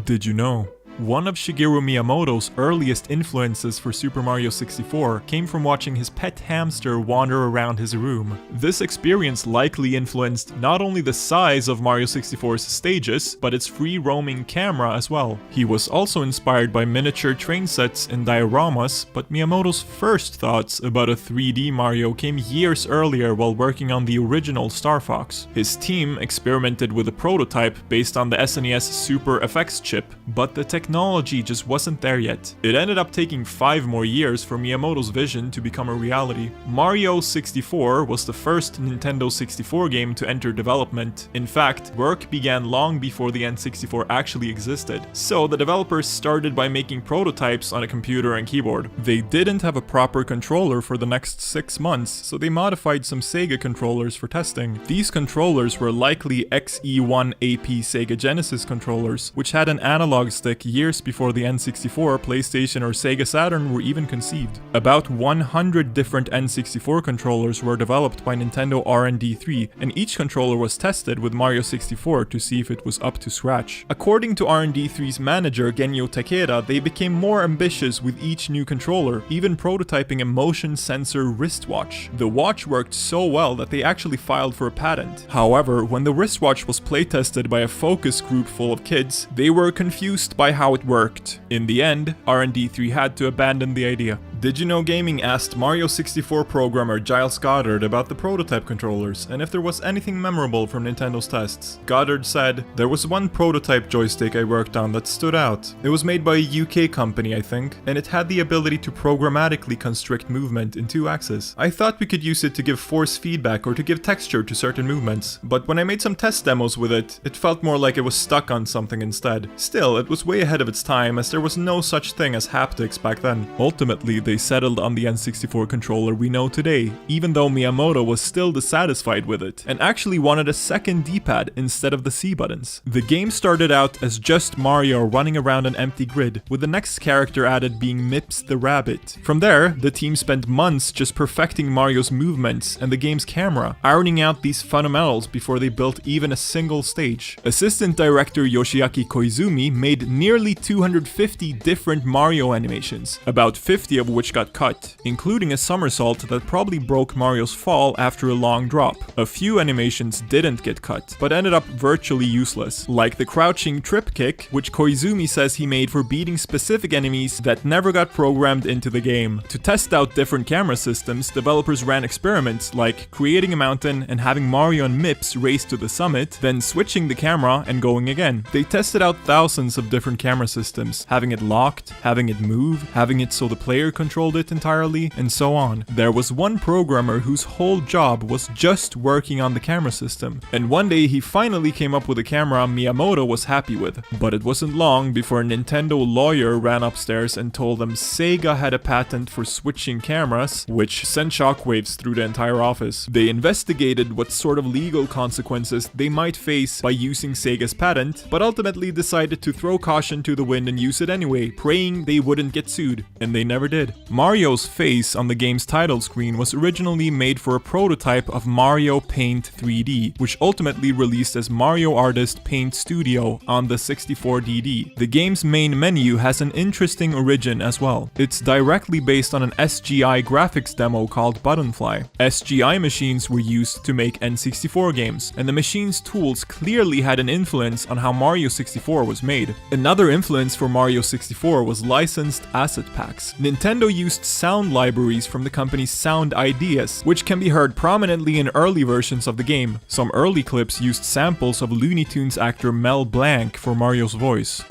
Did you know? One of Shigeru Miyamoto's earliest influences for Super Mario 64 came from watching his pet hamster wander around his room. This experience likely influenced not only the size of Mario 64's stages, but its free-roaming camera as well. He was also inspired by miniature train sets and dioramas, but Miyamoto's first thoughts about a 3D Mario came years earlier while working on the original Star Fox. His team experimented with a prototype based on the SNES Super FX chip, but the technology just wasn't there yet. It ended up taking 5 more years for Miyamoto's vision to become a reality. Mario 64 was the first Nintendo 64 game to enter development. In fact, work began long before the N64 actually existed, so the developers started by making prototypes on a computer and keyboard. They didn't have a proper controller for the next 6 months, so they modified some Sega controllers for testing. These controllers were likely XE1AP Sega Genesis controllers, which had an analog stick years before the N64, PlayStation or Sega Saturn were even conceived. About 100 different N64 controllers were developed by Nintendo R&D 3, and each controller was tested with Mario 64 to see if it was up to scratch. According to R&D 3's manager Genyo Takeda, they became more ambitious with each new controller, even prototyping a motion sensor wristwatch. The watch worked so well that they actually filed for a patent. However, when the wristwatch was playtested by a focus group full of kids, they were confused by how it worked. In the end, R&D 3 had to abandon the idea. Did You Know Gaming asked Mario 64 programmer Giles Goddard about the prototype controllers and if there was anything memorable from Nintendo's tests. Goddard said, "There was one prototype joystick I worked on that stood out. It was made by a UK company, I think, and it had the ability to programmatically constrict movement in 2 axes. I thought we could use it to give force feedback or to give texture to certain movements, but when I made some test demos with it, it felt more like it was stuck on something instead. Still, it was way ahead of its time as there was no such thing as haptics back then." Ultimately, they settled on the N64 controller we know today, even though Miyamoto was still dissatisfied with it, and actually wanted a second D-pad instead of the C buttons. The game started out as just Mario running around an empty grid, with the next character added being Mips the Rabbit. From there, the team spent months just perfecting Mario's movements and the game's camera, ironing out these fundamentals before they built even a single stage. Assistant director Yoshiaki Koizumi made nearly 250 different Mario animations, about 50 of which got cut, including a somersault that probably broke Mario's fall after a long drop. A few animations didn't get cut, but ended up virtually useless, like the crouching trip kick, which Koizumi says he made for beating specific enemies that never got programmed into the game. To test out different camera systems, developers ran experiments like creating a mountain and having Mario and Mips race to the summit, then switching the camera and going again. They tested out thousands of different camera systems, having it locked, having it move, having it so the player controlled it entirely, and so on. There was one programmer whose whole job was just working on the camera system, and one day he finally came up with a camera Miyamoto was happy with. But it wasn't long before a Nintendo lawyer ran upstairs and told them Sega had a patent for switching cameras, which sent shockwaves through the entire office. They investigated what sort of legal consequences they might face by using Sega's patent, but ultimately decided to throw caution to the wind and use it anyway, praying they wouldn't get sued, and they never did. Mario's face on the game's title screen was originally made for a prototype of Mario Paint 3D, which ultimately released as Mario Artist Paint Studio on the 64DD. The game's main menu has an interesting origin as well. It's directly based on an SGI graphics demo called Buttonfly. SGI machines were used to make N64 games, and the machine's tools clearly had an influence on how Mario 64 was made. Another influence for Mario 64 was licensed asset packs. Nintendo used sound libraries from the company's Sound Ideas, which can be heard prominently in early versions of the game. Some early clips used samples of Looney Tunes actor Mel Blanc for Mario's voice.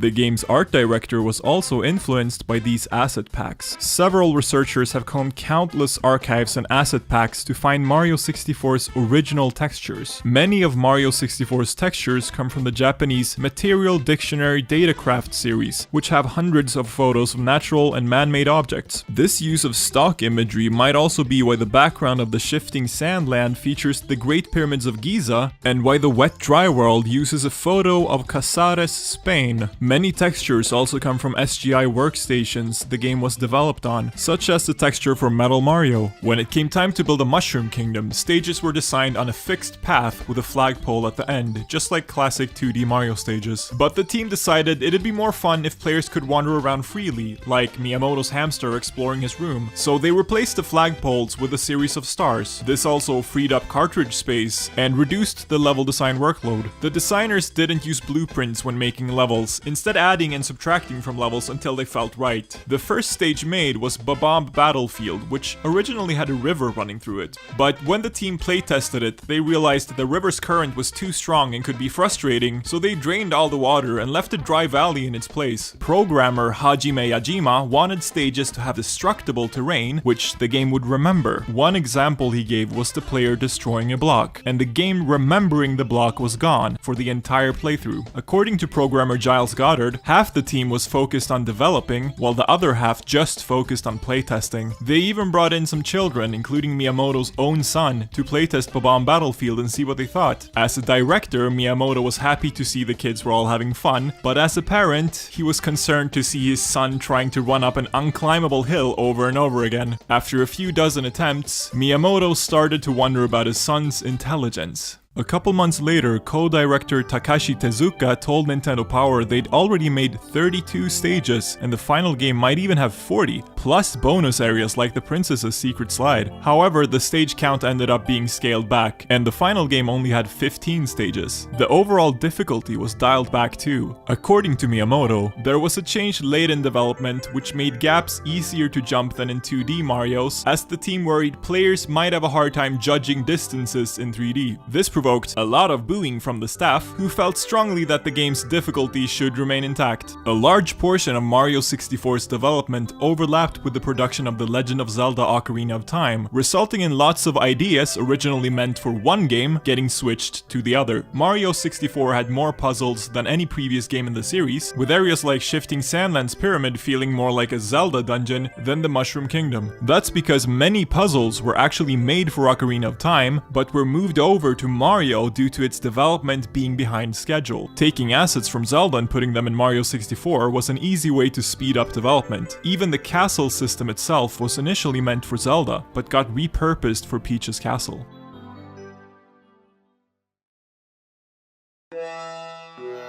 The game's art director was also influenced by these asset packs. Several researchers have combed countless archives and asset packs to find Mario 64's original textures. Many of Mario 64's textures come from the Japanese Material Dictionary Datacraft series, which have hundreds of photos of natural and man-made objects. This use of stock imagery might also be why the background of the shifting sandland features the Great Pyramids of Giza, and why the Wet Dry World uses a photo of Casares, Spain. Many textures also come from SGI workstations the game was developed on, such as the texture for Metal Mario. When it came time to build a Mushroom Kingdom, stages were designed on a fixed path with a flagpole at the end, just like classic 2D Mario stages. But the team decided it'd be more fun if players could wander around freely, like Miyamoto's hamster exploring his room, so they replaced the flagpoles with a series of stars. This also freed up cartridge space and reduced the level design workload. The designers didn't use blueprints when making levels, instead adding and subtracting from levels until they felt right. The first stage made was Bob-omb Battlefield, which originally had a river running through it. But when the team playtested it, they realized the river's current was too strong and could be frustrating, so they drained all the water and left a dry valley in its place. Programmer Hajime Yajima wanted stages to have destructible terrain, which the game would remember. One example he gave was the player destroying a block, and the game remembering the block was gone for the entire playthrough. According to programmer Giles Goddard, half the team was focused on developing, while the other half just focused on playtesting. They even brought in some children, including Miyamoto's own son, to playtest Bob-omb Battlefield and see what they thought. As a director, Miyamoto was happy to see the kids were all having fun, but as a parent, he was concerned to see his son trying to run up an unclimbable hill over and over again. After a few dozen attempts, Miyamoto started to wonder about his son's intelligence. A couple months later, co-director Takashi Tezuka told Nintendo Power they'd already made 32 stages, and the final game might even have 40, plus bonus areas like the Princess's Secret Slide. However, the stage count ended up being scaled back, and the final game only had 15 stages. The overall difficulty was dialed back too. According to Miyamoto, there was a change late in development which made gaps easier to jump than in 2D Marios, as the team worried players might have a hard time judging distances in 3D. This provoked a lot of booing from the staff, who felt strongly that the game's difficulty should remain intact. A large portion of Mario 64's development overlapped with the production of The Legend of Zelda Ocarina of Time, resulting in lots of ideas originally meant for one game getting switched to the other. Mario 64 had more puzzles than any previous game in the series, with areas like Shifting Sandlands Pyramid feeling more like a Zelda dungeon than the Mushroom Kingdom. That's because many puzzles were actually made for Ocarina of Time, but were moved over to Mario due to its development being behind schedule. Taking assets from Zelda and putting them in Mario 64 was an easy way to speed up development. Even the castle system itself was initially meant for Zelda, but got repurposed for Peach's castle.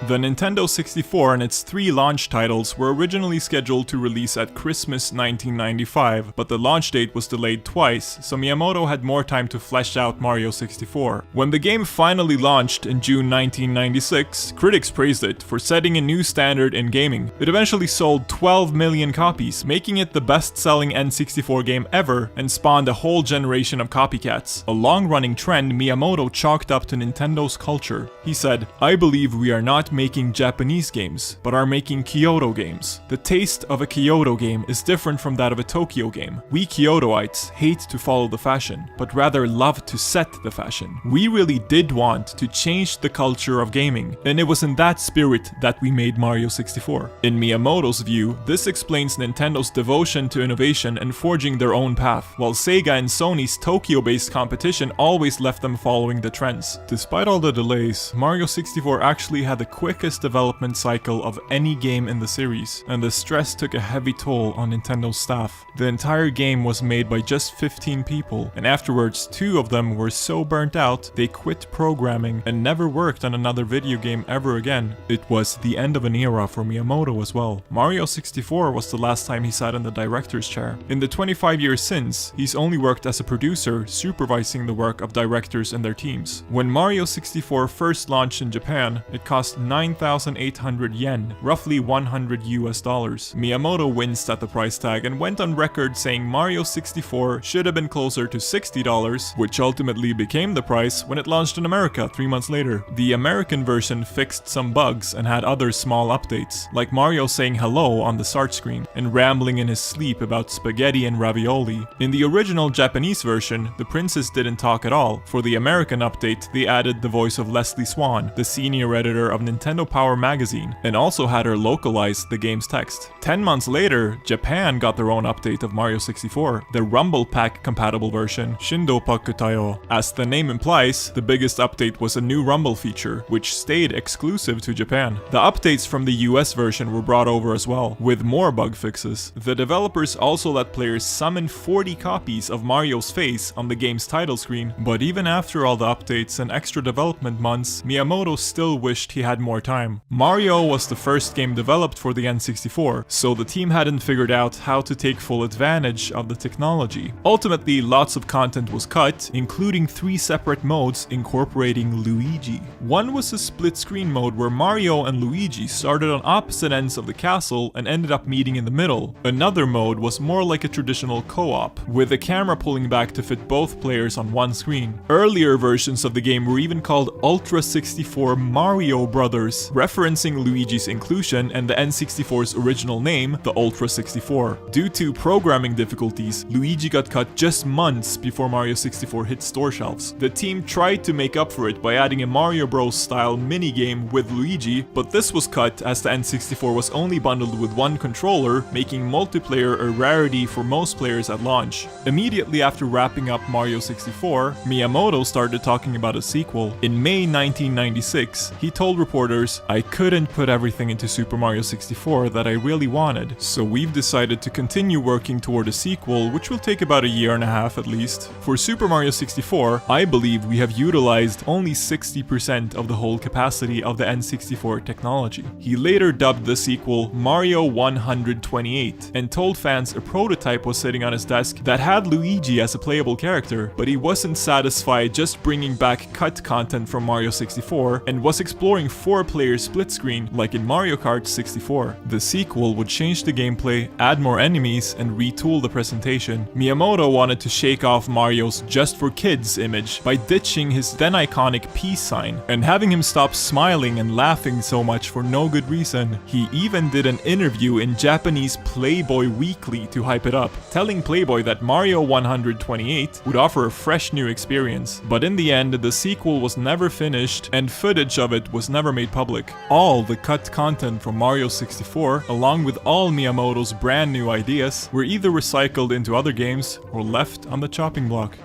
The Nintendo 64 and its 3 launch titles were originally scheduled to release at Christmas 1995, but the launch date was delayed twice, so Miyamoto had more time to flesh out Mario 64. When the game finally launched in June 1996, critics praised it for setting a new standard in gaming. It eventually sold 12 million copies, making it the best-selling N64 game ever, and spawned a whole generation of copycats. A long-running trend Miyamoto chalked up to Nintendo's culture. He said, "I believe we are not making Japanese games, but are making Kyoto games. The taste of a Kyoto game is different from that of a Tokyo game. We Kyotoites hate to follow the fashion, but rather love to set the fashion. We really did want to change the culture of gaming, and it was in that spirit that we made Mario 64. In Miyamoto's view, this explains Nintendo's devotion to innovation and forging their own path, while Sega and Sony's Tokyo-based competition always left them following the trends. Despite all the delays, Mario 64 actually had the quickest development cycle of any game in the series, and the stress took a heavy toll on Nintendo's staff. The entire game was made by just 15 people, and afterwards 2 of them were so burnt out they quit programming and never worked on another video game ever again. It was the end of an era for Miyamoto as well. Mario 64 was the last time he sat in the director's chair. In the 25 years since, he's only worked as a producer, supervising the work of directors and their teams. When Mario 64 first launched in Japan, it cost 9,800 yen, roughly $100 US. Miyamoto winced at the price tag and went on record saying Mario 64 should have been closer to $60, which ultimately became the price when it launched in America 3 months later. The American version fixed some bugs and had other small updates, like Mario saying hello on the start screen and rambling in his sleep about spaghetti and ravioli. In the original Japanese version, the princess didn't talk at all. For the American update, they added the voice of Leslie Swan, the senior editor of Nintendo Nintendo Power magazine, and also had her localize the game's text. 10 months later, Japan got their own update of Mario 64, the Rumble Pack compatible version, Shindo Pakutayo. As the name implies, the biggest update was a new Rumble feature, which stayed exclusive to Japan. The updates from the US version were brought over as well, with more bug fixes. The developers also let players summon 40 copies of Mario's face on the game's title screen, but even after all the updates and extra development months, Miyamoto still wished he had more time. Mario was the first game developed for the N64, so the team hadn't figured out how to take full advantage of the technology. Ultimately, lots of content was cut, including 3 separate modes incorporating Luigi. One was a split-screen mode where Mario and Luigi started on opposite ends of the castle and ended up meeting in the middle. Another mode was more like a traditional co-op, with the camera pulling back to fit both players on one screen. Earlier versions of the game were even called Ultra 64 Mario Brothers, referencing Luigi's inclusion and the N64's original name, the Ultra 64. Due to programming difficulties, Luigi got cut just months before Mario 64 hit store shelves. The team tried to make up for it by adding a Mario Bros style minigame with Luigi, but this was cut as the N64 was only bundled with one controller, making multiplayer a rarity for most players at launch. Immediately after wrapping up Mario 64, Miyamoto started talking about a sequel. In May 1996, he told reporters, "I couldn't put everything into Super Mario 64 that I really wanted, so we've decided to continue working toward a sequel, which will take about a year and a half at least. For Super Mario 64, I believe we have utilized only 60% of the whole capacity of the N64 technology." He later dubbed the sequel Mario 128 and told fans a prototype was sitting on his desk that had Luigi as a playable character, but he wasn't satisfied just bringing back cut content from Mario 64 and was exploring 4-player split screen like in Mario Kart 64. The sequel would change the gameplay, add more enemies, and retool the presentation. Miyamoto wanted to shake off Mario's just for kids image by ditching his then iconic peace sign and having him stop smiling and laughing so much for no good reason. He even did an interview in Japanese Playboy Weekly to hype it up, telling Playboy that Mario 128 would offer a fresh new experience. But in the end, the sequel was never finished and footage of it was never made public. All the cut content from Mario 64, along with all Miyamoto's brand new ideas, were either recycled into other games or left on the chopping block.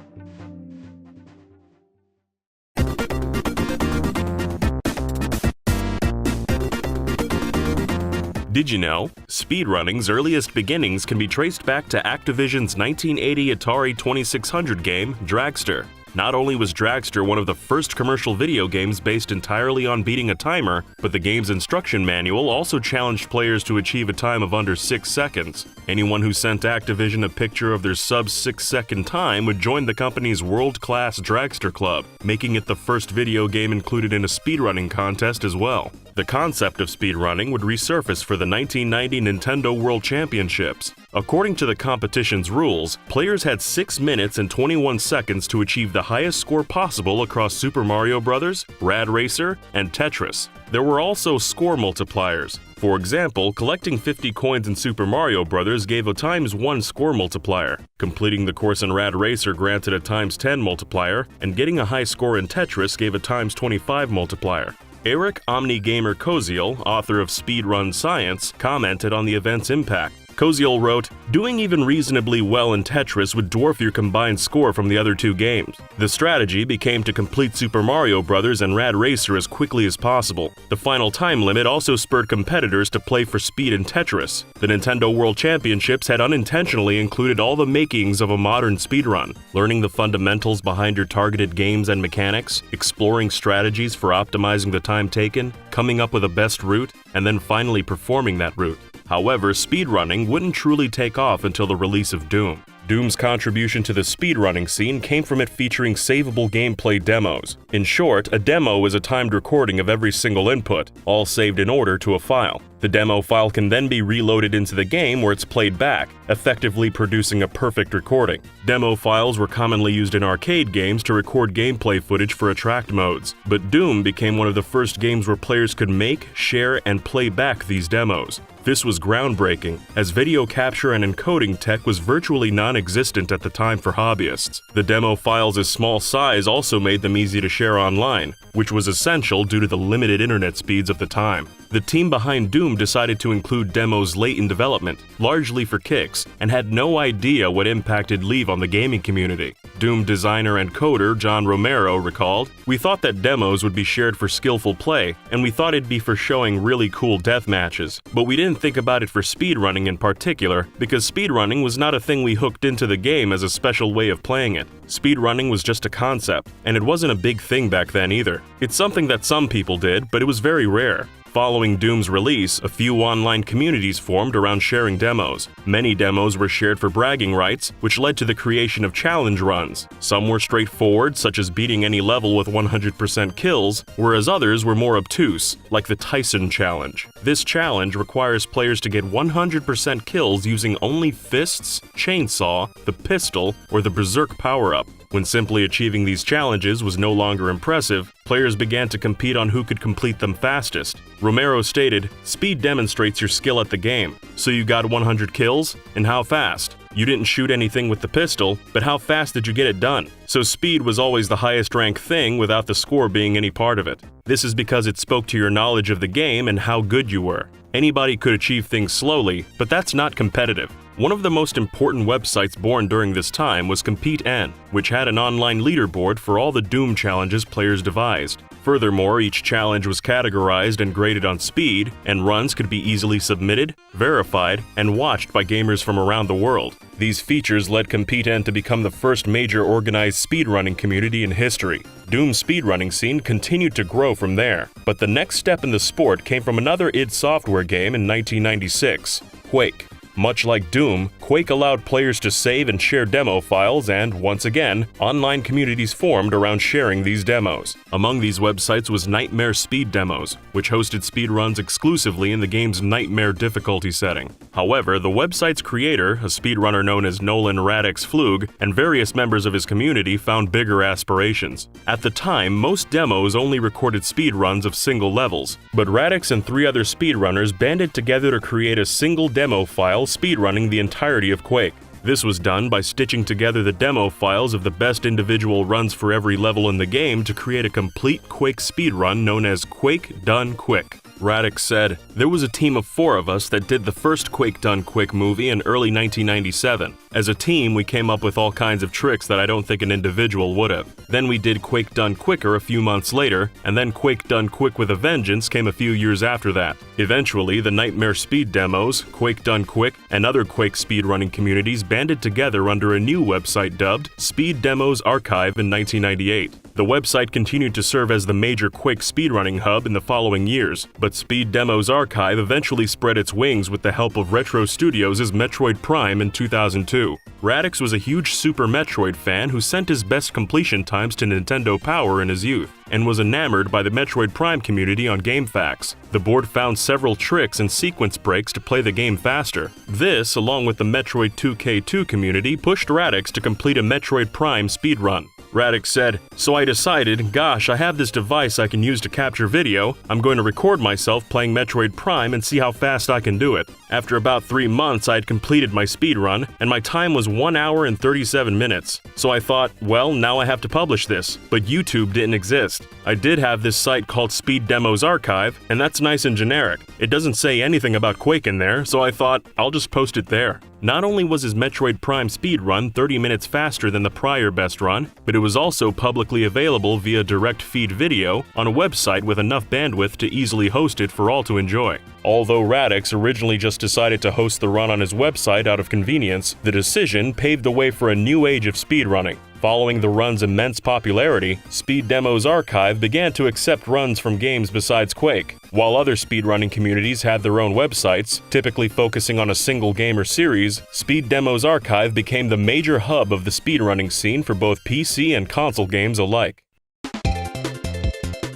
Did you know? Speedrunning's earliest beginnings can be traced back to Activision's 1980 Atari 2600 game, Dragster. Not only was Dragster one of the first commercial video games based entirely on beating a timer, but the game's instruction manual also challenged players to achieve a time of under 6 seconds. Anyone who sent Activision a picture of their sub-6-second time would join the company's world-class Dragster Club, making it the first video game included in a speedrunning contest as well. The concept of speedrunning would resurface for the 1990 Nintendo World Championships. According to the competition's rules, players had 6 minutes and 21 seconds to achieve the highest score possible across Super Mario Bros., Rad Racer, and Tetris. There were also score multipliers. For example, collecting 50 coins in Super Mario Bros. Gave a ×1 score multiplier. Completing the course in Rad Racer granted a ×10 multiplier, and getting a high score in Tetris gave a ×25 multiplier. Eric Omnigamer Koziel, author of Speedrun Science, commented on the event's impact. Koziel wrote, "Doing even reasonably well in Tetris would dwarf your combined score from the other 2 games. The strategy became to complete Super Mario Bros. And Rad Racer as quickly as possible. The final time limit also spurred competitors to play for speed in Tetris. The Nintendo World Championships had unintentionally included all the makings of a modern speedrun, learning the fundamentals behind your targeted games and mechanics, exploring strategies for optimizing the time taken, coming up with a best route, and then finally performing that route. However, speedrunning wouldn't truly take off until the release of Doom. Doom's contribution to the speedrunning scene came from it featuring savable gameplay demos. In short, a demo is a timed recording of every single input, all saved in order to a file. The demo file can then be reloaded into the game where it's played back, effectively producing a perfect recording. Demo files were commonly used in arcade games to record gameplay footage for attract modes, but Doom became one of the first games where players could make, share, and play back these demos. This was groundbreaking, as video capture and encoding tech was virtually non-existent at the time for hobbyists. The demo files' small size also made them easy to share online, which was essential due to the limited internet speeds of the time. The team behind Doom decided to include demos late in development, largely for kicks, and had no idea what impact it'd leave on the gaming community. Doom designer and coder John Romero recalled, "We thought that demos would be shared for skillful play, and we thought it'd be for showing really cool death matches. But we didn't think about it for speedrunning in particular, because speedrunning was not a thing we hooked into the game as a special way of playing it. Speedrunning was just a concept, and it wasn't a big thing back then either. It's something that some people did, but it was very rare." Following Doom's release, a few online communities formed around sharing demos. Many demos were shared for bragging rights, which led to the creation of challenge runs. Some were straightforward, such as beating any level with 100% kills, whereas others were more obtuse, like the Tyson Challenge. This challenge requires players to get 100% kills using only fists, chainsaw, the pistol, or the berserk power-up. When simply achieving these challenges was no longer impressive, players began to compete on who could complete them fastest. Romero stated, "Speed demonstrates your skill at the game. So you got 100 kills? And how fast? You didn't shoot anything with the pistol, but how fast did you get it done?" So speed was always the highest ranked thing without the score being any part of it. This is because it spoke to your knowledge of the game and how good you were. Anybody could achieve things slowly, but that's not competitive. One of the most important websites born during this time was CompeteN, which had an online leaderboard for all the Doom challenges players devised. Furthermore, each challenge was categorized and graded on speed, and runs could be easily submitted, verified, and watched by gamers from around the world. These features led CompeteN to become the first major organized speedrunning community in history. Doom's speedrunning scene continued to grow from there, but the next step in the sport came from another id Software game in 1996, Quake. Much like Doom, Quake allowed players to save and share demo files, and, once again, online communities formed around sharing these demos. Among these websites was Nightmare Speed Demos, which hosted speedruns exclusively in the game's Nightmare difficulty setting. However, the website's creator, a speedrunner known as Nolan Radix Flug, and various members of his community found bigger aspirations. At the time, most demos only recorded speedruns of single levels, but Radix and 3 other speedrunners banded together to create a single demo file speedrunning the entirety of Quake. This was done by stitching together the demo files of the best individual runs for every level in the game to create a complete Quake speedrun known as Quake Done Quick. Radix said, "There was a team of 4 of us that did the first Quake Done Quick movie in early 1997. As a team, we came up with all kinds of tricks that I don't think an individual would have. Then we did Quake Done Quicker a few months later, and then Quake Done Quick with a Vengeance came a few years after that. Eventually, the Nightmare Speed Demos, Quake Done Quick, and other Quake speedrunning communities banded together under a new website dubbed Speed Demos Archive in 1998. The website continued to serve as the major Quake speedrunning hub in the following years, but Speed Demos Archive eventually spread its wings with the help of Retro Studios' Metroid Prime in 2002. Radix was a huge Super Metroid fan who sent his best completion times to Nintendo Power in his youth, and was enamored by the Metroid Prime community on GameFAQs. The board found several tricks and sequence breaks to play the game faster. This, along with the Metroid 2K2 community, pushed Radix to complete a Metroid Prime speedrun. Radix said, "So I decided, gosh, I have this device I can use to capture video. I'm going to record myself playing Metroid Prime and see how fast I can do it. After about 3 months, I had completed my speedrun, and my time was 1 hour and 37 minutes. So I thought, well, now I have to publish this. But YouTube didn't exist. I did have this site called Speed Demos Archive, and that's nice and generic. It doesn't say anything about Quake in there, so I thought, I'll just post it there." Not only was his Metroid Prime speedrun 30 minutes faster than the prior best run, but it was also publicly available via direct feed video on a website with enough bandwidth to easily host it for all to enjoy. Although Radix originally just decided to host the run on his website out of convenience, the decision paved the way for a new age of speedrunning. Following the run's immense popularity, Speed Demos Archive began to accept runs from games besides Quake. While other speedrunning communities had their own websites, typically focusing on a single game or series, Speed Demos Archive became the major hub of the speedrunning scene for both PC and console games alike.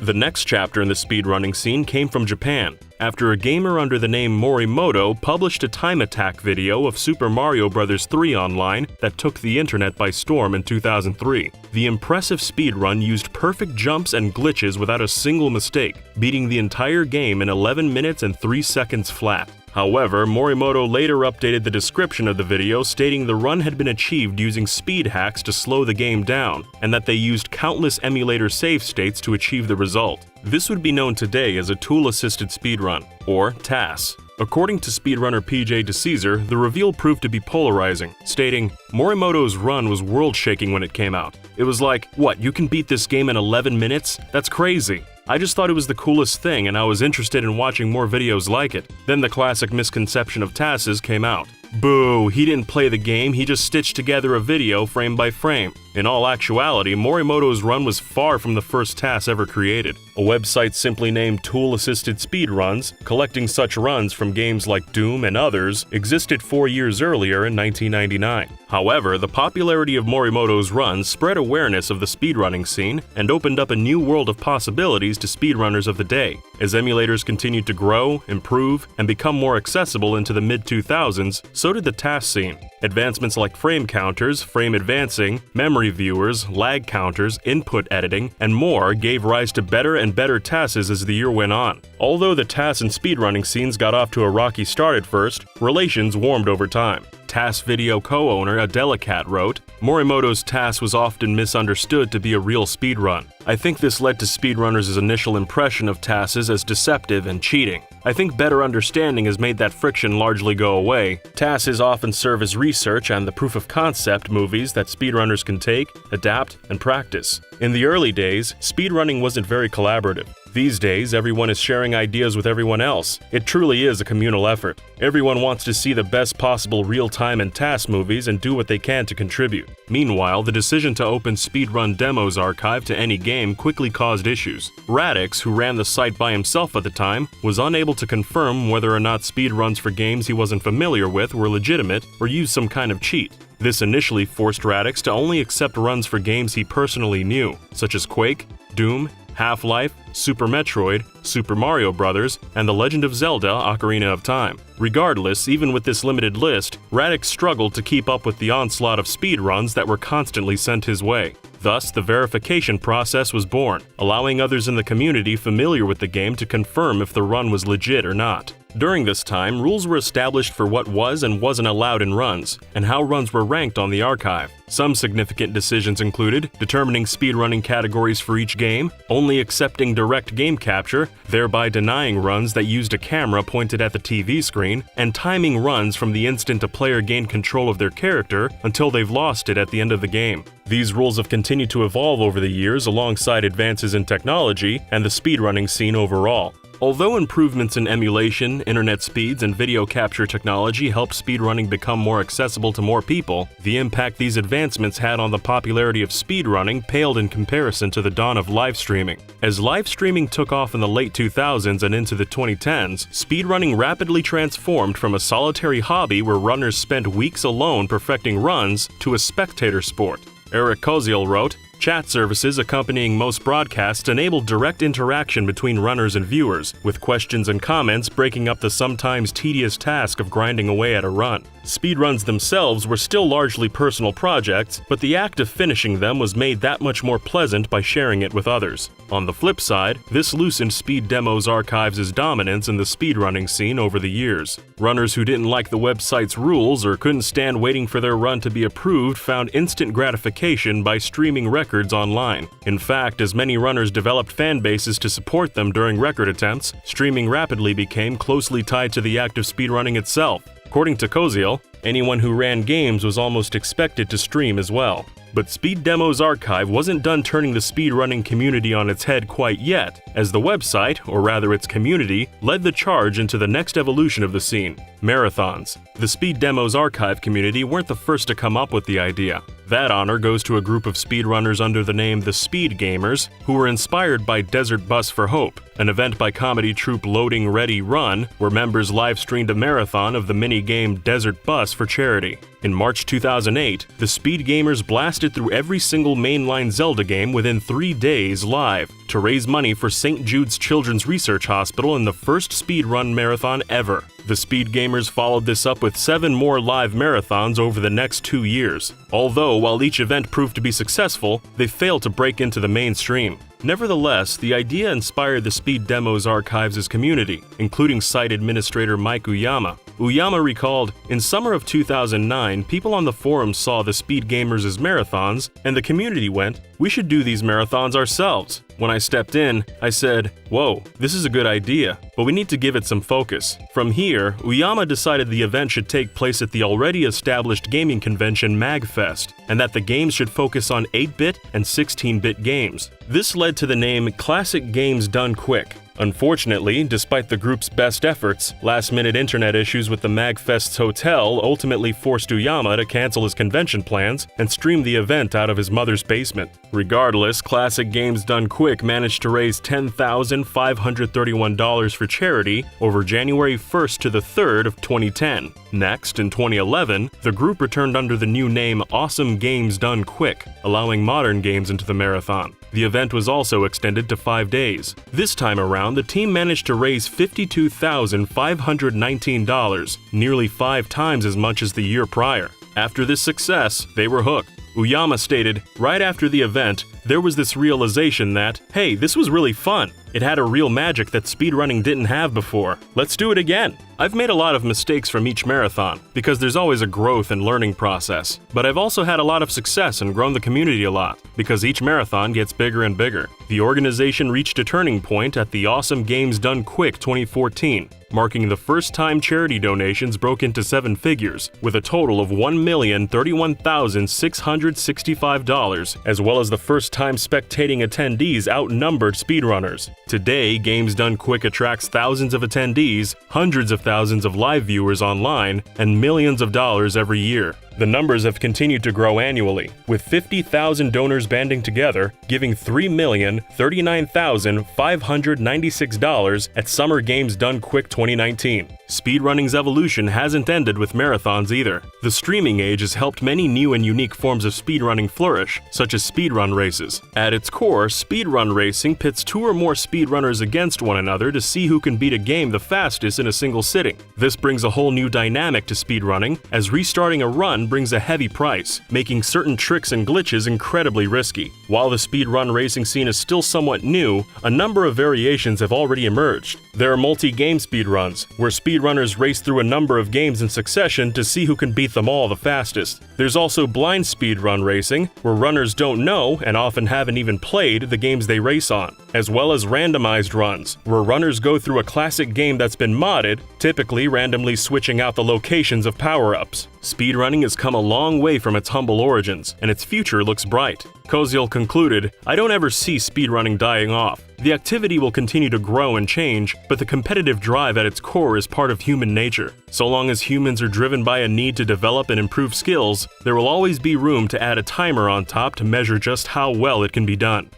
The next chapter in the speedrunning scene came from Japan, after a gamer under the name Morimoto published a time attack video of Super Mario Bros. 3 online that took the internet by storm in 2003. The impressive speedrun used perfect jumps and glitches without a single mistake, beating the entire game in 11 minutes and 3 seconds flat. However, Morimoto later updated the description of the video stating the run had been achieved using speed hacks to slow the game down, and that they used countless emulator save states to achieve the result. This would be known today as a tool-assisted speedrun, or TAS. According to speedrunner PJ DeCesar, the reveal proved to be polarizing, stating, "Morimoto's run was world-shaking when it came out. It was like, what, you can beat this game in 11 minutes? That's crazy. I just thought it was the coolest thing and I was interested in watching more videos like it." Then the classic misconception of TASes came out. Boo, he didn't play the game, he just stitched together a video frame by frame. In all actuality, Morimoto's run was far from the first TAS ever created. A website simply named Tool Assisted Speedruns, collecting such runs from games like Doom and others, existed 4 years earlier in 1999. However, the popularity of Morimoto's runs spread awareness of the speedrunning scene and opened up a new world of possibilities to speedrunners of the day. As emulators continued to grow, improve, and become more accessible into the mid-2000s, so did the TAS scene. Advancements like frame counters, frame advancing, memory viewers, lag counters, input editing, and more gave rise to better and better TASes as the year went on. Although the TAS and speedrunning scenes got off to a rocky start at first, relations warmed over time. TAS video co-owner Adelicat wrote, "Morimoto's TAS was often misunderstood to be a real speedrun. I think this led to speedrunners' initial impression of TASes as deceptive and cheating. I think better understanding has made that friction largely go away. TASes often serve as research and the proof of concept movies that speedrunners can take, adapt, and practice. In the early days, speedrunning wasn't very collaborative. These days, everyone is sharing ideas with everyone else. It truly is a communal effort. Everyone wants to see the best possible real-time and TAS movies and do what they can to contribute." Meanwhile, the decision to open Speedrun Demos archive to any game quickly caused issues. Radix, who ran the site by himself at the time, was unable to confirm whether or not speedruns for games he wasn't familiar with were legitimate or used some kind of cheat. This initially forced Radix to only accept runs for games he personally knew, such as Quake, Doom, Half-Life, Super Metroid, Super Mario Bros., and The Legend of Zelda: Ocarina of Time. Regardless, even with this limited list, Radix struggled to keep up with the onslaught of speedruns that were constantly sent his way. Thus, the verification process was born, allowing others in the community familiar with the game to confirm if the run was legit or not. During this time, rules were established for what was and wasn't allowed in runs, and how runs were ranked on the archive. Some significant decisions included determining speedrunning categories for each game, only accepting direct game capture, thereby denying runs that used a camera pointed at the TV screen, and timing runs from the instant a player gained control of their character until they've lost it at the end of the game. These rules have continued to evolve over the years alongside advances in technology and the speedrunning scene overall. Although improvements in emulation, internet speeds, and video capture technology helped speedrunning become more accessible to more people, the impact these advancements had on the popularity of speedrunning paled in comparison to the dawn of live streaming. As live streaming took off in the late 2000s and into the 2010s, speedrunning rapidly transformed from a solitary hobby where runners spent weeks alone perfecting runs to a spectator sport. Eric Koziel wrote, "Chat services accompanying most broadcasts enabled direct interaction between runners and viewers, with questions and comments breaking up the sometimes tedious task of grinding away at a run. Speedruns themselves were still largely personal projects, but the act of finishing them was made that much more pleasant by sharing it with others. On the flip side, this loosened Speed Demos Archives' dominance in the speedrunning scene over the years. Runners who didn't like the website's rules or couldn't stand waiting for their run to be approved found instant gratification by streaming records online. In fact, as many runners developed fan bases to support them during record attempts, streaming rapidly became closely tied to the act of speedrunning itself. According to Koziel, anyone who ran games was almost expected to stream as well. But Speed Demos Archive wasn't done turning the speedrunning community on its head quite yet, as the website, or rather its community, led the charge into the next evolution of the scene. Marathons. The Speed Demos archive community weren't the first to come up with the idea. That honor goes to a group of speedrunners under the name the Speed Gamers, who were inspired by Desert Bus for Hope, an event by comedy troupe Loading Ready Run, where members live-streamed a marathon of the mini-game Desert Bus for charity. In March 2008, the Speed Gamers blasted through every single mainline Zelda game within 3 days live to raise money for St. Jude's Children's Research Hospital in the first speedrun marathon ever. The Speed Gamers followed this up with 7 more live marathons over the next 2 years. Although, while each event proved to be successful, they failed to break into the mainstream. Nevertheless, the idea inspired the Speed Demos archives' community, including site administrator Mike Uyama. Uyama recalled, "In summer of 2009, people on the forums saw the Speed Gamers as marathons, and the community went, 'We should do these marathons ourselves.' When I stepped in, I said, 'Whoa, this is a good idea, but we need to give it some focus.' From here, Uyama decided the event should take place at the already established gaming convention MagFest, and that the games should focus on 8-bit and 16-bit games. This led to the name Classic Games Done Quick. Unfortunately, despite the group's best efforts, last-minute internet issues with the MagFest's hotel ultimately forced Uyama to cancel his convention plans and stream the event out of his mother's basement. Regardless, Classic Games Done Quick managed to raise $10,531 for charity over January 1st to the 3rd of 2010. Next, in 2011, the group returned under the new name Awesome Games Done Quick, allowing modern games into the marathon. The event was also extended to 5 days. This time around, the team managed to raise $52,519, nearly 5 times as much as the year prior. After this success, they were hooked. Uyama stated, "Right after the event, there was this realization that, hey, this was really fun. It had a real magic that speedrunning didn't have before. Let's do it again." I've made a lot of mistakes from each marathon, because there's always a growth and learning process. But I've also had a lot of success and grown the community a lot, because each marathon gets bigger and bigger. The organization reached a turning point at the Awesome Games Done Quick 2014, marking the first time charity donations broke into 7 figures, with a total of $1,031,665, as well as the first time spectating attendees outnumbered speedrunners. Today, Games Done Quick attracts thousands of attendees, hundreds of thousands of live viewers online, and millions of dollars every year. The numbers have continued to grow annually, with 50,000 donors banding together, giving $3,039,596 at Summer Games Done Quick 2019. Speedrunning's evolution hasn't ended with marathons either. The streaming age has helped many new and unique forms of speedrunning flourish, such as speedrun races. At its core, speedrun racing pits 2 or more speedrunners against one another to see who can beat a game the fastest in a single sitting. This brings a whole new dynamic to speedrunning, as restarting a run brings a heavy price, making certain tricks and glitches incredibly risky. While the speedrun racing scene is still somewhat new, a number of variations have already emerged. There are multi-game speedruns, where speedrunners race through a number of games in succession to see who can beat them all the fastest. There's also blind speedrun racing, where runners don't know, and often haven't even played, the games they race on. As well as randomized runs, where runners go through a classic game that's been modded, typically randomly switching out the locations of power-ups. Speedrunning has come a long way from its humble origins, and its future looks bright. Koziel concluded, "I don't ever see speedrunning dying off. The activity will continue to grow and change, but the competitive drive at its core is part of human nature. So long as humans are driven by a need to develop and improve skills, there will always be room to add a timer on top to measure just how well it can be done."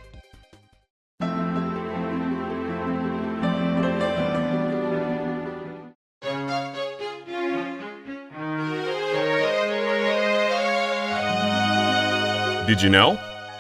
Did you know?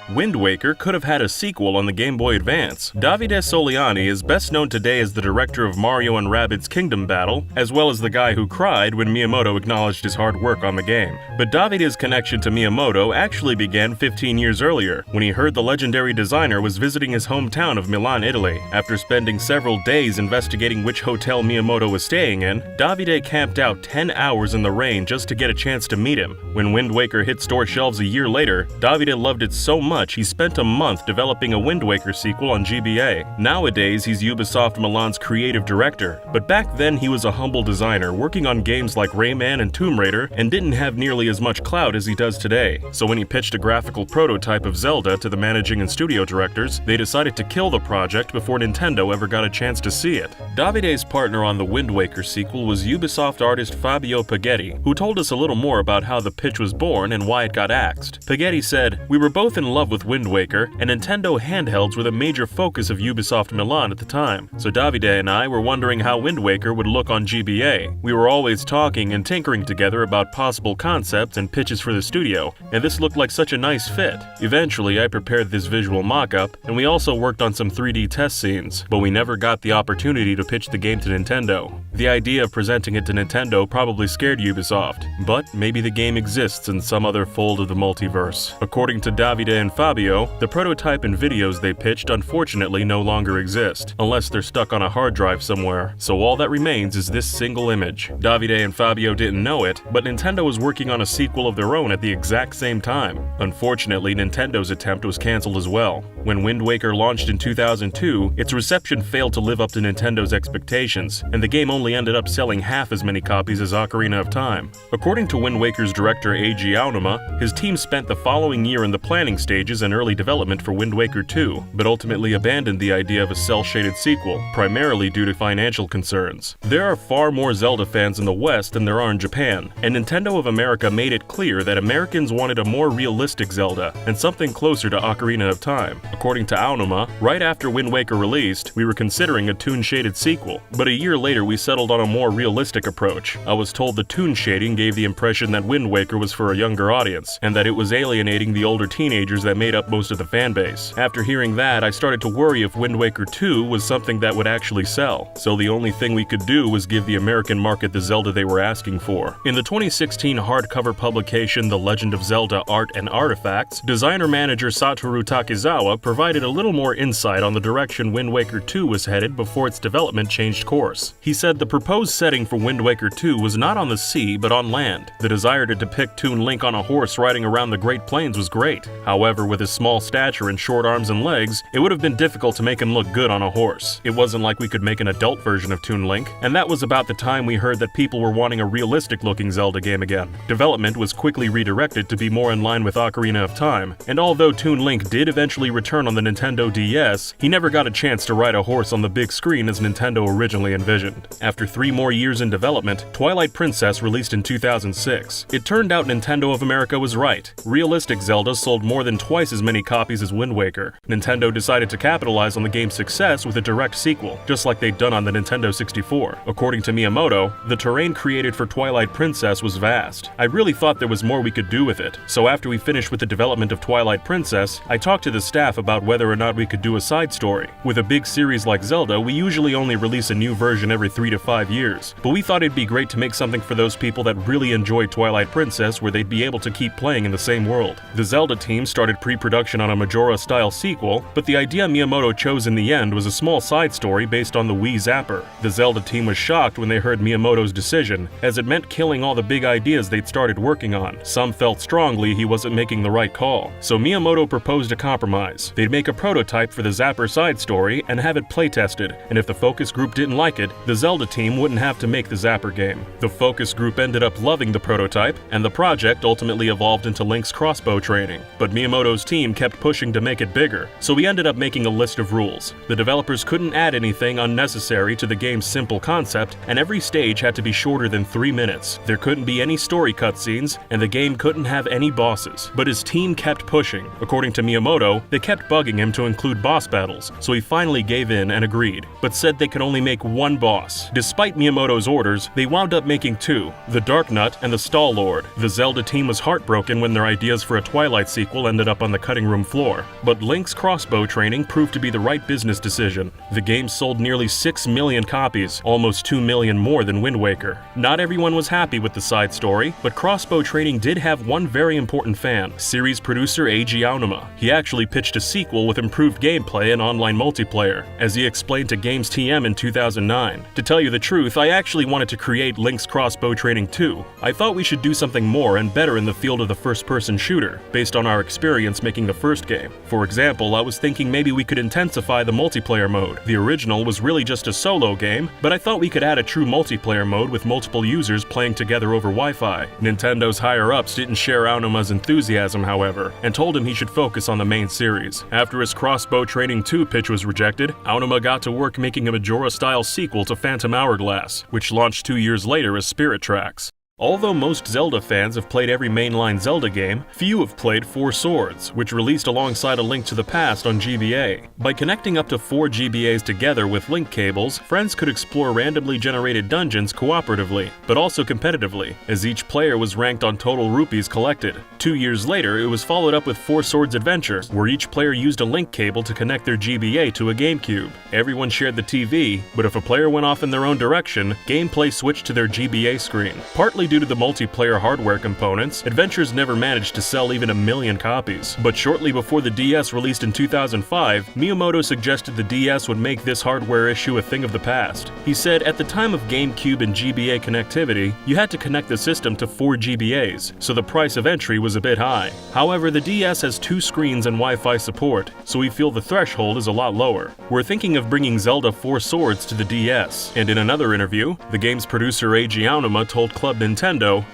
Wind Waker could have had a sequel on the Game Boy Advance. Davide Soliani is best known today as the director of Mario & Rabbids Kingdom Battle, as well as the guy who cried when Miyamoto acknowledged his hard work on the game. But Davide's connection to Miyamoto actually began 15 years earlier, when he heard the legendary designer was visiting his hometown of Milan, Italy. After spending several days investigating which hotel Miyamoto was staying in, Davide camped out 10 hours in the rain just to get a chance to meet him. When Wind Waker hit store shelves a year later, Davide loved it so much much, he spent a month developing a Wind Waker sequel on GBA. Nowadays, he's Ubisoft Milan's creative director, but back then he was a humble designer working on games like Rayman and Tomb Raider and didn't have nearly as much clout as he does today. So when he pitched a graphical prototype of Zelda to the managing and studio directors, they decided to kill the project before Nintendo ever got a chance to see it. Davide's partner on the Wind Waker sequel was Ubisoft artist Fabio Paghetti, who told us a little more about how the pitch was born and why it got axed. Paghetti said, "We were both in love with Wind Waker, and Nintendo handhelds were the major focus of Ubisoft Milan at the time, so Davide and I were wondering how Wind Waker would look on GBA. We were always talking and tinkering together about possible concepts and pitches for the studio, and this looked like such a nice fit. Eventually, I prepared this visual mock-up, and we also worked on some 3D test scenes, but we never got the opportunity to pitch the game to Nintendo. The idea of presenting it to Nintendo probably scared Ubisoft, but maybe the game exists in some other fold of the multiverse." According to Davide and Fabio, the prototype and videos they pitched unfortunately no longer exist, unless they're stuck on a hard drive somewhere, so all that remains is this single image. Davide and Fabio didn't know it, but Nintendo was working on a sequel of their own at the exact same time. Unfortunately, Nintendo's attempt was cancelled as well. When Wind Waker launched in 2002, its reception failed to live up to Nintendo's expectations, and the game only ended up selling half as many copies as Ocarina of Time. According to Wind Waker's director Eiji Aonuma, his team spent the following year in the planning stages and early development for Wind Waker 2, but ultimately abandoned the idea of a cel-shaded sequel, primarily due to financial concerns. There are far more Zelda fans in the West than there are in Japan, and Nintendo of America made it clear that Americans wanted a more realistic Zelda, and something closer to Ocarina of Time. According to Aonuma, right after Wind Waker released, we were considering a toon-shaded sequel, but a year later we settled on a more realistic approach. I was told the toon shading gave the impression that Wind Waker was for a younger audience, and that it was alienating the older teenagers that made up most of the fanbase. After hearing that, I started to worry if Wind Waker 2 was something that would actually sell, so the only thing we could do was give the American market the Zelda they were asking for. In the 2016 hardcover publication The Legend of Zelda Art and Artifacts, designer-manager Satoru Takizawa provided a little more insight on the direction Wind Waker 2 was headed before its development changed course. He said the proposed setting for Wind Waker 2 was not on the sea but on land. The desire to depict Toon Link on a horse riding around the Great Plains was great. However, with his small stature and short arms and legs, it would have been difficult to make him look good on a horse. It wasn't like we could make an adult version of Toon Link, and that was about the time we heard that people were wanting a realistic-looking Zelda game again. Development was quickly redirected to be more in line with Ocarina of Time, and although Toon Link did eventually return on the Nintendo DS, he never got a chance to ride a horse on the big screen as Nintendo originally envisioned. After 3 more years in development, Twilight Princess released in 2006. It turned out Nintendo of America was right. Realistic Zelda sold more than twice as many copies as Wind Waker. Nintendo decided to capitalize on the game's success with a direct sequel, just like they'd done on the Nintendo 64. According to Miyamoto, the terrain created for Twilight Princess was vast. I really thought there was more we could do with it, so after we finished with the development of Twilight Princess, I talked to the staff about whether or not we could do a side story. With a big series like Zelda, we usually only release a new version every 3 to 5 years, but we thought it'd be great to make something for those people that really enjoyed Twilight Princess where they'd be able to keep playing in the same world. The Zelda team started pre-production on a Majora-style sequel, but the idea Miyamoto chose in the end was a small side story based on the Wii Zapper. The Zelda team was shocked when they heard Miyamoto's decision, as it meant killing all the big ideas they'd started working on. Some felt strongly he wasn't making the right call, so Miyamoto proposed a compromise. They'd make a prototype for the Zapper side story and have it playtested, and if the focus group didn't like it, the Zelda team wouldn't have to make the Zapper game. The focus group ended up loving the prototype, and the project ultimately evolved into Link's crossbow training. But Miyamoto's team kept pushing to make it bigger, so we ended up making a list of rules. The developers couldn't add anything unnecessary to the game's simple concept, and every stage had to be shorter than 3 minutes. There couldn't be any story cutscenes, and the game couldn't have any bosses. But his team kept pushing. According to Miyamoto, they kept bugging him to include boss battles, so he finally gave in and agreed, but said they could only make 1 boss. Despite Miyamoto's orders, they wound up making 2, the Dark Nut and the Stall Lord. The Zelda team was heartbroken when their ideas for a Twilight sequel ended up on the cutting room floor, but Link's crossbow training proved to be the right business decision. The game sold nearly 6 million copies, almost 2 million more than Wind Waker. Not everyone was happy with the side story, but crossbow training did have one very important fan, series producer Eiji Aonuma. He actually pitched a sequel with improved gameplay and online multiplayer, as he explained to Games TM in 2009. To tell you the truth, I actually wanted to create Link's crossbow training too. I thought we should do something more and better in the field of the first-person shooter, based on our experience experience making the first game. For example, I was thinking maybe we could intensify the multiplayer mode. The original was really just a solo game, but I thought we could add a true multiplayer mode with multiple users playing together over Wi-Fi. Nintendo's higher-ups didn't share Aonuma's enthusiasm, however, and told him he should focus on the main series. After his Crossbow Training 2 pitch was rejected, Aonuma got to work making a Majora-style sequel to Phantom Hourglass, which launched 2 years later as Spirit Tracks. Although most Zelda fans have played every mainline Zelda game, few have played Four Swords, which released alongside A Link to the Past on GBA. By connecting up to 4 GBAs together with link cables, friends could explore randomly generated dungeons cooperatively, but also competitively, as each player was ranked on total rupees collected. 2 years later, it was followed up with Four Swords Adventure, where each player used a link cable to connect their GBA to a GameCube. Everyone shared the TV, but if a player went off in their own direction, gameplay switched to their GBA screen. Partly due to the multiplayer hardware components, Adventures never managed to sell even 1 million copies. But shortly before the DS released in 2005, Miyamoto suggested the DS would make this hardware issue a thing of the past. He said, at the time of GameCube and GBA connectivity, you had to connect the system to 4 GBAs, so the price of entry was a bit high. However, the DS has 2 screens and Wi-Fi support, so we feel the threshold is a lot lower. We're thinking of bringing Zelda Four Swords to the DS. And in another interview, the game's producer Eiji Aonuma told Club Nintendo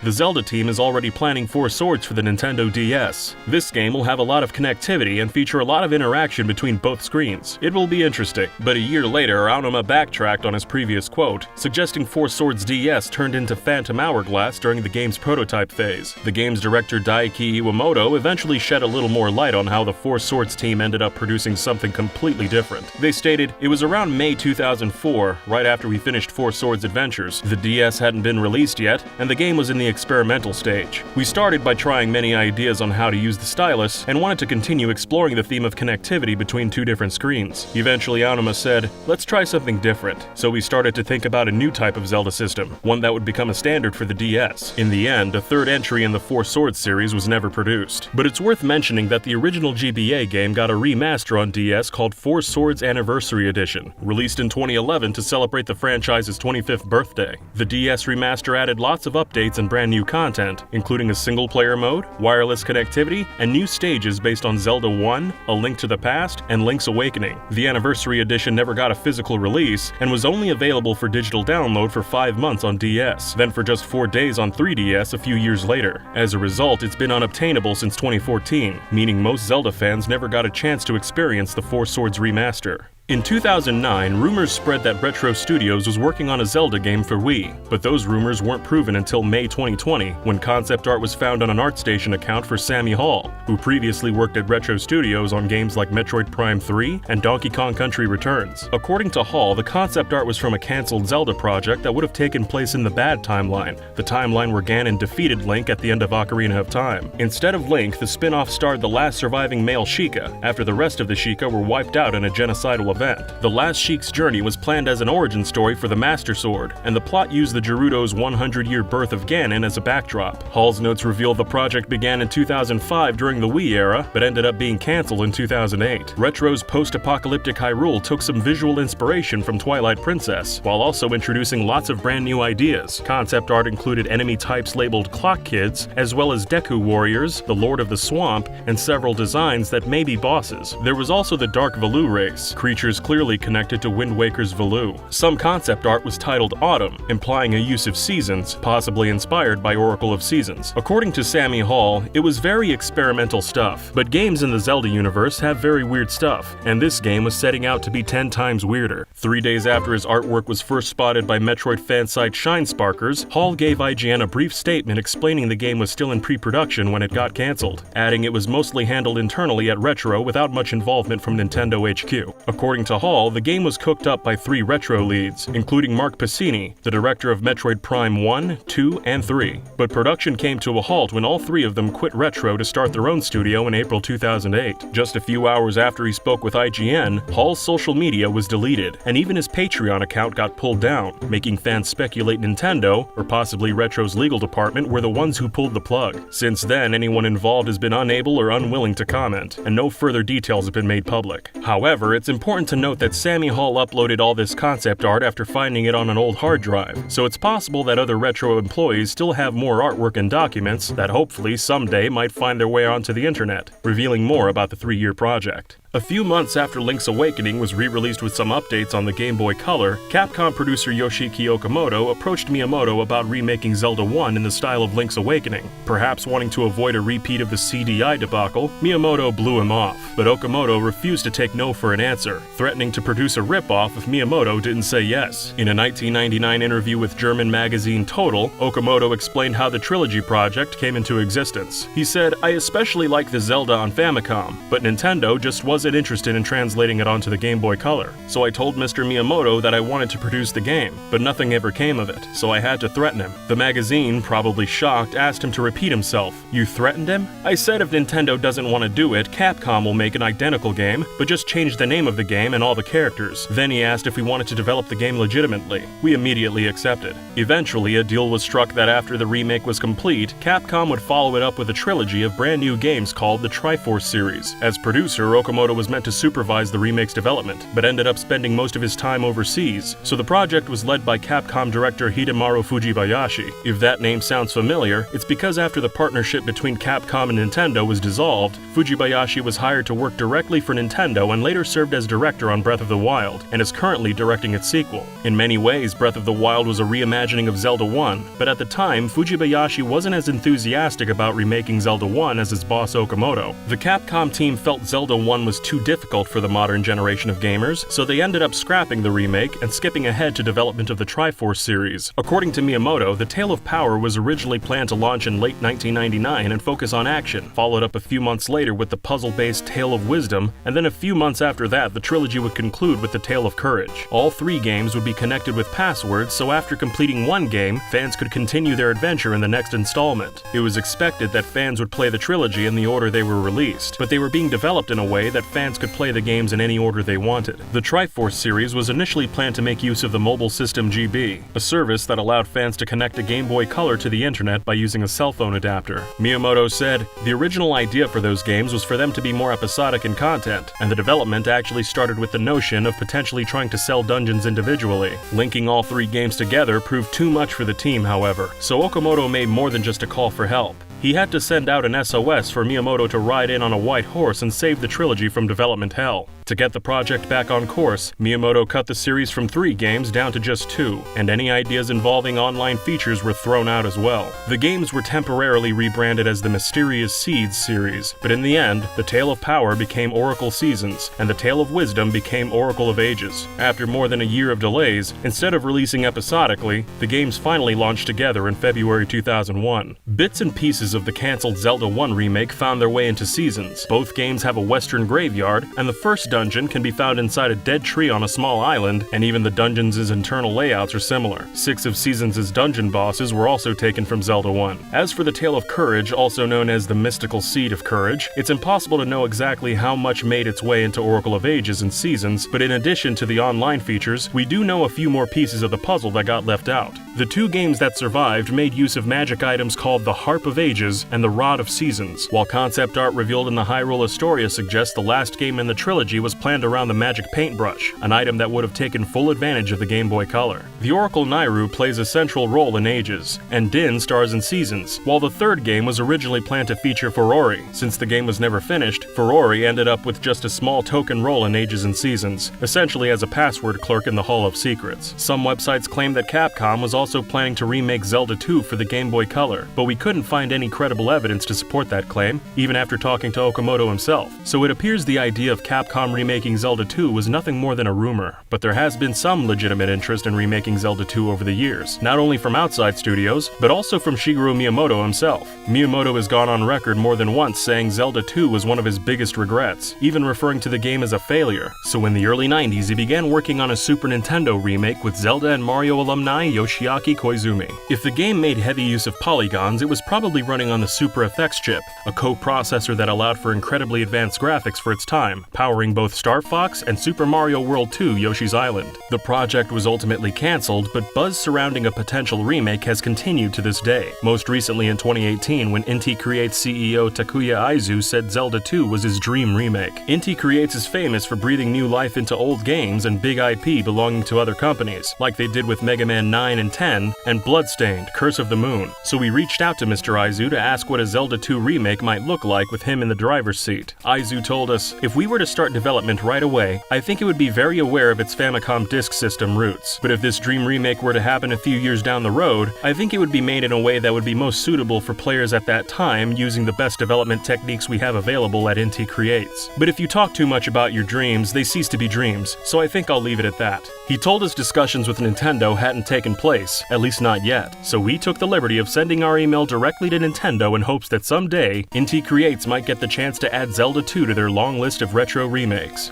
the Zelda team is already planning Four Swords for the Nintendo DS. This game will have a lot of connectivity and feature a lot of interaction between both screens. It will be interesting. But a year later, Aonuma backtracked on his previous quote, suggesting Four Swords DS turned into Phantom Hourglass during the game's prototype phase. The game's director Daiki Iwamoto eventually shed a little more light on how the Four Swords team ended up producing something completely different. They stated, it was around May 2004, right after we finished Four Swords Adventures. The DS hadn't been released yet, and the game was in the experimental stage. We started by trying many ideas on how to use the stylus, and wanted to continue exploring the theme of connectivity between 2 different screens. Eventually Aonuma said, let's try something different. So we started to think about a new type of Zelda system, one that would become a standard for the DS. In the end, a 3rd entry in the Four Swords series was never produced. But it's worth mentioning that the original GBA game got a remaster on DS called Four Swords Anniversary Edition, released in 2011 to celebrate the franchise's 25th birthday. The DS remaster added lots of updates and brand new content, including a single-player mode, wireless connectivity, and new stages based on Zelda 1, A Link to the Past, and Link's Awakening. The Anniversary Edition never got a physical release, and was only available for digital download for 5 months on DS, then for just 4 days on 3DS a few years later. As a result, it's been unobtainable since 2014, meaning most Zelda fans never got a chance to experience the Four Swords remaster. In 2009, rumors spread that Retro Studios was working on a Zelda game for Wii, but those rumors weren't proven until May 2020, when concept art was found on an ArtStation account for Sammy Hall, who previously worked at Retro Studios on games like Metroid Prime 3 and Donkey Kong Country Returns. According to Hall, the concept art was from a cancelled Zelda project that would have taken place in the bad timeline, the timeline where Ganon defeated Link at the end of Ocarina of Time. Instead of Link, the spin-off starred the last surviving male Sheikah, after the rest of the Sheikah were wiped out in a genocidal event. The last Sheik's journey was planned as an origin story for the Master Sword, and the plot used the Gerudo's 100-year birth of Ganon as a backdrop. Hall's notes reveal the project began in 2005 during the Wii era, but ended up being cancelled in 2008. Retro's post-apocalyptic Hyrule took some visual inspiration from Twilight Princess, while also introducing lots of brand new ideas. Concept art included enemy types labeled Clock Kids, as well as Deku Warriors, the Lord of the Swamp, and several designs that may be bosses. There was also the Dark Valoo race, creatures clearly connected to Wind Waker's Valoo. Some concept art was titled Autumn, implying a use of seasons, possibly inspired by Oracle of Seasons. According to Sammy Hall, it was very experimental stuff, but games in the Zelda universe have very weird stuff, and this game was setting out to be 10 times weirder. 3 days after his artwork was first spotted by Metroid fan site Shinesparkers, Hall gave IGN a brief statement explaining the game was still in pre-production when it got cancelled, adding it was mostly handled internally at Retro without much involvement from Nintendo HQ. According to Hall, the game was cooked up by 3 Retro leads, including Mark Pacini, the director of Metroid Prime 1, 2, and 3. But production came to a halt when all 3 of them quit Retro to start their own studio in April 2008. Just a few hours after he spoke with IGN, Hall's social media was deleted, and even his Patreon account got pulled down, making fans speculate Nintendo, or possibly Retro's legal department, were the ones who pulled the plug. Since then, anyone involved has been unable or unwilling to comment, and no further details have been made public. However, it's important important to note that Sammy Hall uploaded all this concept art after finding it on an old hard drive, so it's possible that other Retro employees still have more artwork and documents that hopefully someday might find their way onto the internet, revealing more about the 3-year project. A few months after Link's Awakening was re-released with some updates on the Game Boy Color, Capcom producer Yoshiki Okamoto approached Miyamoto about remaking Zelda 1 in the style of Link's Awakening. Perhaps wanting to avoid a repeat of the CDI debacle, Miyamoto blew him off, but Okamoto refused to take no for an answer, threatening to produce a rip-off if Miyamoto didn't say yes. In a 1999 interview with German magazine Total, Okamoto explained how the Trilogy project came into existence. He said, "I especially like the Zelda on Famicom, but Nintendo just wasn't interested in translating it onto the Game Boy Color. So I told Mr. Miyamoto that I wanted to produce the game, but nothing ever came of it, so I had to threaten him." The magazine, probably shocked, asked him to repeat himself. "You threatened him?" "I said if Nintendo doesn't want to do it, Capcom will make an identical game, but just change the name of the game and all the characters." Then he asked if we wanted to develop the game legitimately. We immediately accepted. Eventually, a deal was struck that after the remake was complete, Capcom would follow it up with a trilogy of brand new games called the Triforce series. As producer, Okamoto was meant to supervise the remake's development, but ended up spending most of his time overseas, so the project was led by Capcom director Hidemaru Fujibayashi. If that name sounds familiar, it's because after the partnership between Capcom and Nintendo was dissolved, Fujibayashi was hired to work directly for Nintendo and later served as director on Breath of the Wild, and is currently directing its sequel. In many ways, Breath of the Wild was a reimagining of Zelda 1, but at the time, Fujibayashi wasn't as enthusiastic about remaking Zelda 1 as his boss Okamoto. The Capcom team felt Zelda 1 was too difficult for the modern generation of gamers, so they ended up scrapping the remake and skipping ahead to development of the Triforce series. According to Miyamoto, the Tale of Power was originally planned to launch in late 1999 and focus on action, followed up a few months later with the puzzle-based Tale of Wisdom, and then a few months after that, the trilogy would conclude with the Tale of Courage. All 3 games would be connected with passwords, so after completing one game, fans could continue their adventure in the next installment. It was expected that fans would play the trilogy in the order they were released, but they were being developed in a way that fans could play the games in any order they wanted. The Triforce series was initially planned to make use of the mobile system GB, a service that allowed fans to connect a Game Boy Color to the internet by using a cell phone adapter. Miyamoto said, "The original idea for those games was for them to be more episodic in content, and the development actually started with the notion of potentially trying to sell dungeons individually. Linking all 3 games together proved too much for the team, however, so Okamoto made more than just a call for help. He had to send out an SOS for Miyamoto to ride in on a white horse and save the trilogy from development hell. To get the project back on course, Miyamoto cut the series from 3 games down to just 2, and any ideas involving online features were thrown out as well. The games were temporarily rebranded as the Mysterious Seeds series, but in the end, the Tale of Power became Oracle Seasons, and the Tale of Wisdom became Oracle of Ages. After more than a year of delays, instead of releasing episodically, the games finally launched together in February 2001. Bits and pieces of the cancelled Zelda 1 remake found their way into Seasons. Both games have a western graveyard, and the first dungeon can be found inside a dead tree on a small island, and even the dungeons' internal layouts are similar. 6 of Seasons' dungeon bosses were also taken from Zelda 1. As for the Tale of Courage, also known as the Mystical Seed of Courage, it's impossible to know exactly how much made its way into Oracle of Ages and Seasons, but in addition to the online features, we do know a few more pieces of the puzzle that got left out. The 2 games that survived made use of magic items called the Harp of Ages and the Rod of Seasons, while concept art revealed in the Hyrule Historia suggests the last game in the trilogy was planned around the magic paintbrush, an item that would have taken full advantage of the Game Boy Color. The Oracle Nairu plays a central role in Ages, and Din stars in Seasons, while the 3rd game was originally planned to feature Furori. Since the game was never finished, Furori ended up with just a small token role in Ages and Seasons, essentially as a password clerk in the Hall of Secrets. Some websites claim that Capcom was also planning to remake Zelda 2 for the Game Boy Color, but we couldn't find any credible evidence to support that claim, even after talking to Okamoto himself. So it appears the idea of Capcom remaking Zelda 2 was nothing more than a rumor, but there has been some legitimate interest in remaking Zelda 2 over the years, not only from outside studios, but also from Shigeru Miyamoto himself. Miyamoto has gone on record more than once saying Zelda 2 was one of his biggest regrets, even referring to the game as a failure. So in the early 90s, he began working on a Super Nintendo remake with Zelda and Mario alumni Yoshiaki Koizumi. If the game made heavy use of polygons, it was probably running running on the Super FX chip, a co-processor that allowed for incredibly advanced graphics for its time, powering both Star Fox and Super Mario World 2 Yoshi's Island. The project was ultimately cancelled, but buzz surrounding a potential remake has continued to this day. Most recently in 2018, when Inti Creates CEO Takuya Aizu said Zelda 2 was his dream remake. Inti Creates is famous for breathing new life into old games and big IP belonging to other companies, like they did with Mega Man 9 and 10 and Bloodstained, Curse of the Moon. So we reached out to Mr. Aizu to ask what a Zelda 2 remake might look like with him in the driver's seat. Aizu told us, "If we were to start development right away, I think it would be very aware of its Famicom disk system roots. But if this dream remake were to happen a few years down the road, I think it would be made in a way that would be most suitable for players at that time using the best development techniques we have available at Inti Creates. But if you talk too much about your dreams, they cease to be dreams, so I think I'll leave it at that." He told us discussions with Nintendo hadn't taken place, at least not yet, so we took the liberty of sending our email directly to Nintendo in hopes that someday, Inti Creates might get the chance to add Zelda 2 to their long list of retro remakes.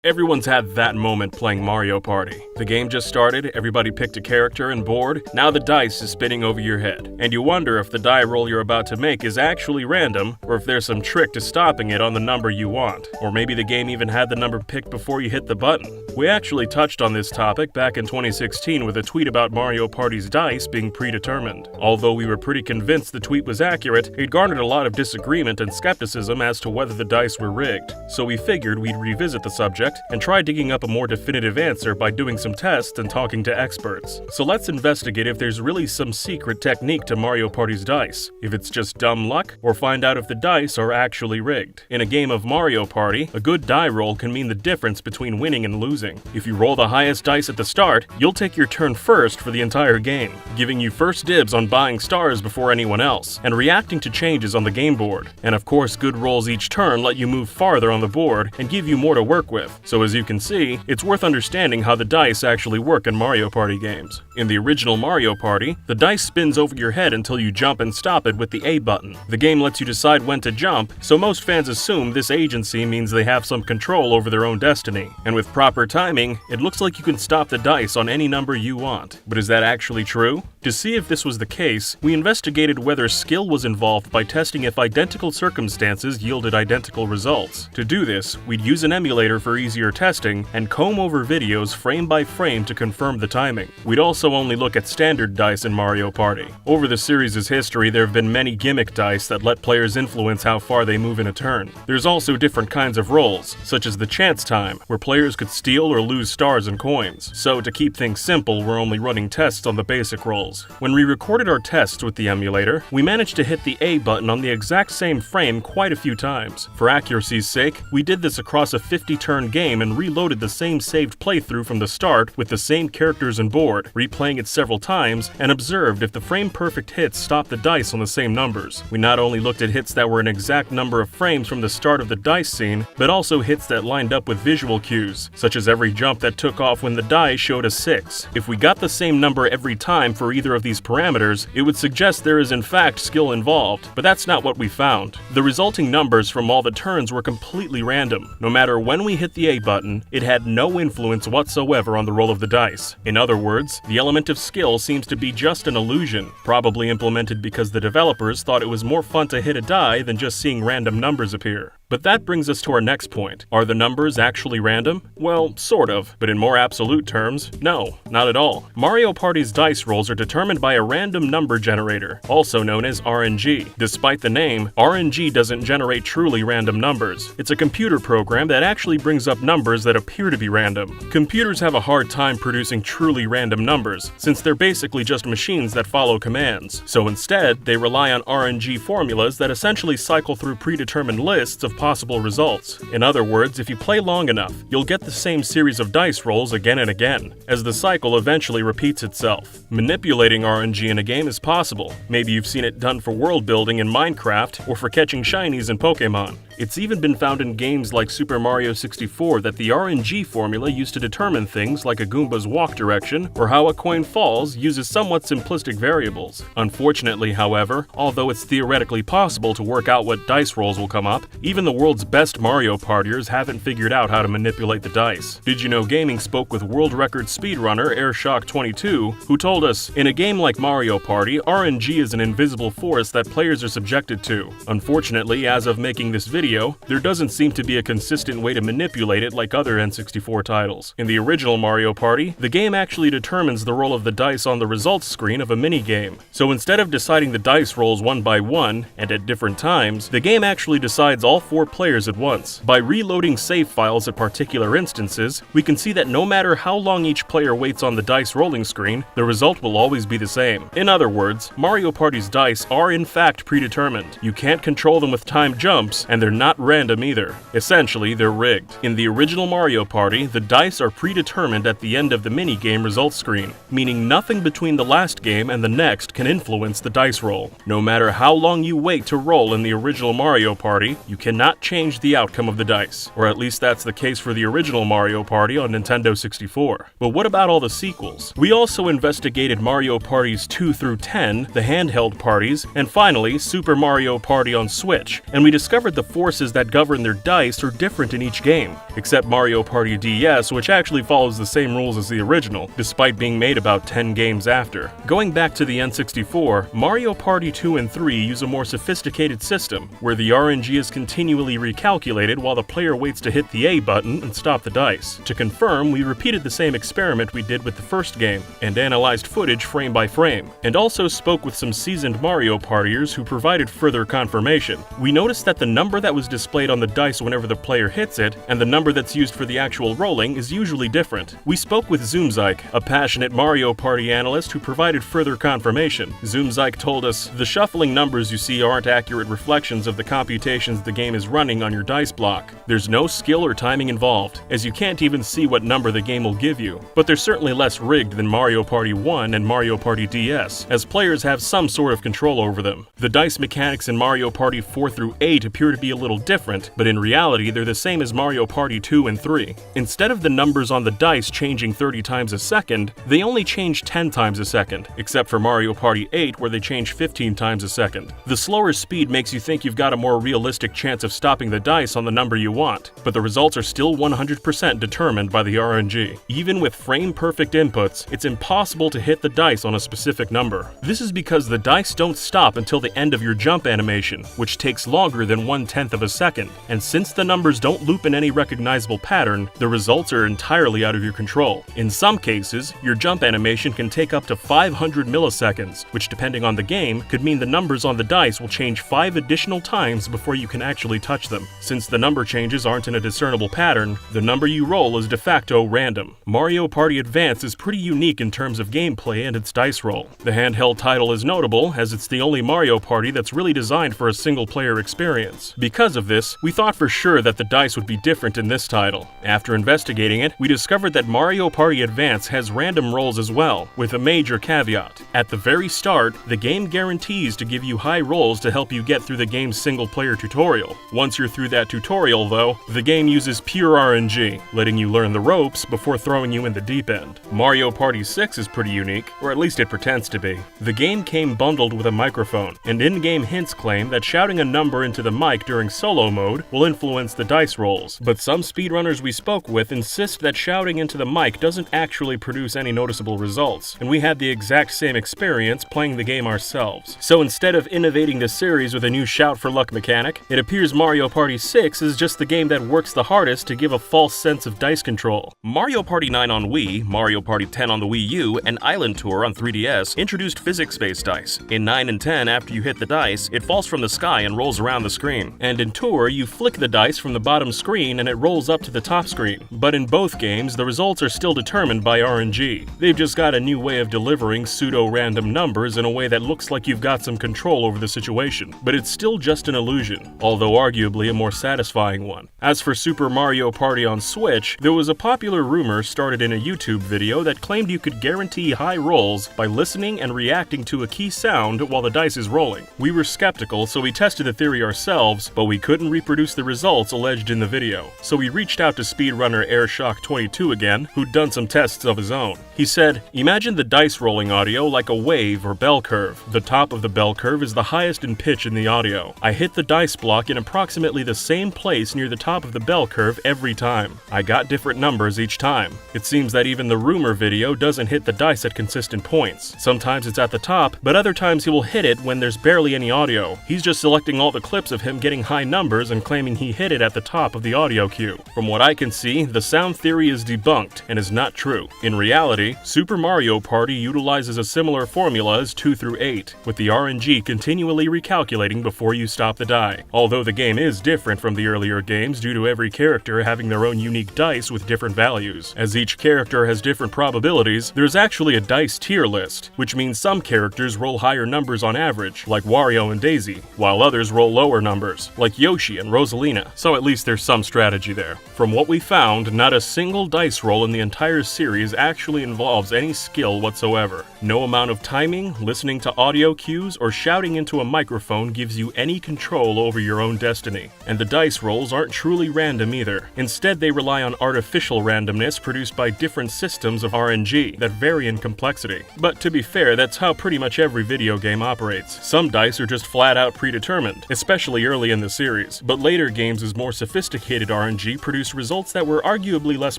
Everyone's had that moment playing Mario Party. The game just started, everybody picked a character and board, now the dice is spinning over your head. And you wonder if the die roll you're about to make is actually random, or if there's some trick to stopping it on the number you want. Or maybe the game even had the number picked before you hit the button. We actually touched on this topic back in 2016 with a tweet about Mario Party's dice being predetermined. Although we were pretty convinced the tweet was accurate, it garnered a lot of disagreement and skepticism as to whether the dice were rigged. So we figured we'd revisit the subject and try digging up a more definitive answer by doing some tests and talking to experts. So let's investigate if there's really some secret technique to Mario Party's dice, if it's just dumb luck, or find out if the dice are actually rigged. In a game of Mario Party, a good die roll can mean the difference between winning and losing. If you roll the highest dice at the start, you'll take your turn first for the entire game, giving you first dibs on buying stars before anyone else, and reacting to changes on the game board. And of course, good rolls each turn let you move farther on the board and give you more to work with. So as you can see, it's worth understanding how the dice actually work in Mario Party games. In the original Mario Party, the dice spins over your head until you jump and stop it with the A button. The game lets you decide when to jump, so most fans assume this agency means they have some control over their own destiny. And with proper timing, it looks like you can stop the dice on any number you want. But is that actually true? To see if this was the case, we investigated whether skill was involved by testing if identical circumstances yielded identical results. To do this, we'd use an emulator for easier testing and comb over videos frame by frame to confirm the timing. We'd also only look at standard dice in Mario Party. Over the series' history, there have been many gimmick dice that let players influence how far they move in a turn. There's also different kinds of rolls, such as the chance time, where players could steal or lose stars and coins. So to keep things simple, we're only running tests on the basic rolls. When we recorded our tests with the emulator, we managed to hit the A button on the exact same frame quite a few times. For accuracy's sake, we did this across a 50-turn game and reloaded the same saved playthrough from the start with the same characters and board, replaying it several times, and observed if the frame-perfect hits stopped the dice on the same numbers. We not only looked at hits that were an exact number of frames from the start of the dice scene, but also hits that lined up with visual cues, such as every jump that took off when the die showed a 6. If we got the same number every time for either of these parameters, it would suggest there is in fact skill involved, but that's not what we found. The resulting numbers from all the turns were completely random. No matter when we hit the A button, it had no influence whatsoever on the roll of the dice. In other words, the element of skill seems to be just an illusion, probably implemented because the developers thought it was more fun to hit a die than just seeing random numbers appear. But that brings us to our next point. Are the numbers actually random? Well, sort of, but in more absolute terms, no, not at all. Mario Party's dice rolls are determined by a random number generator, also known as RNG. Despite the name, RNG doesn't generate truly random numbers. It's a computer program that actually brings up numbers that appear to be random. Computers have a hard time producing truly random numbers, since they're basically just machines that follow commands. So instead, they rely on RNG formulas that essentially cycle through predetermined lists of possible results. In other words, if you play long enough, you'll get the same series of dice rolls again and again, as the cycle eventually repeats itself. Manipulating RNG in a game is possible. Maybe you've seen it done for world building in Minecraft or for catching shinies in Pokemon. It's even been found in games like Super Mario 64 that the RNG formula used to determine things like a Goomba's walk direction or how a coin falls uses somewhat simplistic variables. Unfortunately, however, although it's theoretically possible to work out what dice rolls will come up, even the world's best Mario partiers haven't figured out how to manipulate the dice. Did You Know Gaming spoke with world record speedrunner Airshock22, who told us, "In a game like Mario Party, RNG is an invisible force that players are subjected to. Unfortunately, as of making this video, there doesn't seem to be a consistent way to manipulate it like other N64 titles. In the original Mario Party, the game actually determines the roll of the dice on the results screen of a minigame. So instead of deciding the dice rolls one by one, and at different times, the game actually decides all 4 players at once. By reloading save files at particular instances, we can see that no matter how long each player waits on the dice rolling screen, the result will always be the same. In other words, Mario Party's dice are in fact predetermined. You can't control them with time jumps, and they're not random either. Essentially, they're rigged. In the original Mario Party, the dice are predetermined at the end of the minigame results screen, meaning nothing between the last game and the next can influence the dice roll. No matter how long you wait to roll in the original Mario Party, you cannot change the outcome of the dice. Or at least that's the case for the original Mario Party on Nintendo 64. But what about all the sequels? We also investigated Mario Parties 2 through 10, the handheld parties, and finally Super Mario Party on Switch, and we discovered the forces that govern their dice are different in each game, except Mario Party DS, which actually follows the same rules as the original, despite being made about 10 games after. Going back to the N64, Mario Party 2 and 3 use a more sophisticated system, where the RNG is continually recalculated while the player waits to hit the A button and stop the dice. To confirm, we repeated the same experiment we did with the first game, and analyzed footage frame by frame, and also spoke with some seasoned Mario partiers who provided further confirmation. We noticed that the number that was displayed on the dice whenever the player hits it, and the number that's used for the actual rolling is usually different. We spoke with Zoomzyke, a passionate Mario Party analyst who provided further confirmation. Zoomzyke told us, "The shuffling numbers you see aren't accurate reflections of the computations the game is running on your dice block. There's no skill or timing involved, as you can't even see what number the game will give you. But they're certainly less rigged than Mario Party 1 and Mario Party DS, as players have some sort of control over them. The dice mechanics in Mario Party 4 through 8 appear to be a little different, but in reality they're the same as Mario Party 2 and 3. Instead of the numbers on the dice changing 30 times a second, they only change 10 times a second, except for Mario Party 8 where they change 15 times a second. The slower speed makes you think you've got a more realistic chance of stopping the dice on the number you want, but the results are still 100% determined by the RNG. Even with frame-perfect inputs, it's impossible to hit the dice on a specific number. This is because the dice don't stop until the end of your jump animation, which takes longer than 1/10 of a second, and since the numbers don't loop in any recognizable pattern, the results are entirely out of your control. In some cases, your jump animation can take up to 500 milliseconds, which depending on the game, could mean the numbers on the dice will change 5 additional times before you can actually touch them. Since the number changes aren't in a discernible pattern, the number you roll is de facto random. Mario Party Advance is pretty unique in terms of gameplay and its dice roll. The handheld title is notable, as it's the only Mario Party that's really designed for a single-player experience. Because of this, we thought for sure that the dice would be different in this title. After investigating it, we discovered that Mario Party Advance has random rolls as well, with a major caveat. At the very start, the game guarantees to give you high rolls to help you get through the game's single-player tutorial. Once you're through that tutorial, though, the game uses pure RNG, letting you learn the ropes before throwing you in the deep end. Mario Party 6 is pretty unique, or at least it pretends to be. The game came bundled with a microphone, and in-game hints claim that shouting a number into the mic during solo mode will influence the dice rolls, but some speedrunners we spoke with insist that shouting into the mic doesn't actually produce any noticeable results, and we had the exact same experience playing the game ourselves. So instead of innovating the series with a new shout for luck mechanic, it appears Mario Party 6 is just the game that works the hardest to give a false sense of dice control. Mario Party 9 on Wii, Mario Party 10 on the Wii U, and Island Tour on 3DS introduced physics-based dice. In 9 and 10, after you hit the dice, it falls from the sky and rolls around the screen. And in Tour, you flick the dice from the bottom screen and it rolls up to the top screen. But in both games, the results are still determined by RNG. They've just got a new way of delivering pseudo-random numbers in a way that looks like you've got some control over the situation. But it's still just an illusion, although arguably a more satisfying one. one. As for Super Mario Party on Switch, there was a popular rumor started in a YouTube video that claimed you could guarantee high rolls by listening and reacting to a key sound while the dice is rolling. We were skeptical, so we tested the theory ourselves, but we couldn't reproduce the results alleged in the video. So we reached out to speedrunner AirShock22 again, who'd done some tests of his own. He said, "Imagine the dice rolling audio like a wave or bell curve. The top of the bell curve is the highest in pitch in the audio. I hit the dice block in approximately the same place near the top of the bell curve every time. I got different numbers each time. It seems that even the rumor video doesn't hit the dice at consistent points. Sometimes it's at the top, but other times he will hit it when there's barely any audio. He's just selecting all the clips of him getting high numbers and claiming he hit it at the top of the audio cue. From what I can see, the sound theory is debunked and is not true. In reality, Super Mario Party utilizes a similar formula as 2 through 8, with the RNG continually recalculating before you stop the die. Although the game is different from the earlier games due to every character having their own unique dice with different values. As each character has different probabilities, there's actually a dice tier list, which means some characters roll higher numbers on average, like Wario and Daisy, while others roll lower numbers, like Yoshi and Rosalina, so at least there's some strategy there. From what we found, not a single dice roll in the entire series actually involves any skill whatsoever. No amount of timing, listening to audio cues, or shouting into a microphone gives you any control over your own destiny. And the dice rolls aren't truly random either. Instead, they rely on artificial randomness produced by different systems of RNG that vary in complexity. But to be fair, that's how pretty much every video game operates. Some dice are just flat out predetermined, especially early in the series, but later games' more sophisticated RNG produce results that were arguably less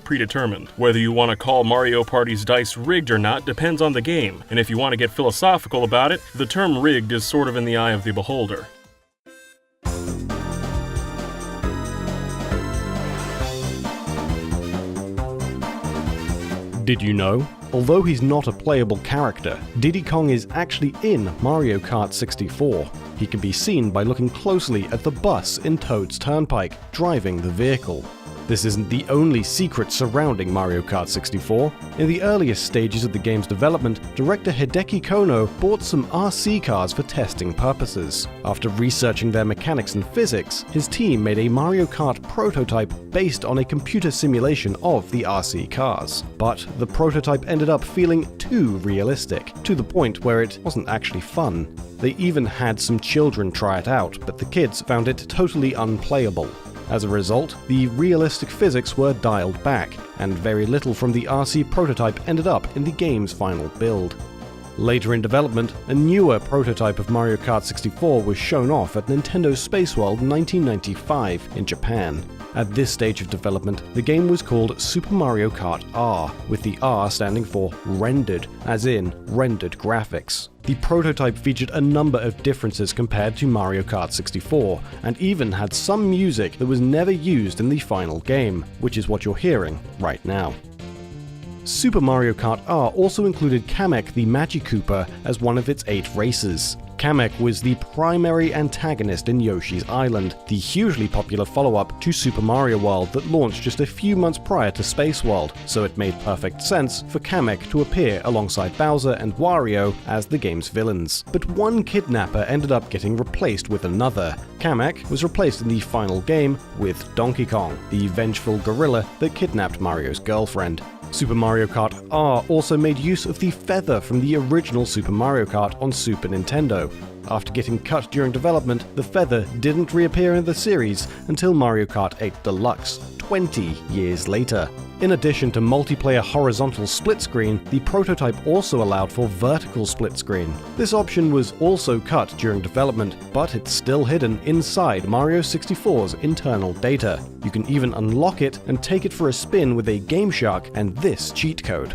predetermined. Whether you want to call Mario Party's dice rigged or not depends on the game, and if you want to get philosophical about it, the term rigged is sort of in the eye of the beholder. Did you know? Although he's not a playable character, Diddy Kong is actually in Mario Kart 64. He can be seen by looking closely at the bus in Toad's Turnpike, driving the vehicle. This isn't the only secret surrounding Mario Kart 64. In the earliest stages of the game's development, director Hideki Kono bought some RC cars for testing purposes. After researching their mechanics and physics, his team made a Mario Kart prototype based on a computer simulation of the RC cars. But the prototype ended up feeling too realistic, to the point where it wasn't actually fun. They even had some children try it out, but the kids found it totally unplayable. As a result, the realistic physics were dialed back, and very little from the RC prototype ended up in the game's final build. Later in development, a newer prototype of Mario Kart 64 was shown off at Nintendo Space World 1995 in Japan. At this stage of development, the game was called Super Mario Kart R, with the R standing for rendered, as in rendered graphics. The prototype featured a number of differences compared to Mario Kart 64, and even had some music that was never used in the final game, which is what you're hearing right now. Super Mario Kart R also included Kamek the Magikoopa as one of its 8 races. Kamek was the primary antagonist in Yoshi's Island, the hugely popular follow-up to Super Mario World that launched just a few months prior to Space World, so it made perfect sense for Kamek to appear alongside Bowser and Wario as the game's villains. But one kidnapper ended up getting replaced with another. Kamek was replaced in the final game with Donkey Kong, the vengeful gorilla that kidnapped Mario's girlfriend. Super Mario Kart R also made use of the feather from the original Super Mario Kart on Super Nintendo. After getting cut during development, the feather didn't reappear in the series until Mario Kart 8 Deluxe, 20 years later. In addition to multiplayer horizontal split screen, the prototype also allowed for vertical split screen. This option was also cut during development, but it's still hidden inside Mario 64's internal data. You can even unlock it and take it for a spin with a Game Shark and this cheat code.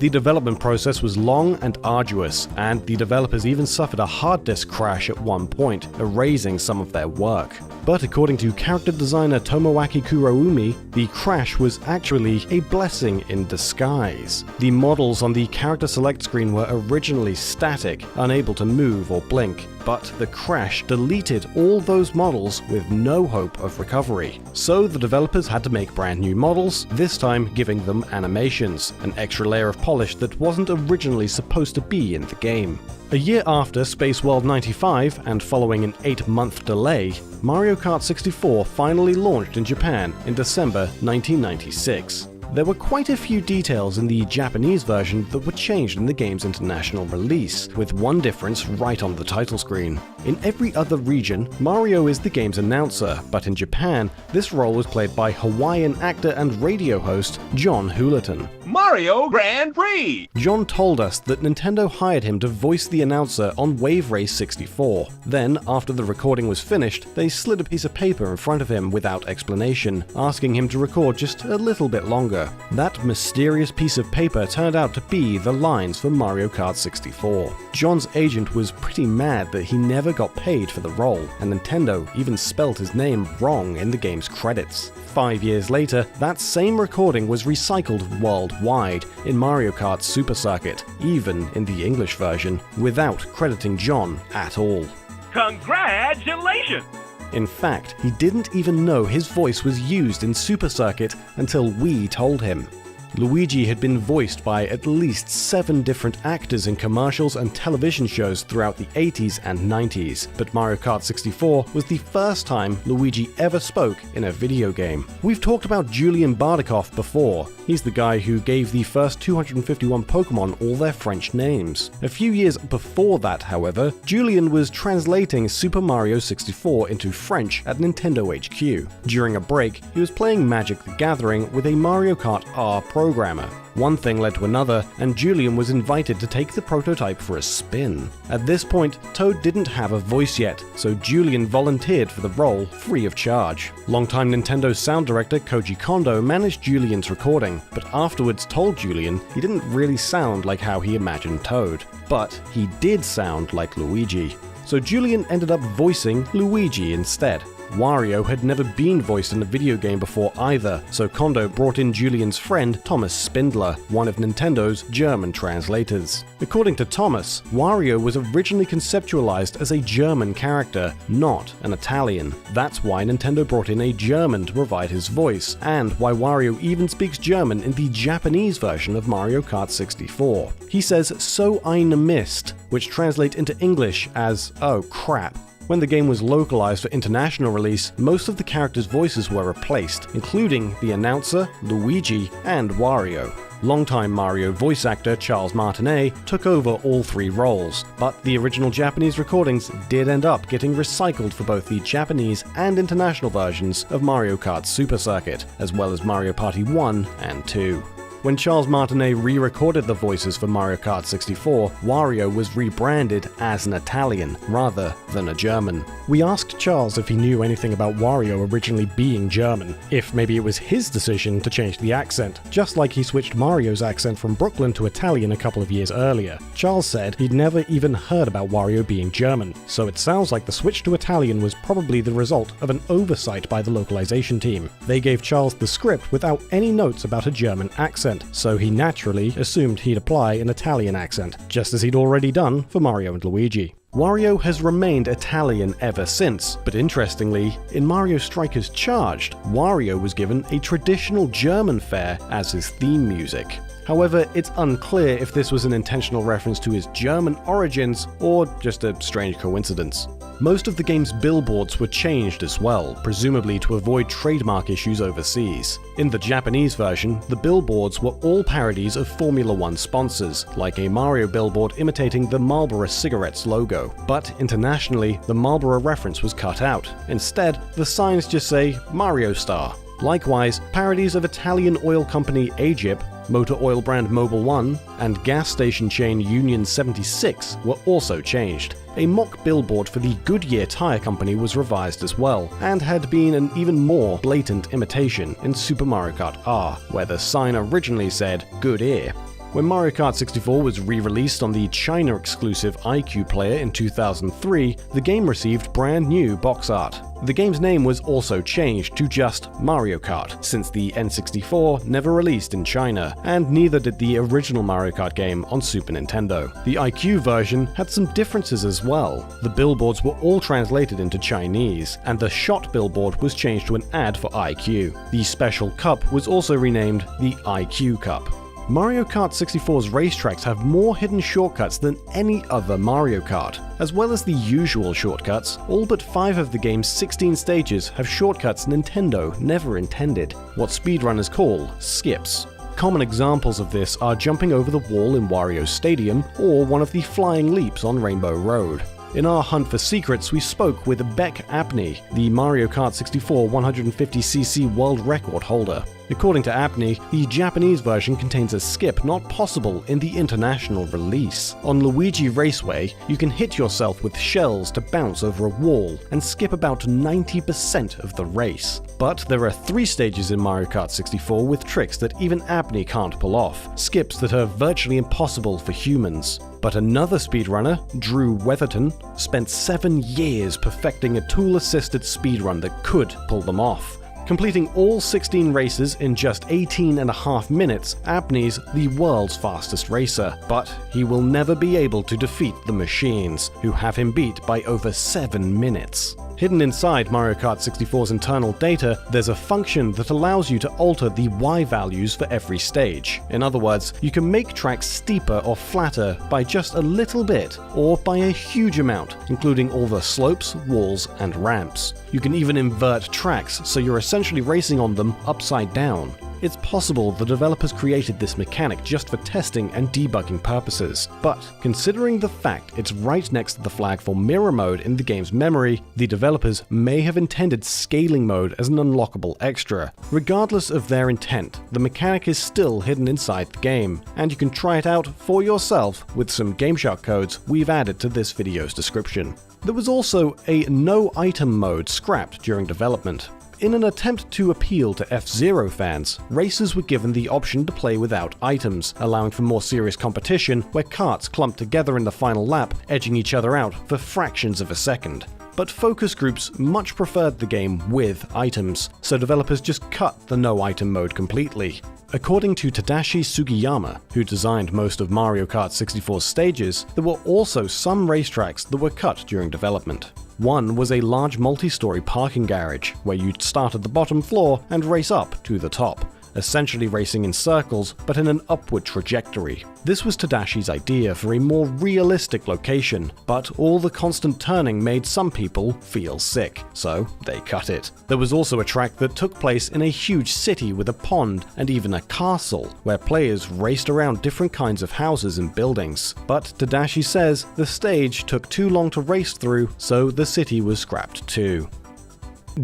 The development process was long and arduous, and the developers even suffered a hard disk crash at one point, erasing some of their work. But according to character designer Tomoaki Kuroumi, the crash was actually a blessing in disguise. The models on the character select screen were originally static, unable to move or blink, but the crash deleted all those models with no hope of recovery. So the developers had to make brand new models, this time giving them animations, an extra layer of polish that wasn't originally supposed to be in the game. A year after Space World 95, and following an 8-month delay, Mario Kart 64 finally launched in Japan in December 1996. There were quite a few details in the Japanese version that were changed in the game's international release, with one difference right on the title screen. In every other region, Mario is the game's announcer, but in Japan, this role was played by Hawaiian actor and radio host John Houlihan. Mario Grand Prix! John told us that Nintendo hired him to voice the announcer on Wave Race 64. Then, after the recording was finished, they slid a piece of paper in front of him without explanation, asking him to record just a little bit longer. That mysterious piece of paper turned out to be the lines for Mario Kart 64. John's agent was pretty mad that he never got paid for the role, and Nintendo even spelt his name wrong in the game's credits. 5 years later, that same recording was recycled worldwide in Mario Kart Super Circuit, even in the English version, without crediting John at all. Congratulations! In fact, he didn't even know his voice was used in Super Circuit until we told him. Luigi had been voiced by at least 7 different actors in commercials and television shows throughout the 80s and 90s, but Mario Kart 64 was the first time Luigi ever spoke in a video game. We've talked about Julian Bardakov before. He's the guy who gave the first 251 Pokemon all their French names. A few years before that, however, Julian was translating Super Mario 64 into French at Nintendo HQ. During a break, he was playing Magic the Gathering with a Mario Kart R programmer. One thing led to another, and Julian was invited to take the prototype for a spin. At this point, Toad didn't have a voice yet, so Julian volunteered for the role free of charge. Longtime Nintendo sound director Koji Kondo managed Julian's recording, but afterwards told Julian he didn't really sound like how he imagined Toad. But he did sound like Luigi. So Julian ended up voicing Luigi instead. Wario had never been voiced in a video game before either, so Kondo brought in Julian's friend Thomas Spindler, one of Nintendo's German translators. According to Thomas, Wario was originally conceptualized as a German character, not an Italian. That's why Nintendo brought in a German to provide his voice, and why Wario even speaks German in the Japanese version of Mario Kart 64. He says "so eine Mist," which translate into English as "oh crap." When the game was localized for international release, most of the characters' voices were replaced, including the announcer, Luigi, and Wario. Longtime Mario voice actor Charles Martinet took over all 3 roles, but the original Japanese recordings did end up getting recycled for both the Japanese and international versions of Mario Kart Super Circuit, as well as Mario Party 1 and 2. When Charles Martinet re-recorded the voices for Mario Kart 64, Wario was rebranded as an Italian rather than a German. We asked Charles if he knew anything about Wario originally being German, if maybe it was his decision to change the accent, just like he switched Mario's accent from Brooklyn to Italian a couple of years earlier. Charles said he'd never even heard about Wario being German, so it sounds like the switch to Italian was probably the result of an oversight by the localization team. They gave Charles the script without any notes about a German accent, so he naturally assumed he'd apply an Italian accent, just as he'd already done for Mario and Luigi. Wario has remained Italian ever since, but interestingly, in Mario Strikers Charged, Wario was given a traditional German fare as his theme music. However, it's unclear if this was an intentional reference to his German origins or just a strange coincidence. Most of the game's billboards were changed as well, presumably to avoid trademark issues overseas. In the Japanese version, the billboards were all parodies of Formula 1 sponsors, like a Mario billboard imitating the Marlboro cigarettes logo. But internationally, the Marlboro reference was cut out. Instead, the signs just say Mario Star. Likewise, parodies of Italian oil company Agip, motor oil brand Mobil 1, and gas station chain Union 76 were also changed. A mock billboard for the Goodyear Tire Company was revised as well, and had been an even more blatant imitation in Super Mario Kart R, where the sign originally said Good Ear. When Mario Kart 64 was re-released on the China-exclusive iQ Player in 2003, the game received brand new box art. The game's name was also changed to just Mario Kart, since the N64 never released in China, and neither did the original Mario Kart game on Super Nintendo. The iQ version had some differences as well. The billboards were all translated into Chinese, and the shot billboard was changed to an ad for iQ. The special cup was also renamed the iQ Cup. Mario Kart 64's racetracks have more hidden shortcuts than any other Mario Kart. As well as the usual shortcuts, all but 5 of the game's 16 stages have shortcuts Nintendo never intended, what speedrunners call skips. Common examples of this are jumping over the wall in Wario Stadium or one of the flying leaps on Rainbow Road. In our hunt for secrets, we spoke with Beck Apney, the Mario Kart 64 150cc world record holder. According to Apney, the Japanese version contains a skip not possible in the international release. On Luigi Raceway, you can hit yourself with shells to bounce over a wall and skip about 90% of the race. But there are 3 stages in Mario Kart 64 with tricks that even Apney can't pull off, skips that are virtually impossible for humans. But another speedrunner, Drew Weatherton, spent 7 years perfecting a tool-assisted speedrun that could pull them off. Completing all 16 races in just 18.5 minutes, Apney's the world's fastest racer, but he will never be able to defeat the machines, who have him beat by over 7 minutes. Hidden inside Mario Kart 64's internal data, there's a function that allows you to alter the Y values for every stage. In other words, you can make tracks steeper or flatter by just a little bit, or by a huge amount, including all the slopes, walls, and ramps. You can even invert tracks, so you're essentially racing on them upside down. It's possible the developers created this mechanic just for testing and debugging purposes, but considering the fact it's right next to the flag for mirror mode in the game's memory, the developers may have intended scaling mode as an unlockable extra. Regardless of their intent, the mechanic is still hidden inside the game, and you can try it out for yourself with some GameShark codes we've added to this video's description. There was also a no item mode scrapped during development. In an attempt to appeal to F-Zero fans, racers were given the option to play without items, allowing for more serious competition where karts clumped together in the final lap, edging each other out for fractions of a second. But focus groups much preferred the game with items, so developers just cut the no item mode completely. According to Tadashi Sugiyama, who designed most of Mario Kart 64's stages, there were also some racetracks that were cut during development. One was a large multi-story parking garage, where you'd start at the bottom floor and race up to the top, essentially racing in circles but in an upward trajectory. This was Tadashi's idea for a more realistic location, but all the constant turning made some people feel sick, so they cut it. There was also a track that took place in a huge city with a pond and even a castle, where players raced around different kinds of houses and buildings. But Tadashi says the stage took too long to race through, so the city was scrapped too.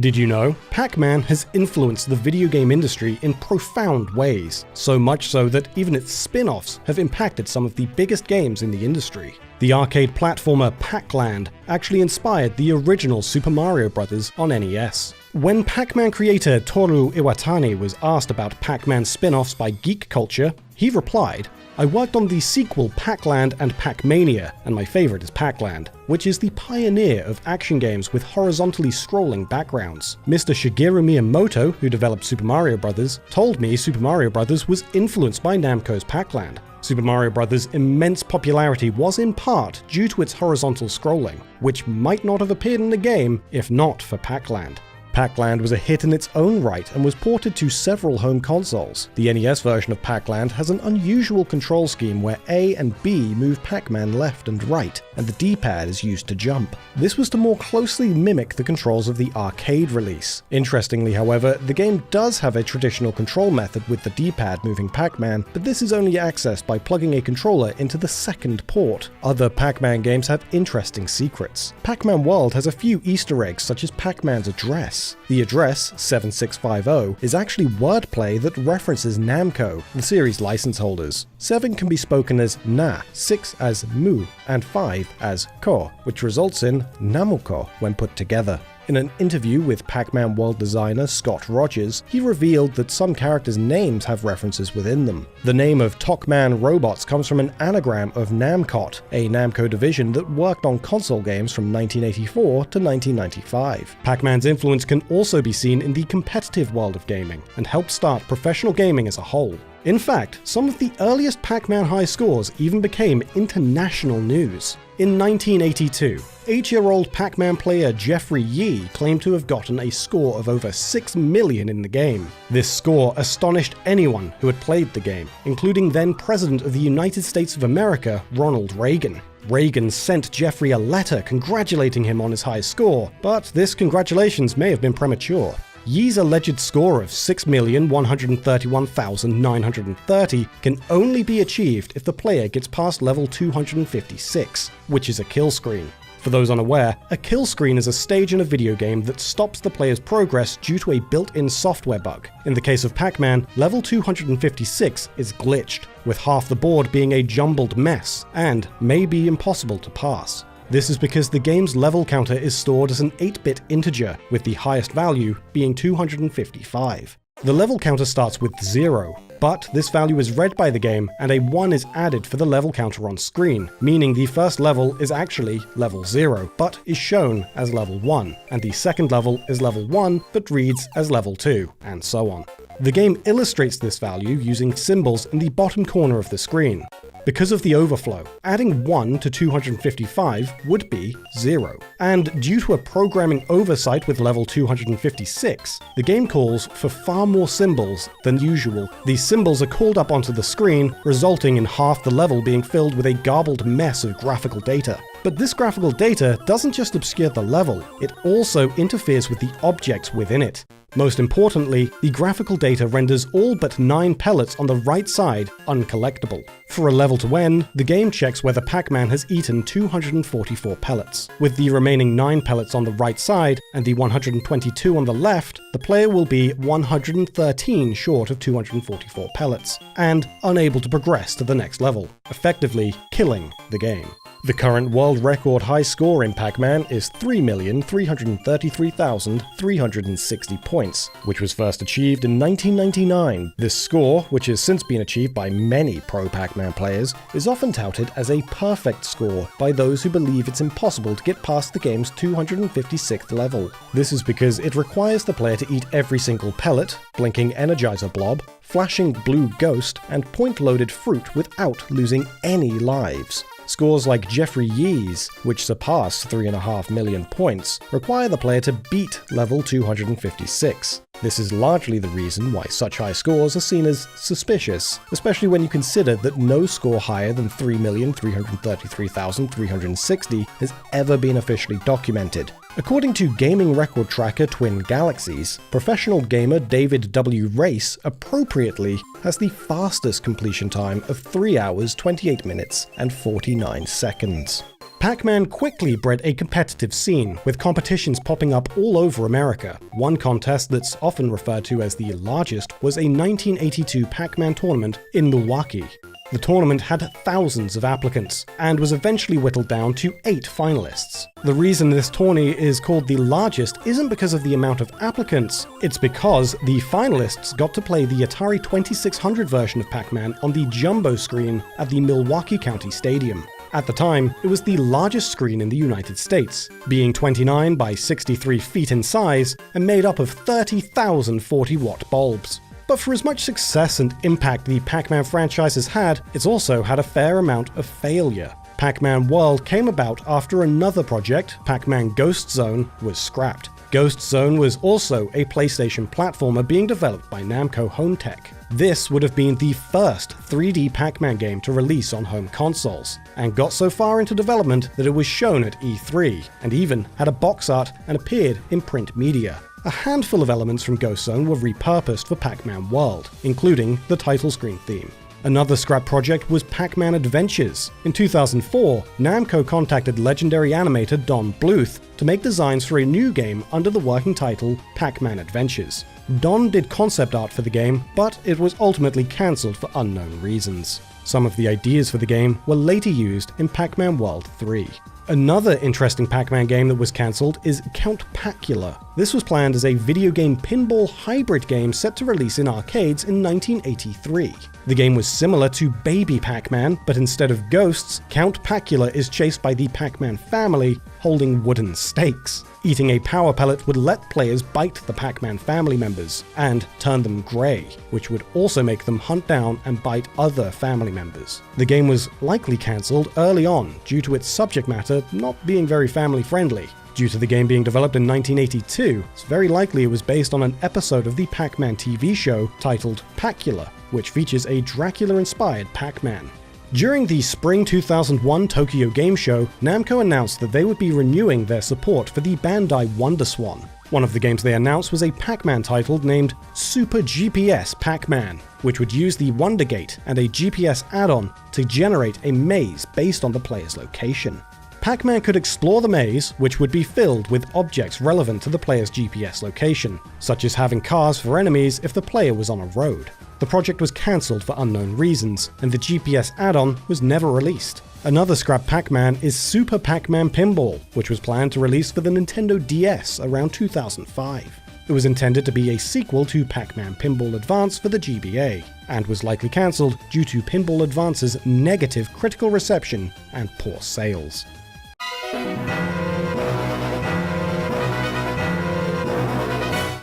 Did you know? Pac-Man has influenced the video game industry in profound ways, so much so that even its spin-offs have impacted some of the biggest games in the industry. The arcade platformer Pac-Land actually inspired the original Super Mario Bros. On NES. When Pac-Man creator Toru Iwatani was asked about Pac-Man spin-offs by Geek Culture, he replied, "I worked on the sequel Pac-Land and Pac-Mania, and my favorite is Pac-Land, which is the pioneer of action games with horizontally scrolling backgrounds. Mr. Shigeru Miyamoto, who developed Super Mario Bros., told me Super Mario Bros. Was influenced by Namco's Pac-Land. Super Mario Bros.' immense popularity was in part due to its horizontal scrolling, which might not have appeared in the game if not for Pac-Land. Pac-Land was a hit in its own right and was ported to several home consoles. The NES version of Pac-Land has an unusual control scheme where A and B move Pac-Man left and right, and the D-pad is used to jump. This was to more closely mimic the controls of the arcade release. Interestingly, however, the game does have a traditional control method with the D-pad moving Pac-Man, but this is only accessed by plugging a controller into the second port. Other Pac-Man games have interesting secrets. Pac-Man World has a few Easter eggs such as Pac-Man's address. The address, 7650, is actually wordplay that references Namco, the series license holders. 7 can be spoken as Na, 6 as Mu, and 5 as Ko, which results in Namuko when put together. In an interview with Pac-Man World designer Scott Rogers, he revealed that some characters' names have references within them. The name of Tokman Robots comes from an anagram of Namcot, a Namco division that worked on console games from 1984 to 1995. Pac-Man's influence can also be seen in the competitive world of gaming, and helped start professional gaming as a whole. In fact, some of the earliest Pac-Man high scores even became international news. In 1982, 8-year-old Pac-Man player Jeffrey Yee claimed to have gotten a score of over 6 million in the game. This score astonished anyone who had played the game, including then President of the United States of America, Ronald Reagan. Reagan sent Jeffrey a letter congratulating him on his high score, but this congratulations may have been premature. Yee's alleged score of 6,131,930 can only be achieved if the player gets past level 256, which is a kill screen. For those unaware, a kill screen is a stage in a video game that stops the player's progress due to a built-in software bug. In the case of Pac-Man, level 256 is glitched, with half the board being a jumbled mess, and may be impossible to pass. This is because the game's level counter is stored as an 8-bit integer, with the highest value being 255. The level counter starts with 0, but this value is read by the game and a 1 is added for the level counter on screen, meaning the first level is actually level 0, but is shown as level 1, and the second level is level 1 but reads as level 2, and so on. The game illustrates this value using symbols in the bottom corner of the screen. Because of the overflow, adding 1 to 255 would be 0. And due to a programming oversight with level 256, the game calls for far more symbols than usual. These symbols are called up onto the screen, resulting in half the level being filled with a garbled mess of graphical data. But this graphical data doesn't just obscure the level, it also interferes with the objects within it. Most importantly, the graphical data renders all but 9 pellets on the right side uncollectible. For a level to end, the game checks whether Pac-Man has eaten 244 pellets. With the remaining 9 pellets on the right side and the 122 on the left, the player will be 113 short of 244 pellets, and unable to progress to the next level, effectively killing the game. The current world record high score in Pac-Man is 3,333,360 points, which was first achieved in 1999. This score, which has since been achieved by many pro Pac-Man players, is often touted as a perfect score by those who believe it's impossible to get past the game's 256th level. This is because it requires the player to eat every single pellet, blinking Energizer blob, flashing blue ghost, and point-loaded fruit without losing any lives. Scores like Jeffrey Yee's, which surpass 3.5 million points, require the player to beat level 256. This is largely the reason why such high scores are seen as suspicious, especially when you consider that no score higher than 3,333,360 has ever been officially documented. According to gaming record tracker Twin Galaxies, professional gamer David W. Race appropriately has the fastest completion time of 3 hours, 28 minutes, and 49 seconds. Pac-Man quickly bred a competitive scene, with competitions popping up all over America. One contest that's often referred to as the largest was a 1982 Pac-Man tournament in Milwaukee. The tournament had thousands of applicants, and was eventually whittled down to 8 finalists. The reason this tourney is called the largest isn't because of the amount of applicants, it's because the finalists got to play the Atari 2600 version of Pac-Man on the jumbo screen at the Milwaukee County Stadium. At the time, it was the largest screen in the United States, being 29 by 63 feet in size and made up of 30,000 40-watt bulbs. But for as much success and impact the Pac-Man franchise has had, it's also had a fair amount of failure. Pac-Man World came about after another project, Pac-Man Ghost Zone, was scrapped. Ghost Zone was also a PlayStation platformer being developed by Namco Home Tech. This would have been the first 3D Pac-Man game to release on home consoles, and got so far into development that it was shown at E3, and even had a box art and appeared in print media. A handful of elements from Ghost Zone were repurposed for Pac-Man World, including the title screen theme. Another scrap project was Pac-Man Adventures. In 2004, Namco contacted legendary animator Don Bluth to make designs for a new game under the working title Pac-Man Adventures. Don did concept art for the game, but it was ultimately cancelled for unknown reasons. Some of the ideas for the game were later used in Pac-Man World 3. Another interesting Pac-Man game that was cancelled is Count Pacula. This was planned as a video game pinball hybrid game set to release in arcades in 1983. The game was similar to Baby Pac-Man, but instead of ghosts, Count Pacula is chased by the Pac-Man family holding wooden stakes. Eating a power pellet would let players bite the Pac-Man family members and turn them grey, which would also make them hunt down and bite other family members. The game was likely cancelled early on due to its subject matter not being very family friendly. Due to the game being developed in 1982, it's very likely it was based on an episode of the Pac-Man TV show titled Pacula, which features a Dracula-inspired Pac-Man. During the Spring 2001 Tokyo Game Show, Namco announced that they would be renewing their support for the Bandai WonderSwan. One of the games they announced was a Pac-Man title named Super GPS Pac-Man, which would use the Wonder Gate and a GPS add-on to generate a maze based on the player's location. Pac-Man could explore the maze, which would be filled with objects relevant to the player's GPS location, such as having cars for enemies if the player was on a road. The project was cancelled for unknown reasons, and the GPS add-on was never released. Another scrap Pac-Man is Super Pac-Man Pinball, which was planned to release for the Nintendo DS around 2005. It was intended to be a sequel to Pac-Man Pinball Advance for the GBA, and was likely cancelled due to Pinball Advance's negative critical reception and poor sales.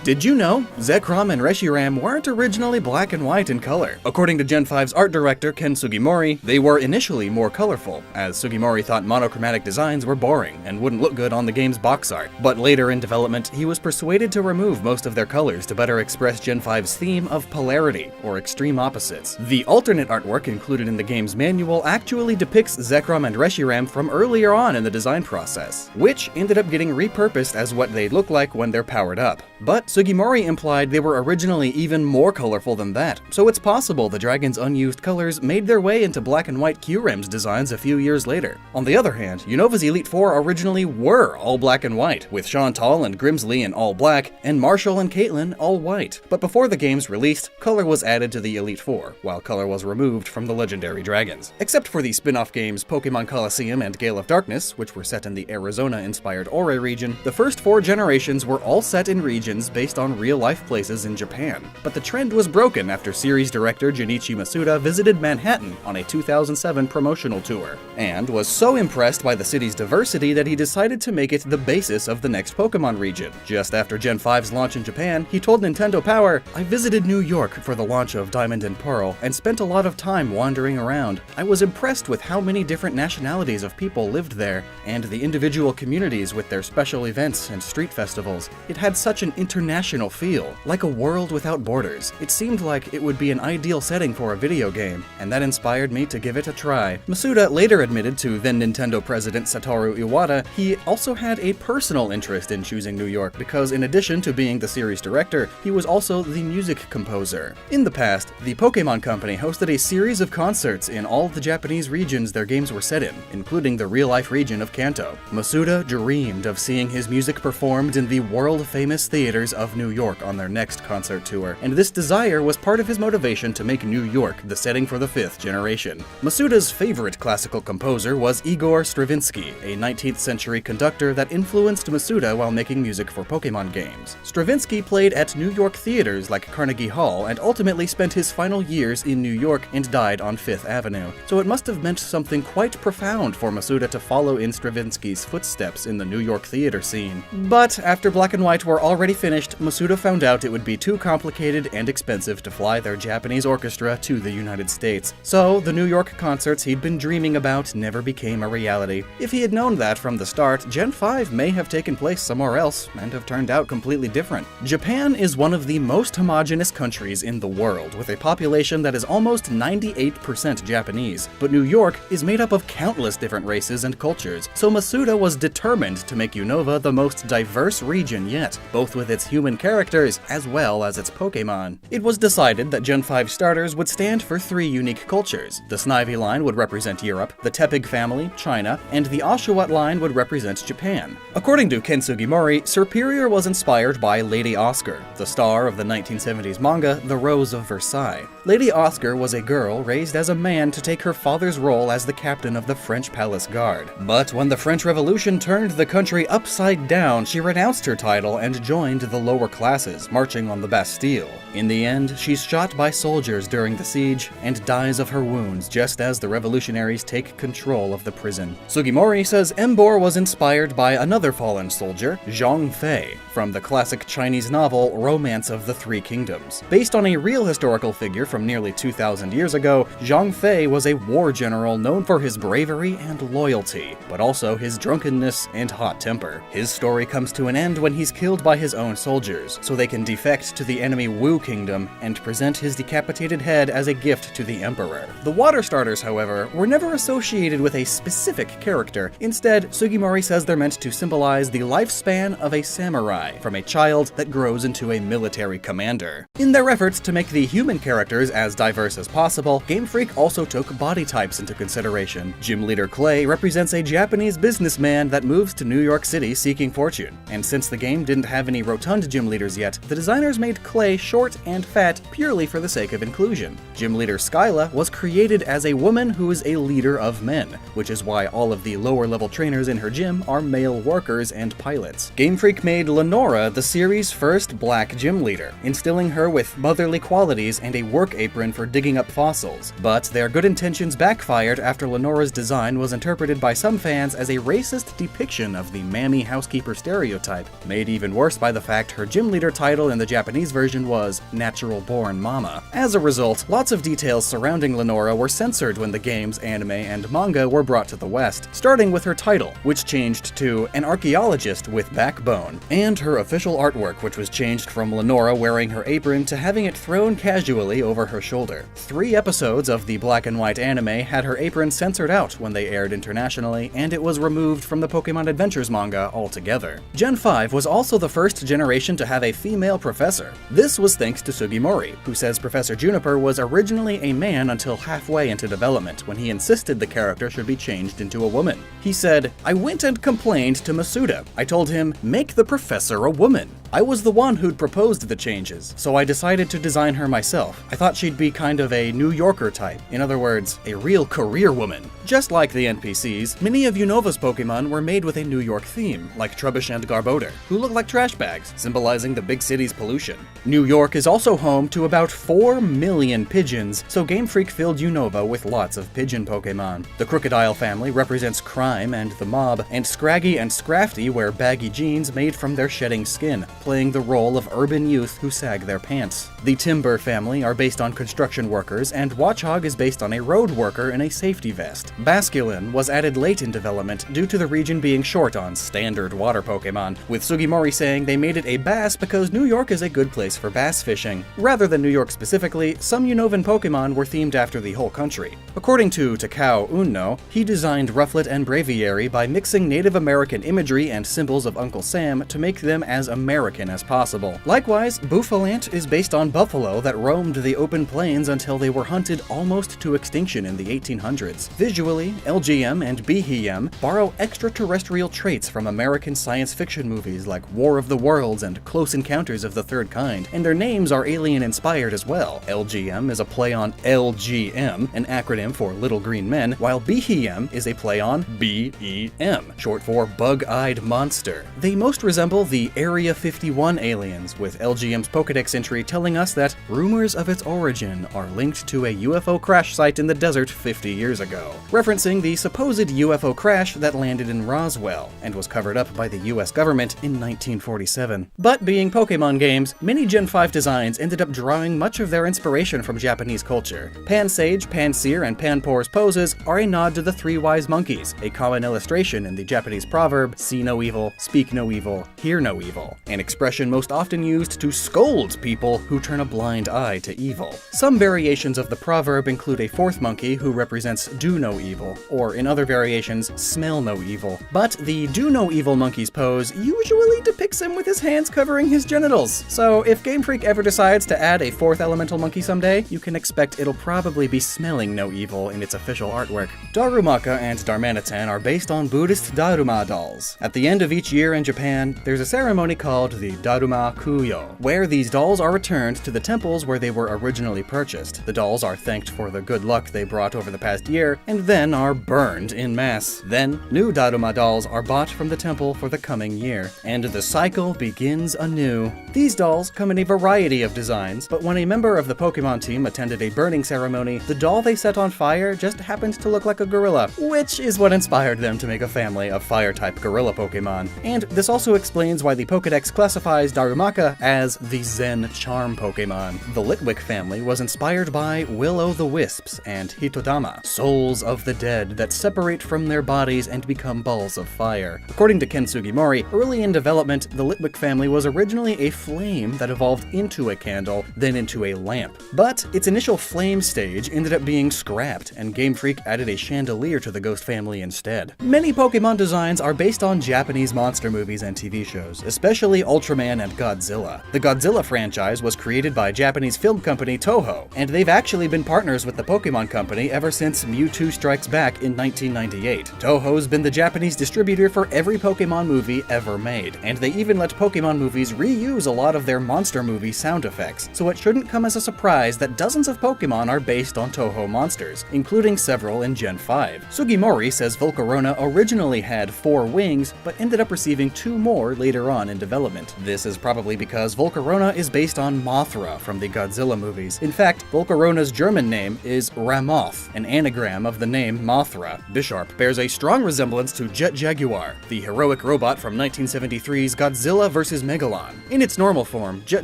Did you know Zekrom and Reshiram weren't originally black and white in color? According to Gen 5's art director Ken Sugimori, they were initially more colorful, as Sugimori thought monochromatic designs were boring and wouldn't look good on the game's box art. But later in development, he was persuaded to remove most of their colors to better express Gen 5's theme of polarity, or extreme opposites. The alternate artwork included in the game's manual actually depicts Zekrom and Reshiram from earlier on in the design process, which ended up getting repurposed as what they look like when they're powered up. But Sugimori implied they were originally even more colorful than that, so it's possible the dragon's unused colors made their way into black and white Q-Rems designs a few years later. On the other hand, Unova's Elite Four originally were all black and white, with Chantal and Grimsley in all black, and Marshall and Caitlin all white. But before the games released, color was added to the Elite Four, while color was removed from the legendary dragons. Except for the spin-off games Pokemon Colosseum and Gale of Darkness, which were set in the Arizona-inspired Ore region, the first four generations were all set in regions based on real-life places in Japan. But the trend was broken after series director Junichi Masuda visited Manhattan on a 2007 promotional tour, and was so impressed by the city's diversity that he decided to make it the basis of the next Pokemon region. Just after Gen 5's launch in Japan, he told Nintendo Power, "I visited New York for the launch of Diamond and Pearl, and spent a lot of time wandering around. I was impressed with how many different nationalities of people lived there, and the individual communities with their special events and street festivals. It had such an international feel, like a world without borders. It seemed like it would be an ideal setting for a video game, and that inspired me to give it a try." Masuda later admitted to then Nintendo president Satoru Iwata he also had a personal interest in choosing New York because in addition to being the series director, he was also the music composer. In the past, the Pokemon Company hosted a series of concerts in all the Japanese regions their games were set in, including the real-life region of Kanto. Masuda dreamed of seeing his music performed in the world-famous theaters of New York on their next concert tour, and this desire was part of his motivation to make New York the setting for the 5th generation. Masuda's favorite classical composer was Igor Stravinsky, a 19th century conductor that influenced Masuda while making music for Pokemon games. Stravinsky played at New York theaters like Carnegie Hall and ultimately spent his final years in New York and died on 5th Avenue, so it must have meant something quite profound for Masuda to follow in Stravinsky's footsteps in the New York theater scene. But after Black and White were already finished, Masuda found out it would be too complicated and expensive to fly their Japanese orchestra to the United States. So the New York concerts he'd been dreaming about never became a reality. If he had known that from the start, Gen 5 may have taken place somewhere else and have turned out completely different. Japan is one of the most homogeneous countries in the world, with a population that is almost 98% Japanese. But New York is made up of countless different races and cultures, so Masuda was determined to make Unova the most diverse region yet, both with its human characters as well as its Pokémon. It was decided that Gen 5 starters would stand for 3 unique cultures. The Snivy line would represent Europe, the Tepig family, China, and the Oshawott line would represent Japan. According to Ken Sugimori, Superior was inspired by Lady Oscar, the star of the 1970s manga The Rose of Versailles. Lady Oscar was a girl raised as a man to take her father's role as the captain of the French Palace Guard. But when the French Revolution turned the country upside down, she renounced her title and joined the lower classes, marching on the Bastille. In the end, she's shot by soldiers during the siege and dies of her wounds just as the revolutionaries take control of the prison. Sugimori says Embor was inspired by another fallen soldier, Zhang Fei, from the classic Chinese novel Romance of the Three Kingdoms. Based on a real historical figure from nearly 2,000 years ago, Zhang Fei was a war general known for his bravery and loyalty, but also his drunkenness and hot temper. His story comes to an end when he's killed by his own soldiers, so they can defect to the enemy Wu Kingdom and present his decapitated head as a gift to the Emperor. The water starters, however, were never associated with a specific character. Instead, Sugimori says they're meant to symbolize the lifespan of a samurai, from a child that grows into a military commander. In their efforts to make the human characters as diverse as possible, Game Freak also took body types into consideration. Gym Leader Clay represents a Japanese businessman that moves to New York City seeking fortune, and since the game didn't have any rotund gym leaders yet, the designers made Clay short and fat purely for the sake of inclusion. Gym Leader Skyla was created as a woman who is a leader of men, which is why all of the lower-level trainers in her gym are male workers and pilots. Game Freak made Lenora the series' first black gym leader, instilling her with motherly qualities and a work apron for digging up fossils. But their good intentions backfired after Lenora's design was interpreted by some fans as a racist depiction of the mammy housekeeper stereotype, made even worse by the fact her gym leader title in the Japanese version was Natural Born Mama. As a result, lots of details surrounding Lenora were censored when the games, anime, and manga were brought to the West, starting with her title, which changed to an archaeologist with backbone, and her official artwork, which was changed from Lenora wearing her apron to having it thrown casually over her shoulder. 3 episodes of the black and white anime had her apron censored out when they aired internationally, and it was removed from the Pokemon Adventures manga altogether. Gen 5 was also the first generation to have a female professor. This was thanks to Sugimori, who says Professor Juniper was originally a man until halfway into development when he insisted the character should be changed into a woman. He said, "I went and complained to Masuda. I told him, make the professor a woman. I was the one who'd proposed the changes, so I decided to design her myself. I thought she'd be kind of a New Yorker type. In other words, a real career woman." Just like the NPCs, many of Unova's Pokemon were made with a New York theme, like Trubbish and Garbodor, who look like trash bags, symbolizing the big city's pollution. New York is also home to about 4 million pigeons, so Game Freak filled Unova with lots of pigeon Pokemon. The Crocodile family represents crime and the mob, and Scraggy and Scrafty wear baggy jeans made from their shedding skin, playing the role of urban youth who sag their pants. The Timber family are based on construction workers, and Watchog is based on a road worker in a safety vest. Basculin was added late in development due to the region being short on standard water Pokemon, with Sugimori saying they made it a bass because New York is a good place for bass fishing. Rather than New York specifically, some Unovan Pokemon were themed after the whole country. According to Takao Unno, he designed Rufflet and Braviary by mixing Native American imagery and symbols of Uncle Sam to make them as American as possible. Likewise, Bouffalant is based on buffalo that roamed the open plains until they were hunted almost to extinction in the 1800s. Visually, LGM and Behem borrow extraterrestrial traits from American science fiction movies like War of the Worlds and Close Encounters of the Third Kind, and their names are alien-inspired as well. LGM is a play on LGM, an acronym for Little Green Men, while Behem is a play on BEM, short for Bug-Eyed Monster. They most resemble the Area 51 aliens, with LGM's Pokedex entry telling us that rumors of its origin are linked to a UFO crash site in the desert 50 years ago, referencing the supposed UFO crash that landed in Roswell and was covered up by the US government in 1947. But being Pokemon games, many Gen 5 designs ended up drawing much of their inspiration from Japanese culture. Pansage, Pansear, and Panpour's poses are a nod to the 3 wise monkeys, a common illustration in the Japanese proverb, "See no evil, speak no evil, hear no evil," an expression most often used to scold people who turn a blind eye to evil. Some variations of the proverb include a 4th monkey who represents do no evil, or in other variations, smell no evil. But the do no evil monkey's pose usually depicts him with his his hands covering his genitals. So if Game Freak ever decides to add a fourth elemental monkey someday, you can expect it'll probably be smelling no evil in its official artwork. Darumaka and Darmanitan are based on Buddhist Daruma dolls. At the end of each year in Japan, there's a ceremony called the Daruma Kuyo, where these dolls are returned to the temples where they were originally purchased. The dolls are thanked for the good luck they brought over the past year, and then are burned in mass. Then, new Daruma dolls are bought from the temple for the coming year, and the cycle begins anew. These dolls come in a variety of designs, but when a member of the Pokemon team attended a burning ceremony, the doll they set on fire just happened to look like a gorilla, which is what inspired them to make a family of fire-type gorilla Pokemon. And this also explains why the Pokédex classifies Darumaka as the Zen Charm Pokemon. The Litwick family was inspired by Will-o'-the-Wisps and Hitodama, souls of the dead that separate from their bodies and become balls of fire. According to Ken Sugimori, early in development, the Litwick family was originally a flame that evolved into a candle, then into a lamp. But its initial flame stage ended up being scrapped, and Game Freak added a chandelier to the ghost family instead. Many Pokemon designs are based on Japanese monster movies and TV shows, especially Ultraman and Godzilla. The Godzilla franchise was created by Japanese film company Toho, and they've actually been partners with the Pokemon Company ever since Mewtwo Strikes Back in 1998. Toho's been the Japanese distributor for every Pokemon movie ever made, and they even let Pokemon movies reuse a lot of their monster movie sound effects, so it shouldn't come as a surprise that dozens of Pokemon are based on Toho monsters, including several in Gen 5. Sugimori says Volcarona originally had 4 wings, but ended up receiving 2 more later on in development. This is probably because Volcarona is based on Mothra from the Godzilla movies. In fact, Volcarona's German name is Ramoth, an anagram of the name Mothra. Bisharp bears a strong resemblance to Jet Jaguar, the heroic robot from 1973's Godzilla vs. Megalon. In its normal form, Jet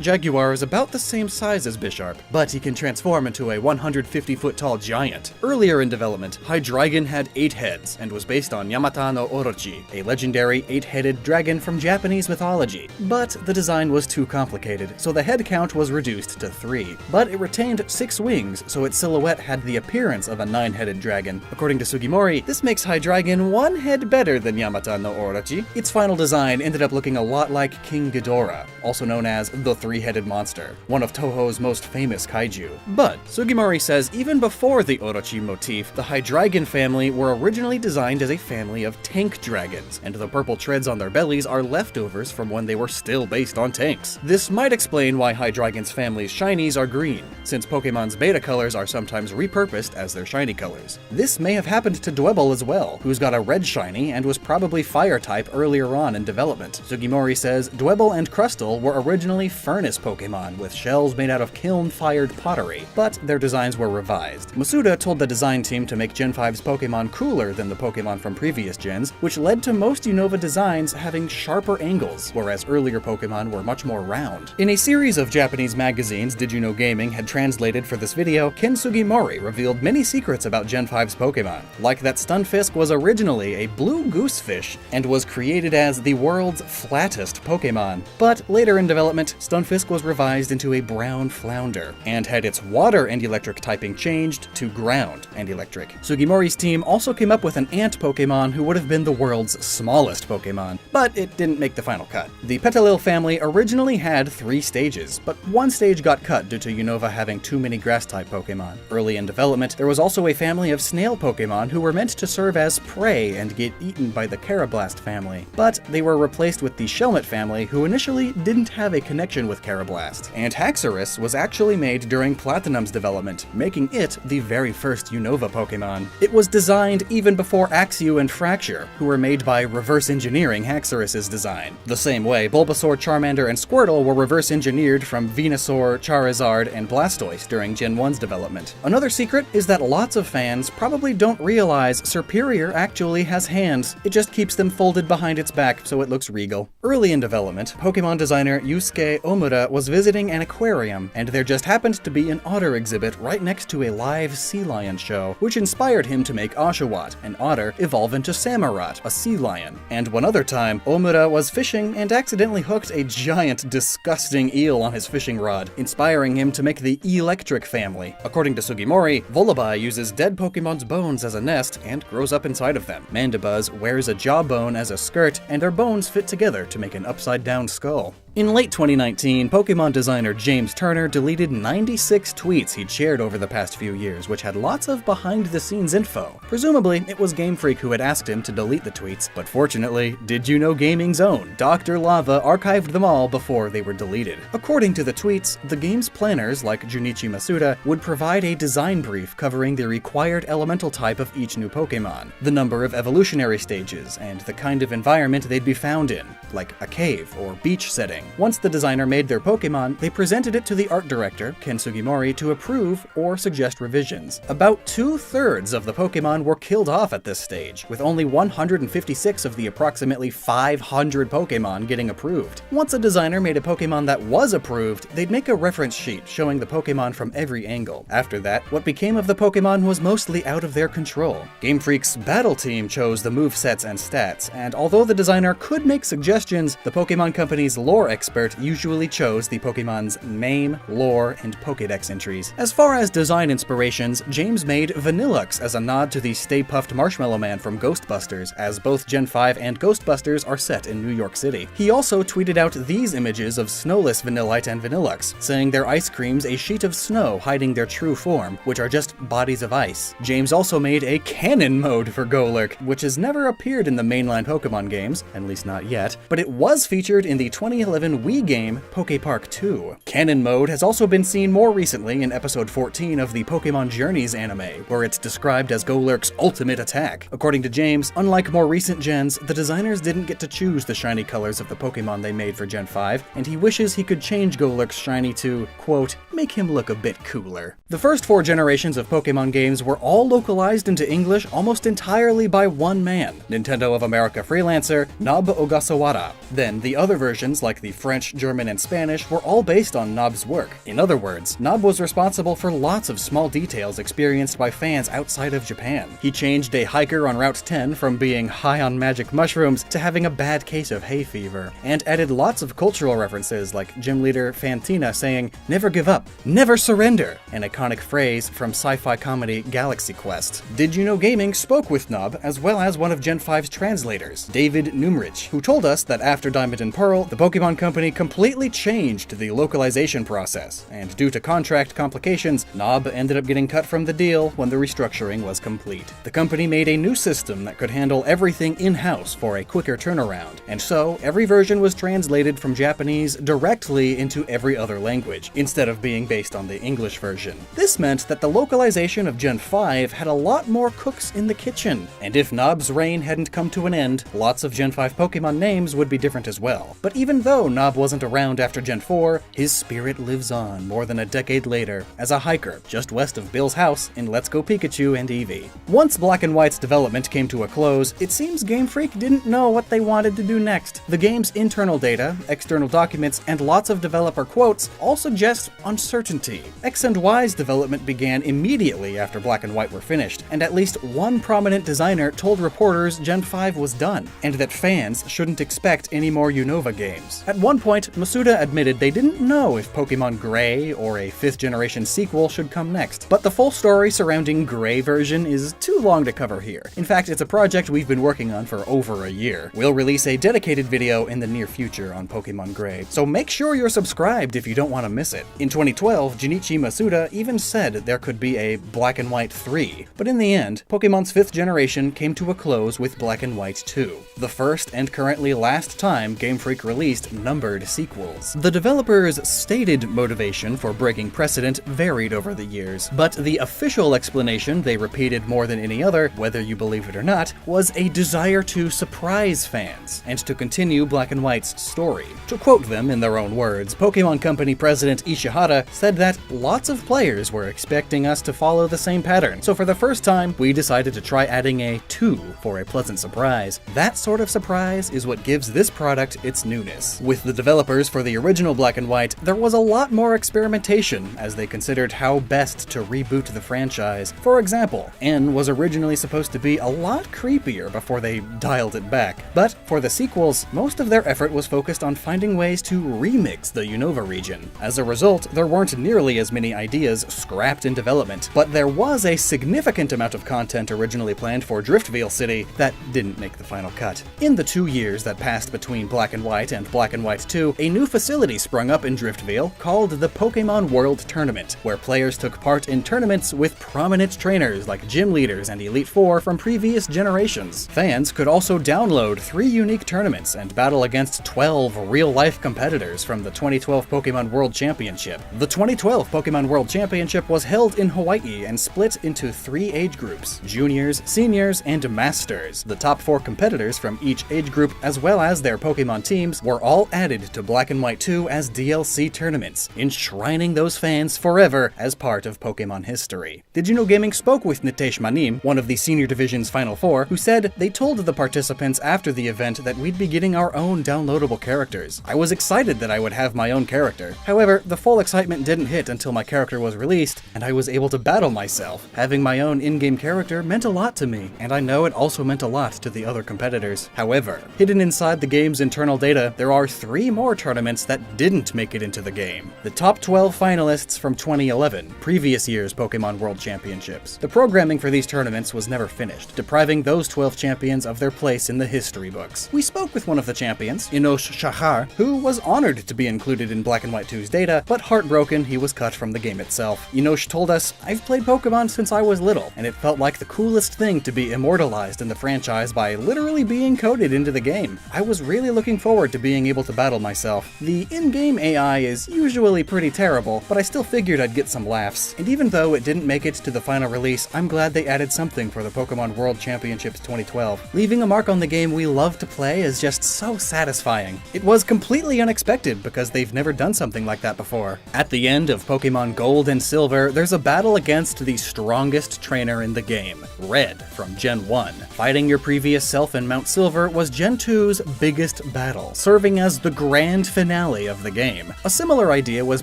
Jaguar is about the same size as Bisharp, but he can transform into a 150-foot-tall giant. Earlier in development, Hydreigon had 8 heads, and was based on Yamata no Orochi, a legendary 8-headed dragon from Japanese mythology. But the design was too complicated, so the head count was reduced to 3. But it retained 6 wings, so its silhouette had the appearance of a 9-headed dragon. According to Sugimori, this makes Hydreigon 1 head better than Yamata no Orochi. Its final design ended up looking a lot like King Ghidorah, also known as the 3-headed monster, one of Toho's most famous kaiju. But Sugimori says even before the Orochi motif, the Hydreigon family were originally designed as a family of tank dragons, and the purple treads on their bellies are leftovers from when they were still based on tanks. This might explain why Hydreigon's family's shinies are green, since Pokemon's beta colors are sometimes repurposed as their shiny colors. This may have happened to Dwebble as well, who's got a red shiny and was probably fire-type earlier on in development. Sugimori says Dwebble and Crustle were originally furnace Pokemon with shells made out of kiln-fired pottery, but their designs were revised. Masuda told the design team to make Gen 5's Pokemon cooler than the Pokemon from previous gens, which led to most Unova designs having sharper angles, whereas earlier Pokemon were much more round. In a series of Japanese magazines Did You Know Gaming had translated for this video, Ken Sugimori revealed many secrets about Gen 5's Pokemon, like that Stunfisk was originally a blue goosefish and was created as the world's flattest Pokemon. But later in development, Stunfisk was revised into a brown flounder, and had its water and electric typing changed to ground and electric. Sugimori's team also came up with an ant Pokemon who would have been the world's smallest Pokemon, but it didn't make the final cut. The Petalil family originally had 3 stages, but 1 stage got cut due to Unova having too many grass-type Pokemon. Early in development, there was also a family of snail Pokemon who were meant to serve as prey and get eaten by the Carablast family, but they were replaced with the Shelmet family, who initially didn't have a connection with Carablast. And Haxorus was actually made during Platinum's development, making it the very first Unova Pokemon. It was designed even before Axew and Fracture, who were made by reverse engineering Haxorus's design. The same way, Bulbasaur, Charmander, and Squirtle were reverse engineered from Venusaur, Charizard, and Blastoise during Gen 1's development. Another secret is that lots of fans probably don't realize Serperior actually has hands. It just keeps them folded behind its back so it looks regal. Early in development, Pokemon designer Yusuke Omura was visiting an aquarium, and there just happened to be an otter exhibit right next to a live sea lion show, which inspired him to make Oshawott, an otter, evolve into Samurott, a sea lion. And one other time, Omura was fishing and accidentally hooked a giant, disgusting eel on his fishing rod, inspiring him to make the Electric family. According to Sugimori, Volibeye uses dead Pokemon's bones as a nest and grows up inside of them. Mandibuzz wears a jawbone as a skirt, and their bones fit together to make an upside upside-down skull. In late 2019, Pokemon designer James Turner deleted 96 tweets he'd shared over the past few years, which had lots of behind-the-scenes info. Presumably, it was Game Freak who had asked him to delete the tweets, but fortunately, Did You Know Gaming's own Dr. Lava archived them all before they were deleted. According to the tweets, the game's planners, like Junichi Masuda, would provide a design brief covering the required elemental type of each new Pokemon, the number of evolutionary stages, and the kind of environment they'd be found in, like a cave or beach setting. Once the designer made their Pokemon, they presented it to the art director, Ken Sugimori, to approve or suggest revisions. About 2/3 of the Pokemon were killed off at this stage, with only 156 of the approximately 500 Pokemon getting approved. Once a designer made a Pokemon that was approved, they'd make a reference sheet showing the Pokemon from every angle. After that, what became of the Pokemon was mostly out of their control. Game Freak's battle team chose the movesets and stats, and although the designer could make suggestions, the Pokemon Company's lore expert usually chose the Pokemon's name, lore, and Pokédex entries. As far as design inspirations, James made Vanillux as a nod to the Stay Puft Marshmallow Man from Ghostbusters, as both Gen 5 and Ghostbusters are set in New York City. He also tweeted out these images of Snowless Vanillite and Vanillux, saying their ice cream's a sheet of snow hiding their true form, which are just bodies of ice. James also made a canon mode for Golurk, which has never appeared in the mainline Pokemon games, at least not yet, but it was featured in the 2011 Wii game Poké Park 2. Canon mode has also been seen more recently in episode 14 of the Pokemon Journeys anime, where it's described as Golurk's ultimate attack. According to James, unlike more recent gens, the designers didn't get to choose the shiny colors of the Pokemon they made for Gen 5, and he wishes he could change Golurk's shiny to, quote, make him look a bit cooler. The first 4 generations of Pokemon games were all localized into English almost entirely by one man, Nintendo of America freelancer Nob Ogasawara. Then the other versions, like the French, German, and Spanish, were all based on Nob's work. In other words, Nob was responsible for lots of small details experienced by fans outside of Japan. He changed a hiker on Route 10 from being high on magic mushrooms to having a bad case of hay fever, and added lots of cultural references like gym leader Fantina saying, "Never give up, never surrender," an iconic phrase from sci-fi comedy Galaxy Quest. Did You Know Gaming spoke with Nob, as well as one of Gen 5's translators, David Numrich, who told us that after Diamond and Pearl, the Pokemon Company completely changed the localization process, and due to contract complications, Nob ended up getting cut from the deal when the restructuring was complete. The company made a new system that could handle everything in-house for a quicker turnaround, and so every version was translated from Japanese directly into every other language, instead of being based on the English version. This meant that the localization of Gen 5 had a lot more cooks in the kitchen, and if Nob's reign hadn't come to an end, lots of Gen 5 Pokemon names would be different as well. But even though Nob wasn't around after Gen 4, his spirit lives on more than a decade later as a hiker just west of Bill's house in Let's Go Pikachu and Eevee. Once Black and White's development came to a close, it seems Game Freak didn't know what they wanted to do next. The game's internal data, external documents, and lots of developer quotes all suggest uncertainty. X and Y's development began immediately after Black and White were finished, and at least one prominent designer told reporters Gen 5 was done, and that fans shouldn't expect any more Unova games. At one point, Masuda admitted they didn't know if Pokemon Gray or a 5th generation sequel should come next, but the full story surrounding Gray version is too long to cover here. In fact, it's a project we've been working on for over a year. We'll release a dedicated video in the near future on Pokemon Gray, so make sure you're subscribed if you don't want to miss it. In 2012, Junichi Masuda even said there could be a Black and White 3, but in the end, Pokemon's 5th generation came to a close with Black and White 2, the first and currently last time Game Freak released numbered sequels. The developers' stated motivation for breaking precedent varied over the years, but the official explanation they repeated more than any other, whether you believe it or not, was a desire to surprise fans, and to continue Black and White's story. To quote them in their own words, Pokemon Company President Ishihara said that lots of players were expecting us to follow the same pattern, so for the first time, we decided to try adding a 2 for a pleasant surprise. That sort of surprise is what gives this product its newness. With the developers for the original Black and White, there was a lot more experimentation as they considered how best to reboot the franchise. For example, N was originally supposed to be a lot creepier before they dialed it back, but for the sequels, most of their effort was focused on finding ways to remix the Unova region. As a result, there weren't nearly as many ideas scrapped in development, but there was a significant amount of content originally planned for Driftvale City that didn't make the final cut. In the 2 years that passed between Black and White and Black and White 2, a new facility sprung up in Driftvale called the Pokemon World Tournament, where players took part in tournaments with prominent trainers like gym leaders and Elite Four from previous generations. Fans could also download 3 unique tournaments and battle against 12 real-life competitors from the 2012 Pokemon World Championship. The 2012 Pokemon World Championship was held in Hawaii and split into 3 age groups: juniors, seniors, and masters. The top 4 competitors from each age group, as well as their Pokemon teams, were all added to Black and White 2 as DLC tournaments, enshrining those fans forever as part of Pokemon history. Did You Know Gaming spoke with Nitesh Manim, one of the Senior Division's Final Four, who said they told the participants after the event that we'd be getting our own downloadable characters. I was excited that I would have my own character. However, the full excitement didn't hit until my character was released, and I was able to battle myself. Having my own in-game character meant a lot to me, and I know it also meant a lot to the other competitors. However, hidden inside the game's internal data, there are 3 more tournaments that didn't make it into the game. The top 12 finalists from 2011, previous year's Pokemon World Championships. The programming for these tournaments was never finished, depriving those 12 champions of their place in the history books. We spoke with one of the champions, Inosh Shahar, who was honored to be included in Black and White 2's data, but heartbroken he was cut from the game itself. Inosh told us, "I've played Pokemon since I was little, and it felt like the coolest thing to be immortalized in the franchise by literally being coded into the game. I was really looking forward to being able to battle myself. The in-game AI is usually pretty terrible, but I still figured I'd get some laughs. And even though it didn't make it to the final release, I'm glad they added something for the Pokemon World Championships 2012. Leaving a mark on the game we love to play is just so satisfying. It was completely unexpected because they've never done something like that before." At the end of Pokemon Gold and Silver, there's a battle against the strongest trainer in the game, Red from Gen 1. Fighting your previous self in Mount Silver was Gen 2's biggest battle, serving as the grand finale of the game. A similar idea was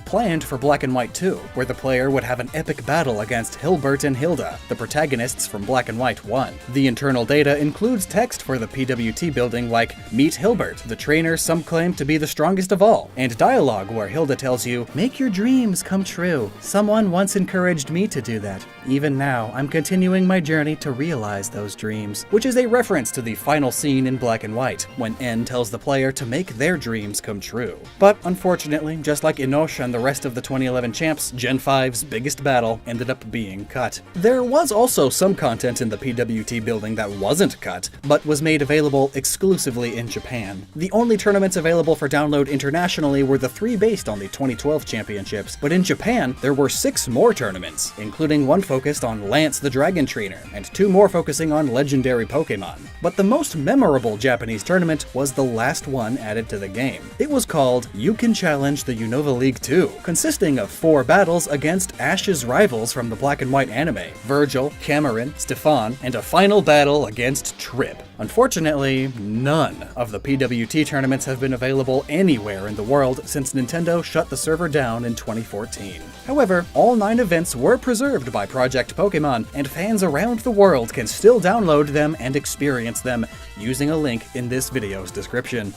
planned for Black and White 2, where the player would have an epic battle against Hilbert and Hilda, the protagonists from Black and White 1. The internal data includes text for the PWT building like, "Meet Hilbert, the trainer some claim to be the strongest of all," and dialogue where Hilda tells you, "Make your dreams come true. Someone once encouraged me to do that. Even now, I'm continuing my journey to realize those dreams," which is a reference to the final scene in Black and White, when N tells the player to make their dreams come true. But unfortunately, just like Inosh and the rest of the 2011 champs, Gen 5's biggest battle ended up being cut. There was also some content in the PWT building that wasn't cut, but was made available exclusively in Japan. The only tournaments available for download internationally were the 3 based on the 2012 championships, but in Japan, there were 6 more tournaments, including one focused on Lance the Dragon Trainer, and 2 more focusing on legendary Pokemon. But the most memorable Japanese tournament was the last one added to the game. It was called You Can Challenge the Unova League 2, consisting of 4 battles against Ash's rivals from the Black and White anime, Virgil, Cameron, Stefan, and a final battle against Trip. Unfortunately, none of the PWT tournaments have been available anywhere in the world since Nintendo shut the server down in 2014. However, all 9 events were preserved by Project Pokemon, and fans around the world can still download them and experience them using a link in this video's description.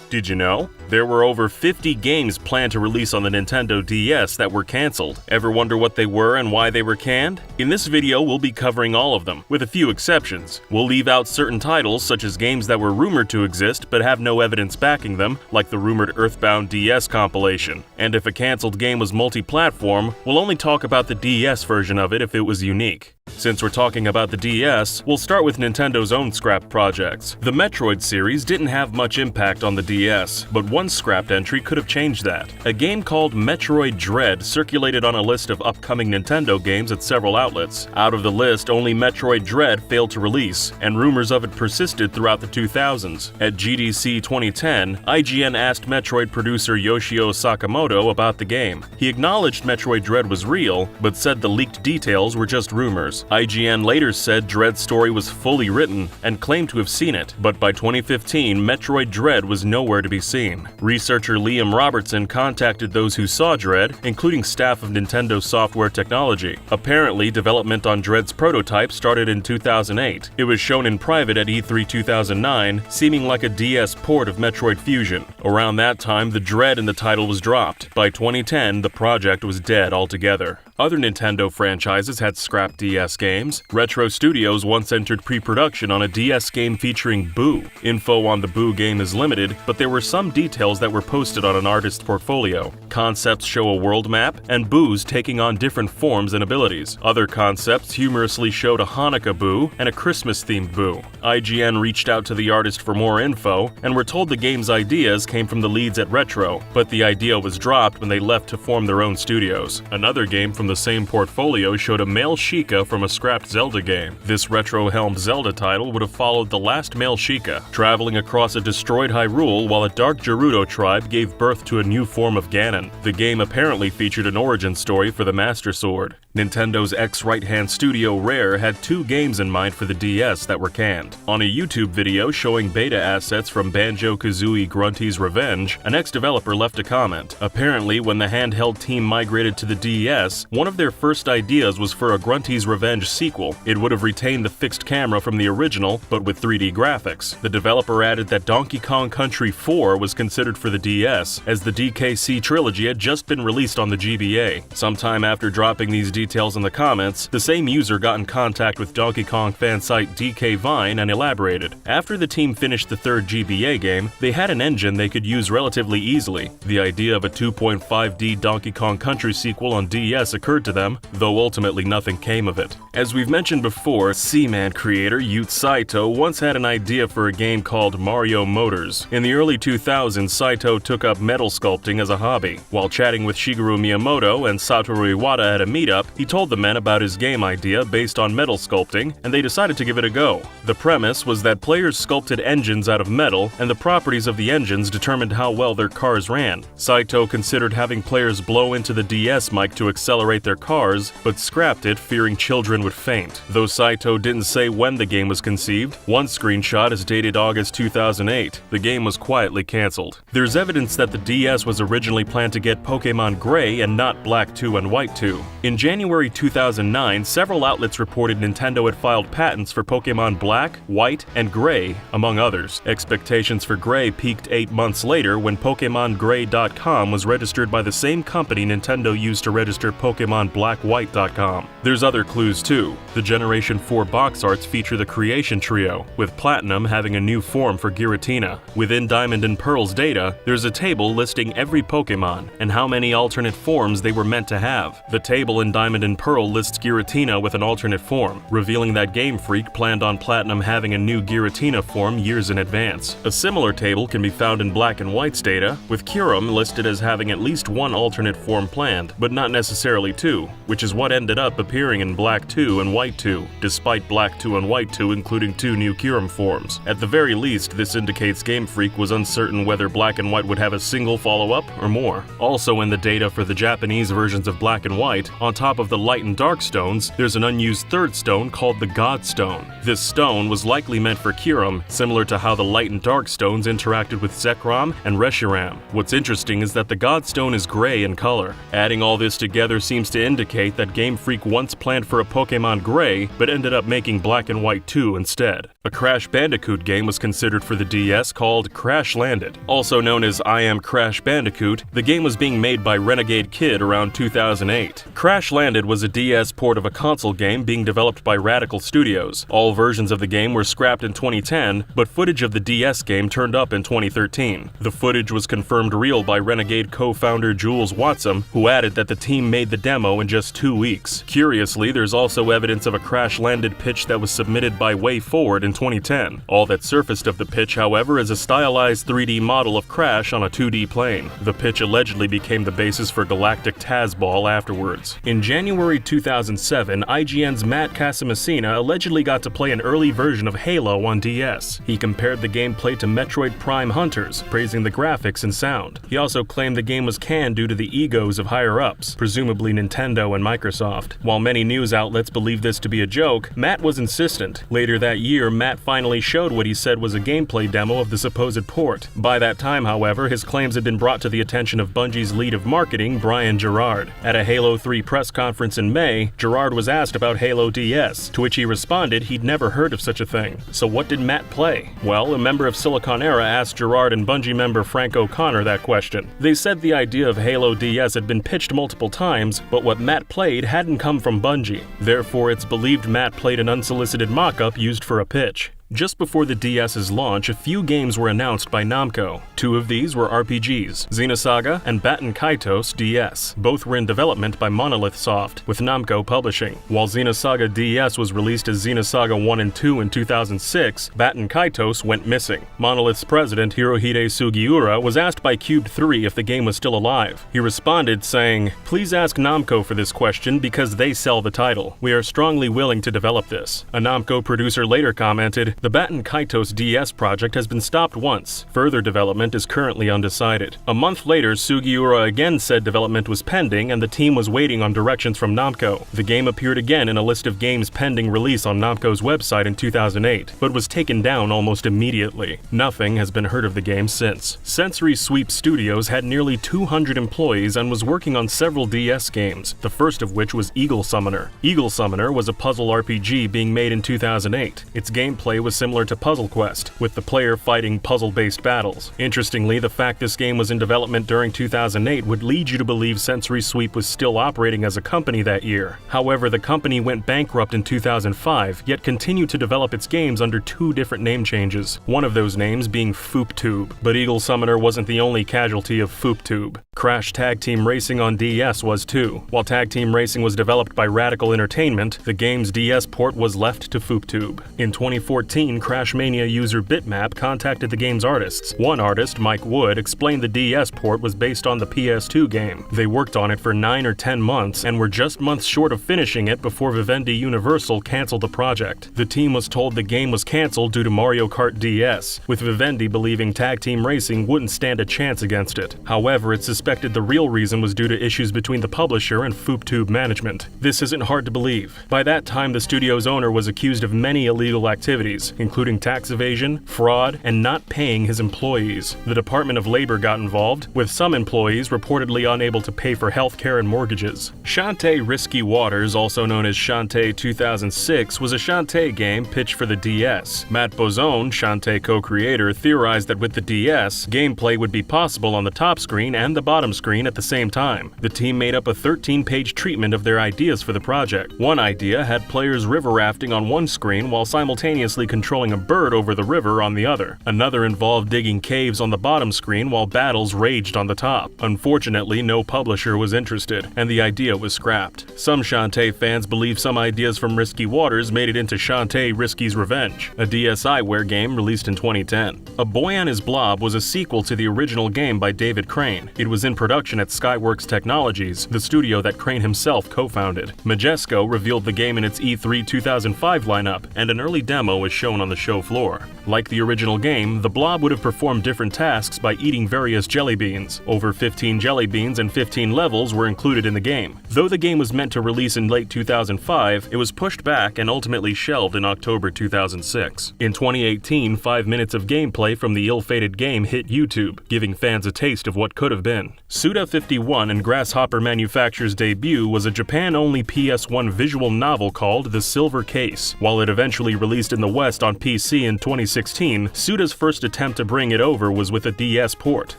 Did you know? There were over 50 games planned to release on the Nintendo DS that were cancelled. Ever wonder what they were and why they were canned? In this video, we'll be covering all of them, with a few exceptions. We'll leave out certain titles, such as games that were rumored to exist but have no evidence backing them, like the rumored Earthbound DS compilation. And if a cancelled game was multi-platform, we'll only talk about the DS version of it if it was unique. Since we're talking about the DS, we'll start with Nintendo's own scrap projects. The Metroid series didn't have much impact on the DS, but one scrapped entry could have changed that. A game called Metroid Dread circulated on a list of upcoming Nintendo games at several outlets. Out of the list, only Metroid Dread failed to release, and rumors of it persisted throughout the 2000s. At GDC 2010, IGN asked Metroid producer Yoshio Sakamoto about the game. He acknowledged Metroid Dread was real, but said the leaked details were just rumors. reviews. IGN later said Dread's story was fully written and claimed to have seen it, but by 2015, Metroid Dread was nowhere to be seen. Researcher Liam Robertson contacted those who saw Dread, including staff of Nintendo Software Technology. Apparently, development on Dread's prototype started in 2008. It was shown in private at E3 2009, seeming like a DS port of Metroid Fusion. Around that time, the Dread in the title was dropped. By 2010, the project was dead altogether. Other Nintendo franchises had scrapped DS games. Retro Studios once entered pre-production on a DS game featuring Boo. Info on the Boo game is limited, but there were some details that were posted on an artist's portfolio. Concepts show a world map, and Boos taking on different forms and abilities. Other concepts humorously showed a Hanukkah Boo and a Christmas-themed Boo. IGN reached out to the artist for more info, and were told the game's ideas came from the leads at Retro, but the idea was dropped when they left to form their own studios. Another game from the same portfolio showed a male Sheikah from a scrapped Zelda game. This retro-helmed Zelda title would have followed the last male Sheikah, traveling across a destroyed Hyrule while a dark Gerudo tribe gave birth to a new form of Ganon. The game apparently featured an origin story for the Master Sword. Nintendo's ex-right-hand studio Rare had 2 games in mind for the DS that were canned. On a YouTube video showing beta assets from Banjo-Kazooie Grunty's Revenge, an ex-developer left a comment. Apparently, when the handheld team migrated to the DS, one of their first ideas was for a Grunty's Revenge sequel. It would have retained the fixed camera from the original, but with 3D graphics. The developer added that Donkey Kong Country 4 was considered for the DS, as the DKC trilogy had just been released on the GBA. Sometime after dropping these details in the comments, the same user got in contact with Donkey Kong fan site DK Vine and elaborated. After the team finished the 3rd GBA game, they had an engine they could use relatively easily. The idea of a 2.5D Donkey Kong Country sequel on DS occurred to them, though ultimately nothing came of it. As we've mentioned before, Seaman creator Yute Saito once had an idea for a game called Mario Motors. In the early 2000s, Saito took up metal sculpting as a hobby. While chatting with Shigeru Miyamoto and Satoru Iwata at a meetup, he told the men about his game idea based on metal sculpting, and they decided to give it a go. The premise was that players sculpted engines out of metal, and the properties of the engines determined how well their cars ran. Saito considered having players blow into the DS mic to accelerate their cars, but scrapped it fearing children would faint. Though Saito didn't say when the game was conceived, one screenshot is dated August 2008. The game was quietly cancelled. There's evidence that the DS was originally planned to get Pokémon Gray and not Black 2 and White 2. In January 2009, several outlets reported Nintendo had filed patents for Pokémon Black, White, and Gray, among others. Expectations for Gray peaked 8 months later when PokémonGray.com was registered by the same company Nintendo used to register PokémonBlackWhite.com. There's other clues too. The Generation 4 box arts feature the Creation Trio, with Platinum having a new form for Giratina. Within Diamond and Pearl's data, there's a table listing every Pokémon and how many alternate forms they were meant to have. The table in Diamond and Pearl lists Giratina with an alternate form, revealing that Game Freak planned on Platinum having a new Giratina form years in advance. A similar table can be found in Black and White's data, with Kyurem listed as having at least one alternate form planned, but not necessarily 2, which is what ended up appearing in Black 2 and White 2, despite Black 2 and White 2 including 2 new Kyurem forms. At the very least, this indicates Game Freak was uncertain whether Black and White would have a single follow-up or more. Also in the data for the Japanese versions of Black and White, on top of the Light and Dark stones, there's an unused 3rd stone called the God Stone. This stone was likely meant for Kyurem, similar to how the Light and Dark stones interacted with Zekrom and Reshiram. What's interesting is that the God Stone is gray in color. Adding all this together seems to indicate that Game Freak once planned for a Pokémon Gray, but ended up making Black and White 2 instead. A Crash Bandicoot game was considered for the DS called Crash Landed. Also known as I Am Crash Bandicoot, the game was being made by Renegade Kid around 2008. Crash Landed was a DS port of a console game being developed by Radical Studios. All versions of the game were scrapped in 2010, but footage of the DS game turned up in 2013. The footage was confirmed real by Renegade co-founder Jules Watson, who added that the team made the demo in just 2 weeks. Curiously, there's also evidence of a Crash Landed pitch that was submitted by WayForward in 2010. All that surfaced of the pitch, however, is a stylized 3D model of Crash on a 2D plane. The pitch allegedly became the basis for Galactic Tazball afterwards. In January 2007, IGN's Matt Casamassina allegedly got to play an early version of Halo on DS. He compared the gameplay to Metroid Prime Hunters, praising the graphics and sound. He also claimed the game was canned due to the egos of higher-ups, presumably Nintendo and Microsoft. While many news outlets believe this to be a joke, Matt was insistent. Later that year, Matt finally showed what he said was a gameplay demo of the supposed port. By that time, however, his claims had been brought to the attention of Bungie's lead of marketing, Brian Gerard. At a Halo 3 press conference in May, Gerard was asked about Halo DS, to which he responded he'd never heard of such a thing. So what did Matt play? Well, a member of Silicon Era asked Gerard and Bungie member Frank O'Connor that question. They said the idea of Halo DS had been pitched multiple times, but what Matt played hadn't come from Bungie. Therefore, it's believed Matt played an unsolicited mock-up used for a pitch. Just before the DS's launch, a few games were announced by Namco. Two of these were RPGs, Xenosaga and Baten Kaitos DS. Both were in development by Monolith Soft, with Namco publishing. While Xenosaga DS was released as Xenosaga 1 and 2 in 2006, Baten Kaitos went missing. Monolith's president, Hirohide Sugiura, was asked by Cube 3 if the game was still alive. He responded saying, "Please ask Namco for this question because they sell the title. We are strongly willing to develop this." A Namco producer later commented, "The Baten Kaitos DS project has been stopped once. Further development is currently undecided." A month later, Sugiura again said development was pending and the team was waiting on directions from Namco. The game appeared again in a list of games pending release on Namco's website in 2008, but was taken down almost immediately. Nothing has been heard of the game since. Sensory Sweep Studios had nearly 200 employees and was working on several DS games, the first of which was Eagle Summoner. Eagle Summoner was a puzzle RPG being made in 2008. Its gameplay was similar to Puzzle Quest, with the player fighting puzzle-based battles. Interestingly, the fact this game was in development during 2008 would lead you to believe Sensory Sweep was still operating as a company that year. However, the company went bankrupt in 2005, yet continued to develop its games under two different name changes, one of those names being FoopTube. But Eagle Summoner wasn't the only casualty of FoopTube. Crash Tag Team Racing on DS was too. While Tag Team Racing was developed by Radical Entertainment, the game's DS port was left to FoopTube. In 2014, Crashmania user Bitmap contacted the game's artists. One artist, Mike Wood, explained the DS port was based on the PS2 game. They worked on it for 9 or 10 months and were just months short of finishing it before Vivendi Universal canceled the project. The team was told the game was canceled due to Mario Kart DS, with Vivendi believing Tag Team Racing wouldn't stand a chance against it. However, it suspected the real reason was due to issues between the publisher and FoopTube management. This isn't hard to believe. By that time, the studio's owner was accused of many illegal activities, including tax evasion, fraud, and not paying his employees. The Department of Labor got involved, with some employees reportedly unable to pay for healthcare and mortgages. Shantae Risky Waters, also known as Shantae 2006, was a Shantae game pitched for the DS. Matt Bozone, Shantae co-creator, theorized that with the DS, gameplay would be possible on the top screen and the bottom screen at the same time. The team made up a 13-page treatment of their ideas for the project. One idea had players river rafting on one screen while simultaneously controlling a bird over the river on the other. Another involved digging caves on the bottom screen while battles raged on the top. Unfortunately, no publisher was interested, and the idea was scrapped. Some Shantae fans believe some ideas from Risky Waters made it into Shantae Risky's Revenge, a DSiWare game released in 2010. A Boy and His Blob was a sequel to the original game by David Crane. It was in production at Skyworks Technologies, the studio that Crane himself co-founded. Majesco revealed the game in its E3 2005 lineup, and an early demo was shown on the show floor. Like the original game, the Blob would have performed different tasks by eating various jelly beans. Over 15 jelly beans and 15 levels were included in the game. Though the game was meant to release in late 2005, it was pushed back and ultimately shelved in October 2006. In 2018, 5 minutes of gameplay from the ill-fated game hit YouTube, giving fans a taste of what could have been. Suda51 and Grasshopper Manufacture's debut was a Japan-only PS1 visual novel called The Silver Case. While it eventually released in the West on PC in 2016, Suda's first attempt to bring it over was with a DS port.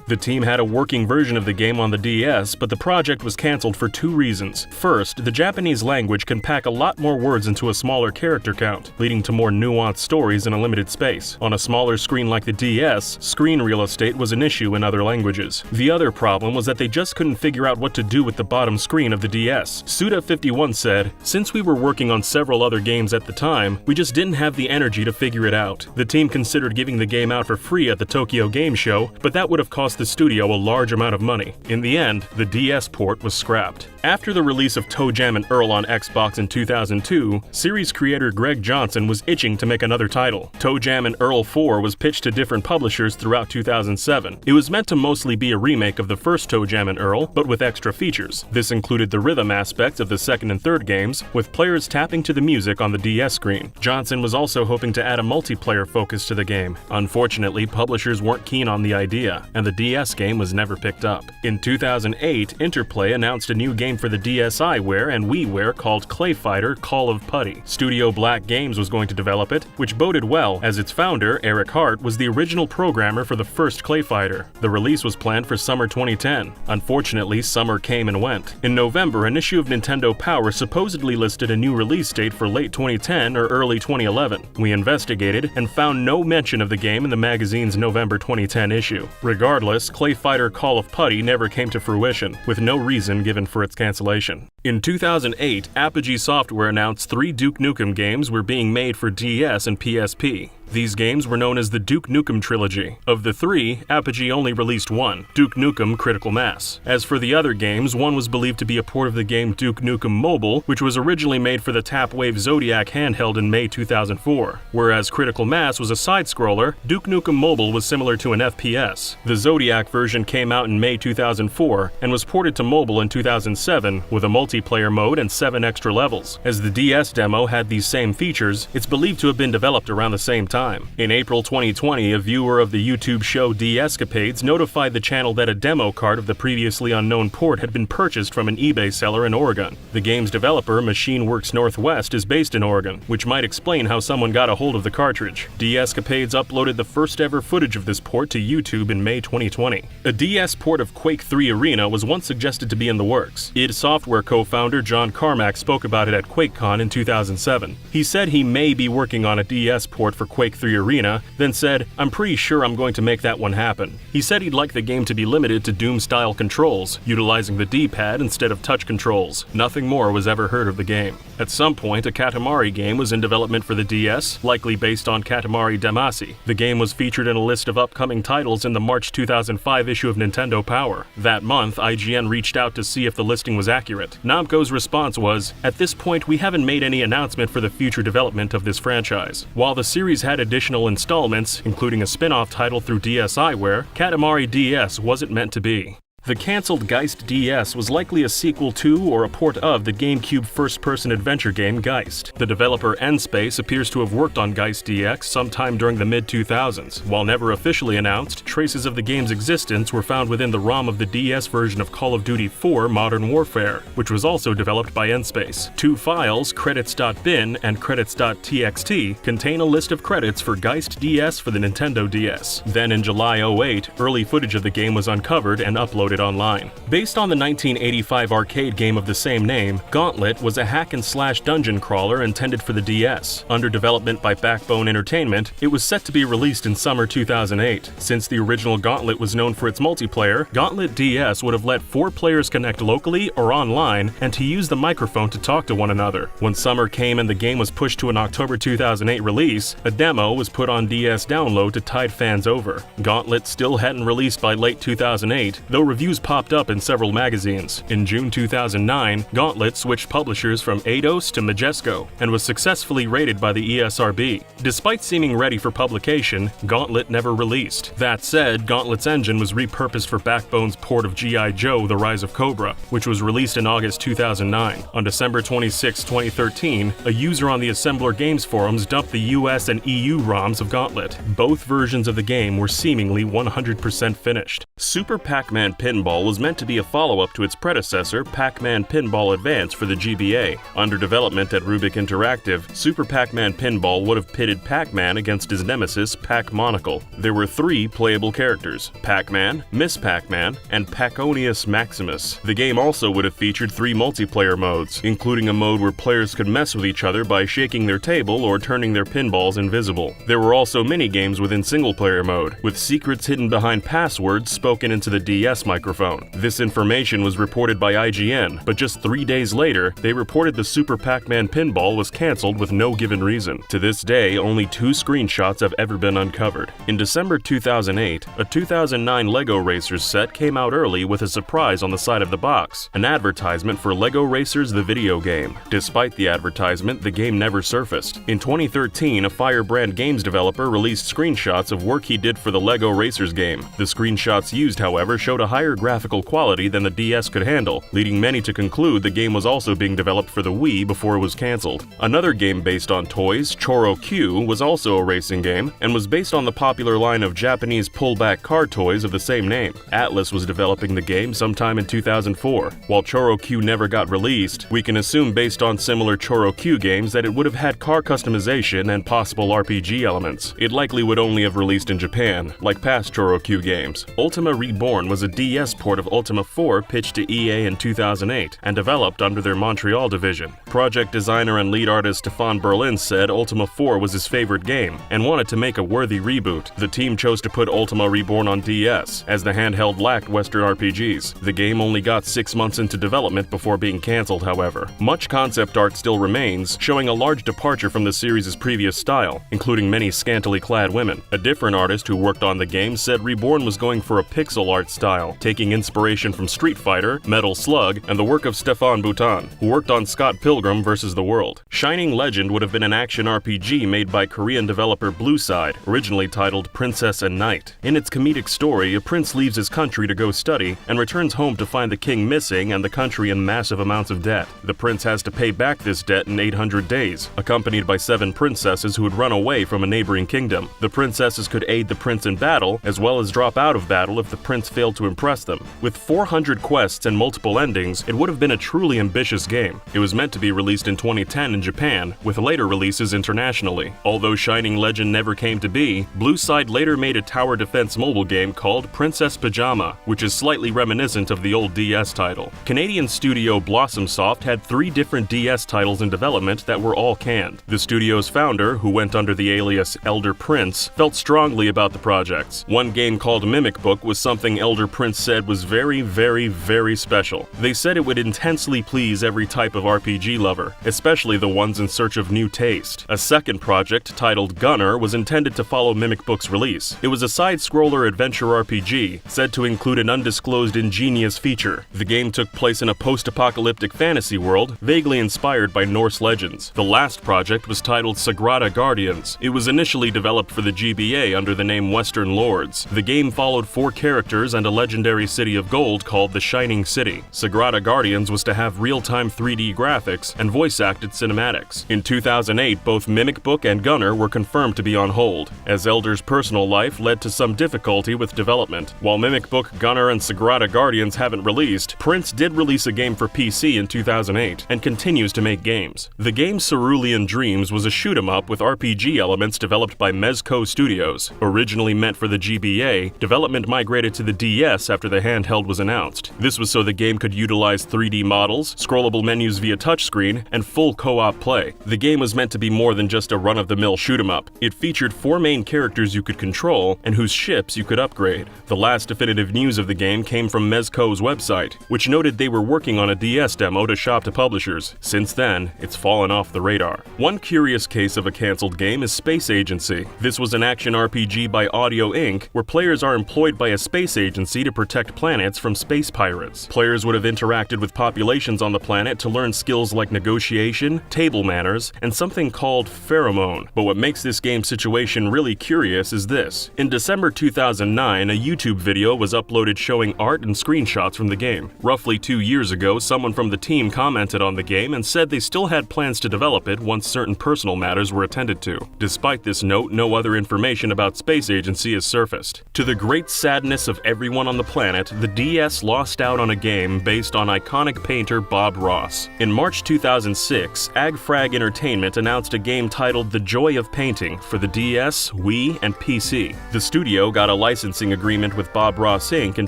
The team had a working version of the game on the DS, but the project was cancelled for two reasons. First, the Japanese language can pack a lot more words into a smaller character count, leading to more nuanced stories in a limited space. On a smaller screen like the DS, screen real estate was an issue in other languages. The other problem was that they just couldn't figure out what to do with the bottom screen of the DS. Suda51 said, "Since we were working on several other games at the time, we just didn't have the energy to figure it out. The team considered giving the game out for free at the Tokyo Game Show, but that would have cost the studio a large amount of money. In the end, the DS port was scrapped." After the release of ToeJam and Earl on Xbox in 2002, series creator Greg Johnson was itching to make another title. ToeJam and Earl 4 was pitched to different publishers throughout 2007. It was meant to mostly be a remake of the first ToeJam and Earl, but with extra features. This included the rhythm aspects of the second and third games, with players tapping to the music on the DS screen. Johnson was also hoping to add a multiplayer focus to the game. Unfortunately, publishers weren't keen on the idea, and the DS game was never picked up. In 2008, Interplay announced a new game for the DSiWare and WiiWare called Clay Fighter: Call of Putty. Studio Black Games was going to develop it, which boded well, as its founder, Eric Hart, was the original programmer for the first Clay Fighter. The release was planned for summer 2010. Unfortunately, summer came and went. In November, an issue of Nintendo Power supposedly listed a new release date for late 2010 or early 2011. We investigated and found no mention of the game in the magazine's November 2010 issue. Regardless, Clay Fighter: Call of Putty never came to fruition, with no reason given for its cancellation. In 2008, Apogee Software announced 3 Duke Nukem games were being made for DS and PSP. These games were known as the Duke Nukem Trilogy. Of the 3, Apogee only released one, Duke Nukem Critical Mass. As for the other games, one was believed to be a port of the game Duke Nukem Mobile, which was originally made for the Tapwave Zodiac handheld in May 2004. Whereas Critical Mass was a side-scroller, Duke Nukem Mobile was similar to an FPS. The Zodiac version came out in May 2004 and was ported to mobile in 2007 with a multiplayer mode and 7 extra levels. As the DS demo had these same features, it's believed to have been developed around the same time. In April 2020, a viewer of the YouTube show DScapades notified the channel that a demo card of the previously unknown port had been purchased from an eBay seller in Oregon. The game's developer, MachineWorks Northwest, is based in Oregon, which might explain how someone got a hold of the cartridge. DScapades uploaded the first ever footage of this port to YouTube in May 2020. A DS port of Quake 3 Arena was once suggested to be in the works. id Software co-founder John Carmack spoke about it at QuakeCon in 2007. He said he may be working on a DS port for Quake 3 Arena, then said, "I'm pretty sure I'm going to make that one happen." He said he'd like the game to be limited to Doom-style controls, utilizing the D-pad instead of touch controls. Nothing more was ever heard of the game. At some point, a Katamari game was in development for the DS, likely based on Katamari Damacy. The game was featured in a list of upcoming titles in the March 2005 issue of Nintendo Power. That month, IGN reached out to see if the listing was accurate. Namco's response was, "At this point, we haven't made any announcement for the future development of this franchise." While the series had additional installments, including a spin-off title through DSiWare, Katamari DS wasn't meant to be. The cancelled Geist DS was likely a sequel to or a port of the GameCube first-person adventure game Geist. The developer N-Space appears to have worked on Geist DX sometime during the mid-2000s. While never officially announced, traces of the game's existence were found within the ROM of the DS version of Call of Duty 4 Modern Warfare, which was also developed by N-Space. 2 files, credits.bin and credits.txt, contain a list of credits for Geist DS for the Nintendo DS. Then in July 2008, early footage of the game was uncovered and uploaded online. Based on the 1985 arcade game of the same name, Gauntlet was a hack-and-slash dungeon crawler intended for the DS. Under development by Backbone Entertainment, it was set to be released in summer 2008. Since the original Gauntlet was known for its multiplayer, Gauntlet DS would have let 4 players connect locally or online and to use the microphone to talk to one another. When summer came and the game was pushed to an October 2008 release, a demo was put on DS Download to tide fans over. Gauntlet still hadn't released by late 2008, though reviews popped up in several magazines. In June 2009, Gauntlet switched publishers from Eidos to Majesco and was successfully rated by the ESRB. Despite seeming ready for publication, Gauntlet never released. That said, Gauntlet's engine was repurposed for Backbone's port of G.I. Joe: The Rise of Cobra, which was released in August 2009. On December 26, 2013, a user on the Assembler Games forums dumped the US and EU ROMs of Gauntlet. Both versions of the game were seemingly 100% finished. Super Pac-Man Pinball was meant to be a follow-up to its predecessor, Pac-Man Pinball Advance for the GBA. Under development at Rubik Interactive, Super Pac-Man Pinball would have pitted Pac-Man against his nemesis, Pac-Monocle. There were 3 playable characters, Pac-Man, Miss Pac-Man, and Paconius Maximus. The game also would have featured 3 multiplayer modes, including a mode where players could mess with each other by shaking their table or turning their pinballs invisible. There were also mini-games within single-player mode, with secrets hidden behind passwords spoken into the DS microphone. microphone. This information was reported by IGN, but just 3 days later, they reported the Super Pac-Man pinball was cancelled with no given reason. To this day, only 2 screenshots have ever been uncovered. In December 2008, a 2009 LEGO Racers set came out early with a surprise on the side of the box, an advertisement for LEGO Racers the video game. Despite the advertisement, the game never surfaced. In 2013, a Firebrand Games developer released screenshots of work he did for the LEGO Racers game. The screenshots used, however, showed a higher graphical quality than the DS could handle, leading many to conclude the game was also being developed for the Wii before it was cancelled. Another game based on toys, Choro Q, was also a racing game, and was based on the popular line of Japanese pullback car toys of the same name. Atlas was developing the game sometime in 2004. While Choro Q never got released, we can assume based on similar Choro Q games that it would have had car customization and possible RPG elements. It likely would only have released in Japan, like past Choro Q games. Ultima Reborn was a DS port of Ultima 4 pitched to EA in 2008 and developed under their Montreal division. Project designer and lead artist Stefan Berlin said Ultima 4 was his favorite game and wanted to make a worthy reboot. The team chose to put Ultima Reborn on DS, as the handheld lacked Western RPGs. The game only got 6 months into development before being cancelled, however. Much concept art still remains, showing a large departure from the series' previous style, including many scantily clad women. A different artist who worked on the game said Reborn was going for a pixel art style, taking inspiration from Street Fighter, Metal Slug, and the work of Stefan Boutan, who worked on Scott Pilgrim vs. the World. Shining Legend would have been an action RPG made by Korean developer Blueside, originally titled Princess and Knight. In its comedic story, a prince leaves his country to go study and returns home to find the king missing and the country in massive amounts of debt. The prince has to pay back this debt in 800 days, accompanied by 7 princesses who had run away from a neighboring kingdom. The princesses could aid the prince in battle, as well as drop out of battle if the prince failed to impress them. With 400 quests and multiple endings, it would have been a truly ambitious game. It was meant to be released in 2010 in Japan, with later releases internationally. Although Shining Legend never came to be, Blueside later made a tower defense mobile game called Princess Pajama, which is slightly reminiscent of the old DS title. Canadian studio Blossomsoft had 3 different DS titles in development that were all canned. The studio's founder, who went under the alias Elder Prince, felt strongly about the projects. One game called Mimic Book was something Elder Prince said was very, very, very special. They said it would intensely please every type of RPG lover, especially the ones in search of new taste. A second project, titled Gunner, was intended to follow Mimic Book's release. It was a side-scroller adventure RPG, said to include an undisclosed ingenious feature. The game took place in a post-apocalyptic fantasy world, vaguely inspired by Norse legends. The last project was titled Sagrada Guardians. It was initially developed for the GBA under the name Western Lords. The game followed 4 characters and a legendary city of gold called the Shining City. Sagrada Guardians was to have real-time 3D graphics and voice-acted cinematics. In 2008, both Mimic Book and Gunner were confirmed to be on hold, as Elder's personal life led to some difficulty with development. While Mimic Book, Gunner, and Sagrada Guardians haven't released, Prince did release a game for PC in 2008 and continues to make games. The game Cerulean Dreams was a shoot-'em-up with RPG elements developed by Mezco Studios. Originally meant for the GBA, development migrated to the DS after the handheld was announced. This was so the game could utilize 3D models, scrollable menus via touchscreen, and full co-op play. The game was meant to be more than just a run-of-the-mill shoot-'em-up. It featured 4 main characters you could control and whose ships you could upgrade. The last definitive news of the game came from Mezco's website, which noted they were working on a DS demo to shop to publishers. Since then, it's fallen off the radar. One curious case of a cancelled game is Space Agency. This was an action RPG by Audio Inc., where players are employed by a space agency to protect planets from space pirates. Players would have interacted with populations on the planet to learn skills like negotiation, table manners, and something called pheromone. But what makes this game situation really curious is this. In December 2009, a YouTube video was uploaded showing art and screenshots from the game. Roughly 2 years ago, someone from the team commented on the game and said they still had plans to develop it once certain personal matters were attended to. Despite this note, no other information about Space Agency is surfaced. To the great sadness of everyone on the planet, the DS lost out on a game based on iconic painter Bob Ross. In March 2006, AgFrag Entertainment announced a game titled The Joy of Painting for the DS, Wii, and PC. The studio got a licensing agreement with Bob Ross Inc. in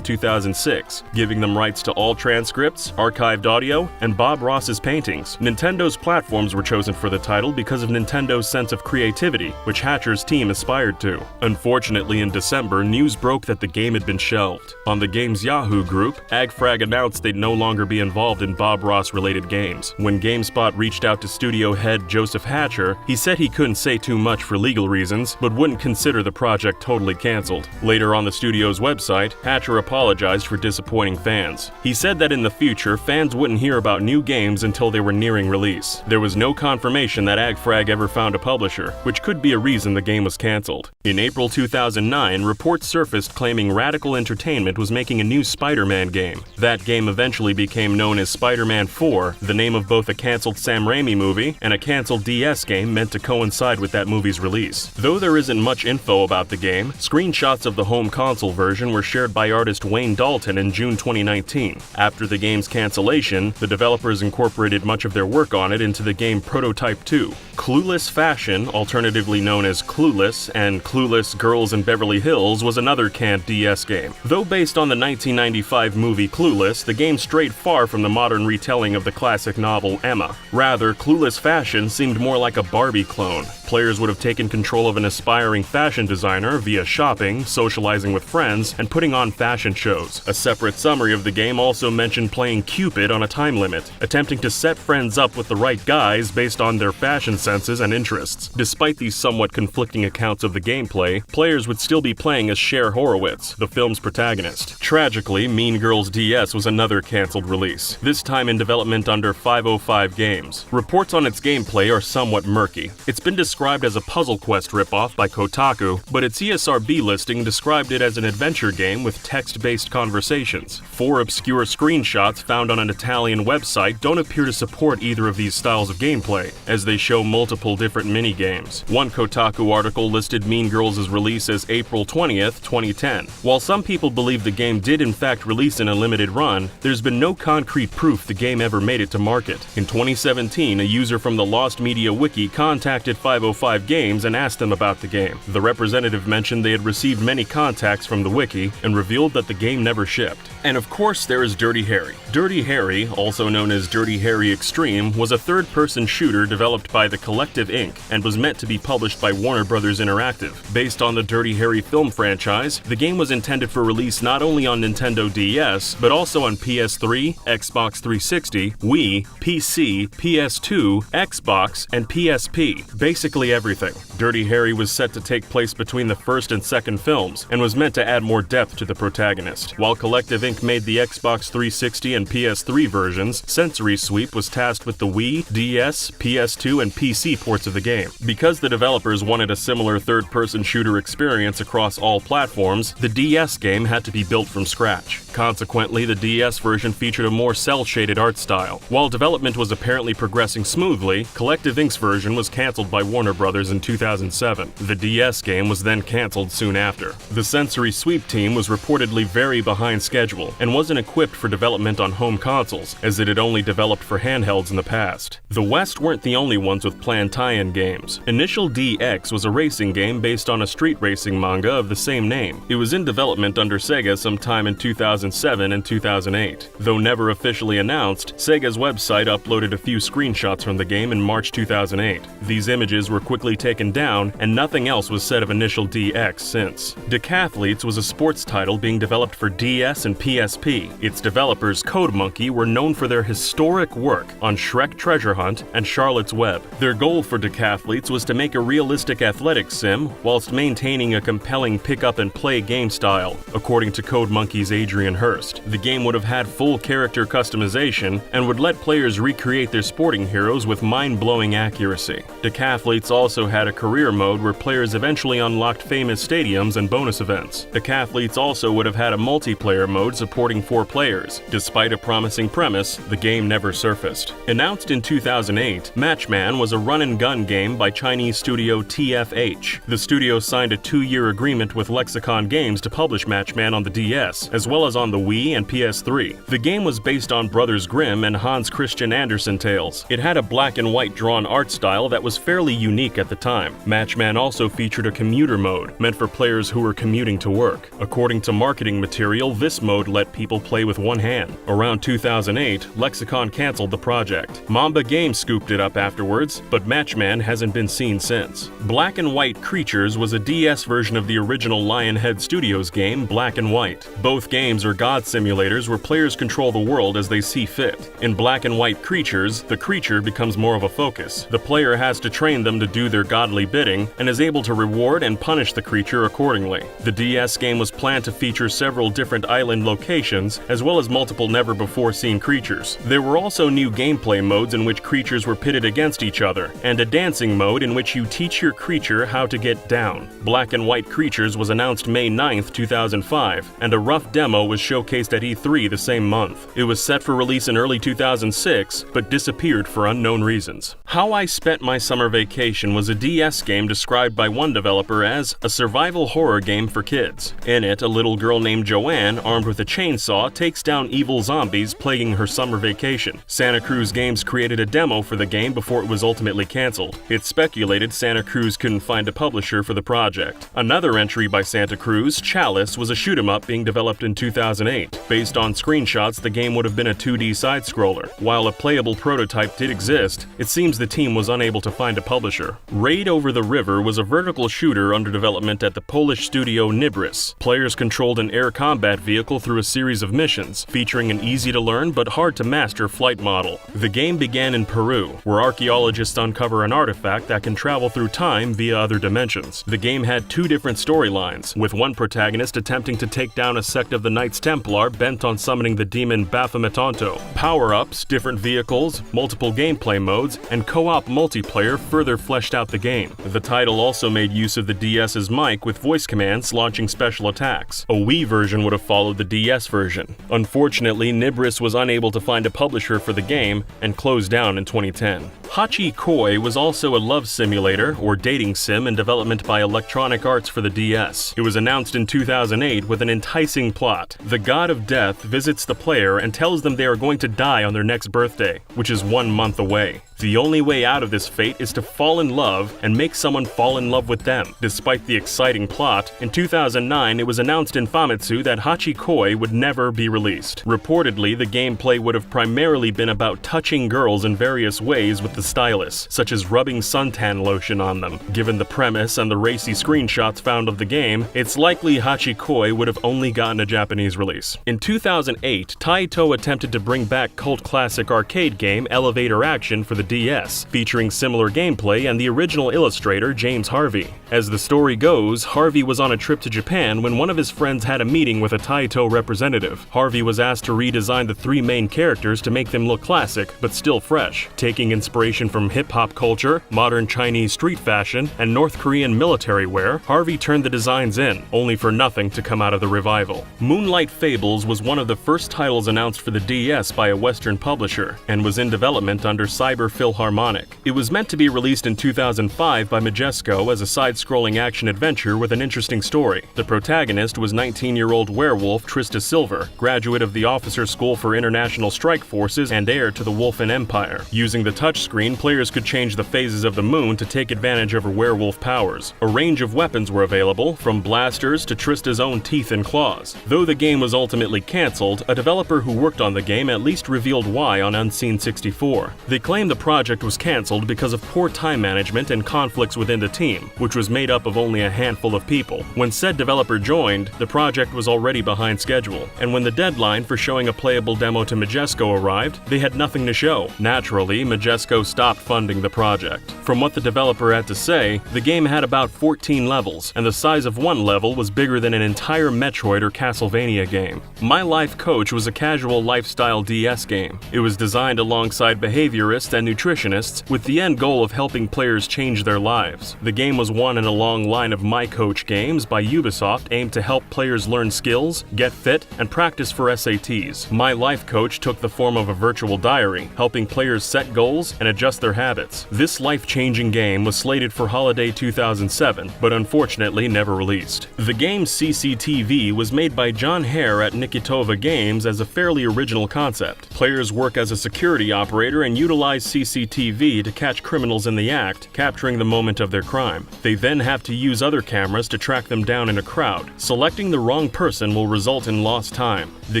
2006, giving them rights to all transcripts, archived audio, and Bob Ross's paintings. Nintendo's platforms were chosen for the title because of Nintendo's sense of creativity, which Hatcher's team aspired to. Unfortunately, in December, news broke that the game had been shelved. On the the game's Yahoo group, AgFrag announced they'd no longer be involved in Bob Ross-related games. When GameSpot reached out to studio head Joseph Hatcher, he said he couldn't say too much for legal reasons, but wouldn't consider the project totally cancelled. Later on the studio's website, Hatcher apologized for disappointing fans. He said that in the future, fans wouldn't hear about new games until they were nearing release. There was no confirmation that AgFrag ever found a publisher, which could be a reason the game was cancelled. In April 2009, reports surfaced claiming Radical Entertainment was making a new Spider-Man game. That game eventually became known as Spider-Man 4, the name of both a cancelled Sam Raimi movie and a cancelled DS game meant to coincide with that movie's release. Though there isn't much info about the game, screenshots of the home console version were shared by artist Wayne Dalton in June 2019. After the game's cancellation, the developers incorporated much of their work on it into the game Prototype 2. Clueless Fashion, alternatively known as Clueless, and Clueless Girls in Beverly Hills was another canned DS game. Though based on the 1995 movie Clueless, the game strayed far from the modern retelling of the classic novel Emma. Rather, Clueless Fashion seemed more like a Barbie clone. Players would have taken control of an aspiring fashion designer via shopping, socializing with friends, and putting on fashion shows. A separate summary of the game also mentioned playing Cupid on a time limit, attempting to set friends up with the right guys based on their fashion senses and interests. Despite these somewhat conflicting accounts of the gameplay, players would still be playing as Cher Horowitz, the film's protagonist. Tragically, Mean Girls DS was another cancelled release, this time in development under 505 Games. Reports on its gameplay are somewhat murky. It's been described as a Puzzle Quest ripoff by Kotaku, but its ESRB listing described it as an adventure game with text-based conversations. 4 obscure screenshots found on an Italian website don't appear to support either of these styles of gameplay, as they show multiple different mini-games. One Kotaku article listed Mean Girls' release as April 20th, 2010. While some people believe the game did in fact release in a limited run, there's been no concrete proof the game ever made it to market. In 2017, a user from the Lost Media Wiki contacted 505 Games and asked them about the game. The representative mentioned they had received many contacts from the wiki and revealed that the game never shipped. And of course there is Dirty Harry. Dirty Harry, also known as Dirty Harry Extreme, was a third-person shooter developed by the Collective Inc. and was meant to be published by Warner Bros. Interactive. Based on the Dirty Harry film franchise, the game was intended for release not only on Nintendo DS, but also on PS3, Xbox 360, Wii, PC, PS2, Xbox, and PSP. Basically everything. Dirty Harry was set to take place between the first and second films, and was meant to add more depth to the protagonist. While Collective Inc. made the Xbox 360 and PS3 versions, Sensory Sweep was tasked with the Wii, DS, PS2, and PC ports of the game. Because the developers wanted a similar third-person shooter experience across all platforms, the DS game had to be built from scratch. Consequently, the DS version featured a more cel-shaded art style. While development was apparently progressing smoothly, Collective Inc.'s version was cancelled by Warner Bros. In 2007. The DS game was then cancelled soon after. The Sensory Sweep team was reportedly very behind schedule and wasn't equipped for development on home consoles, as it had only developed for handhelds in the past. The West weren't the only ones with planned tie-in games. Initial DX was a racing game based on a street racing manga of the same name. It was in development under Sega sometime in 2007 and 2008. Though never officially announced, Sega's website uploaded a few screenshots from the game in March 2008. These images were quickly taken down, and nothing else was said of Initial DX since. Decathletes was a sports title being developed for DS and PSP. Its developers, Codemonkey, were known for their historic work on Shrek Treasure Hunt and Charlotte's Web. Their goal for Decathletes was to make a realistic athletics sim whilst maintaining a compelling pick-up-and-play game style, according to Codemonkey's Adrian Hurst. The game would have had full character customization and would let players recreate their sporting heroes with mind-blowing accuracy. Decathletes also had a career mode where players eventually unlocked famous stadiums and bonus events. Decathletes also would have had a multiplayer mode supporting 4 players. Despite a promising premise, the game never surfaced. Announced in 2008, Matchman was a run-and-gun game by Chinese studio TFH. The studio signed a 2-year agreement with Lexicon Games to publish Matchman on the DS, as well as on the Wii and PS3. The game was based on Brothers Grimm and Hans Christian Andersen tales. It had a black-and-white drawn art style that was fairly unique at the time. Matchman also featured a commuter mode, meant for players who were commuting to work. According to marketing material, this mode let people play with one hand. Around 2008, Lexicon canceled the project. Mamba Games scooped it up afterwards, but Matchman hasn't been seen since. Black and White Creatures was a DS version of the original Lionhead Studios game Black and White. Both games are god simulators where players control the world as they see fit. In Black and White Creatures, the creature becomes more of a focus. The player has to train them to do their godly bidding and is able to reward and punish the creature accordingly. The DS game was planned to feature several different island locations, as well as multiple never-before-seen creatures. There were also new gameplay modes in which creatures were pitted against each other, and a dancing mode in which you teach your creature how to get down. Black and White Creatures was announced May 9th, 2005, and a rough demo was showcased at E3 the same month. It was set for release in early 2006, but disappeared for unknown reasons. How I Spent My Summer Vacation was a DS game described by one developer as a survival horror game for kids. In it, a little girl named Joanne, armed with a chainsaw, takes down evil zombies plaguing her summer vacation. Santa Cruz Games created a demo for the game before it was ultimately cancelled. It's speculated Santa Cruz couldn't find a publisher for the project. Another entry by Santa Cruz, Chalice, was a shoot-'em-up being developed in 2008. Based on screenshots, the game would have been a 2D side-scroller. While a playable prototype did exist, it seems the team was unable to find a publisher. Raid Over the River was a vertical shooter under development at the Polish studio Nibris. Players controlled an air combat vehicle through a series of missions, featuring an easy-to-learn but hard-to-master flight model. The game began in Peru, where archaeologists uncover an artifact that can travel through time via other dimensions. The game had two different storylines, with one protagonist attempting to take down a sect of the Knights Templar bent on summoning the demon Baphometonto. Power-ups, different vehicles, multiple gameplay modes, and co-op multiplayer further fleshed out the game. The title also made use of the DS's mic with voice commands launching special attacks. A Wii version would have followed the DS version. Unfortunately, Nibris was unable to find a publisher for the game and closed down in 2010. Hachi Koi was also a love simulator, or dating sim, in development by Electronic Arts for the DS. It was announced in 2008 with an enticing plot. The god of death visits the player and tells them they are going to die on their next birthday, which is 1 month away. The only way out of this fate is to fall in love and make someone fall in love with them. Despite the exciting plot, in 2009 it was announced in Famitsu that Hachi Koi would never be released. Reportedly, the gameplay would have primarily been about touching girls in various ways with the stylus, such as rubbing suntan lotion on them. Given the premise and the racy screenshots found of the game, it's likely Hachi Koi would have only gotten a Japanese release. In 2008, Taito attempted to bring back cult classic arcade game Elevator Action for the DS, featuring similar gameplay and the original illustrator James Harvey. As the story goes, Harvey was on a trip to Japan when one of his friends had a meeting with a Taito representative. Harvey was asked to redesign the three main characters to make them look classic, but still fresh. Taking inspiration from hip-hop culture, modern Chinese street fashion, and North Korean military wear, Harvey turned the designs in, only for nothing to come out of the revival. Moonlight Fables was one of the first titles announced for the DS by a Western publisher, and was in development under Cyber Philharmonic. It was meant to be released in 2005 by Majesco as a side-scrolling action-adventure with an interesting story. The protagonist was 19-year-old werewolf Trista Silver, graduate of the Officer School for International Strike Forces and heir to the Wolfen Empire. Using the touchscreen, players could change the phases of the moon to take advantage of her werewolf powers. A range of weapons were available, from blasters to Trista's own teeth and claws. Though the game was ultimately cancelled, a developer who worked on the game at least revealed why on Unseen64. They claimed the project was cancelled because of poor time management and conflicts within the team, which was made up of only a handful of people. When said developer joined, the project was already behind schedule, and when the deadline for showing a playable demo to Majesco arrived, they had nothing to show. Naturally, Majesco stopped funding the project. From what the developer had to say, the game had about 14 levels, and the size of one level was bigger than an entire Metroid or Castlevania game. My Life Coach was a casual lifestyle DS game. It was designed alongside behaviorists and nutritionists with the end goal of helping players change their lives. The game was one in a long line of My Coach games by Ubisoft aimed to help players learn skills, get fit, and practice for SATs. My Life Coach took the form of a virtual diary, helping players set goals and adjust their habits. This life-changing game was slated for holiday 2007, but unfortunately never released. The game CCTV was made by John Hare at Nikitova Games as a fairly original concept. Players work as a security operator and utilize CCTV to catch criminals in the act, capturing the moment of their crime. They then have to use other cameras to track them down in a crowd. Selecting the wrong person will result in lost time. The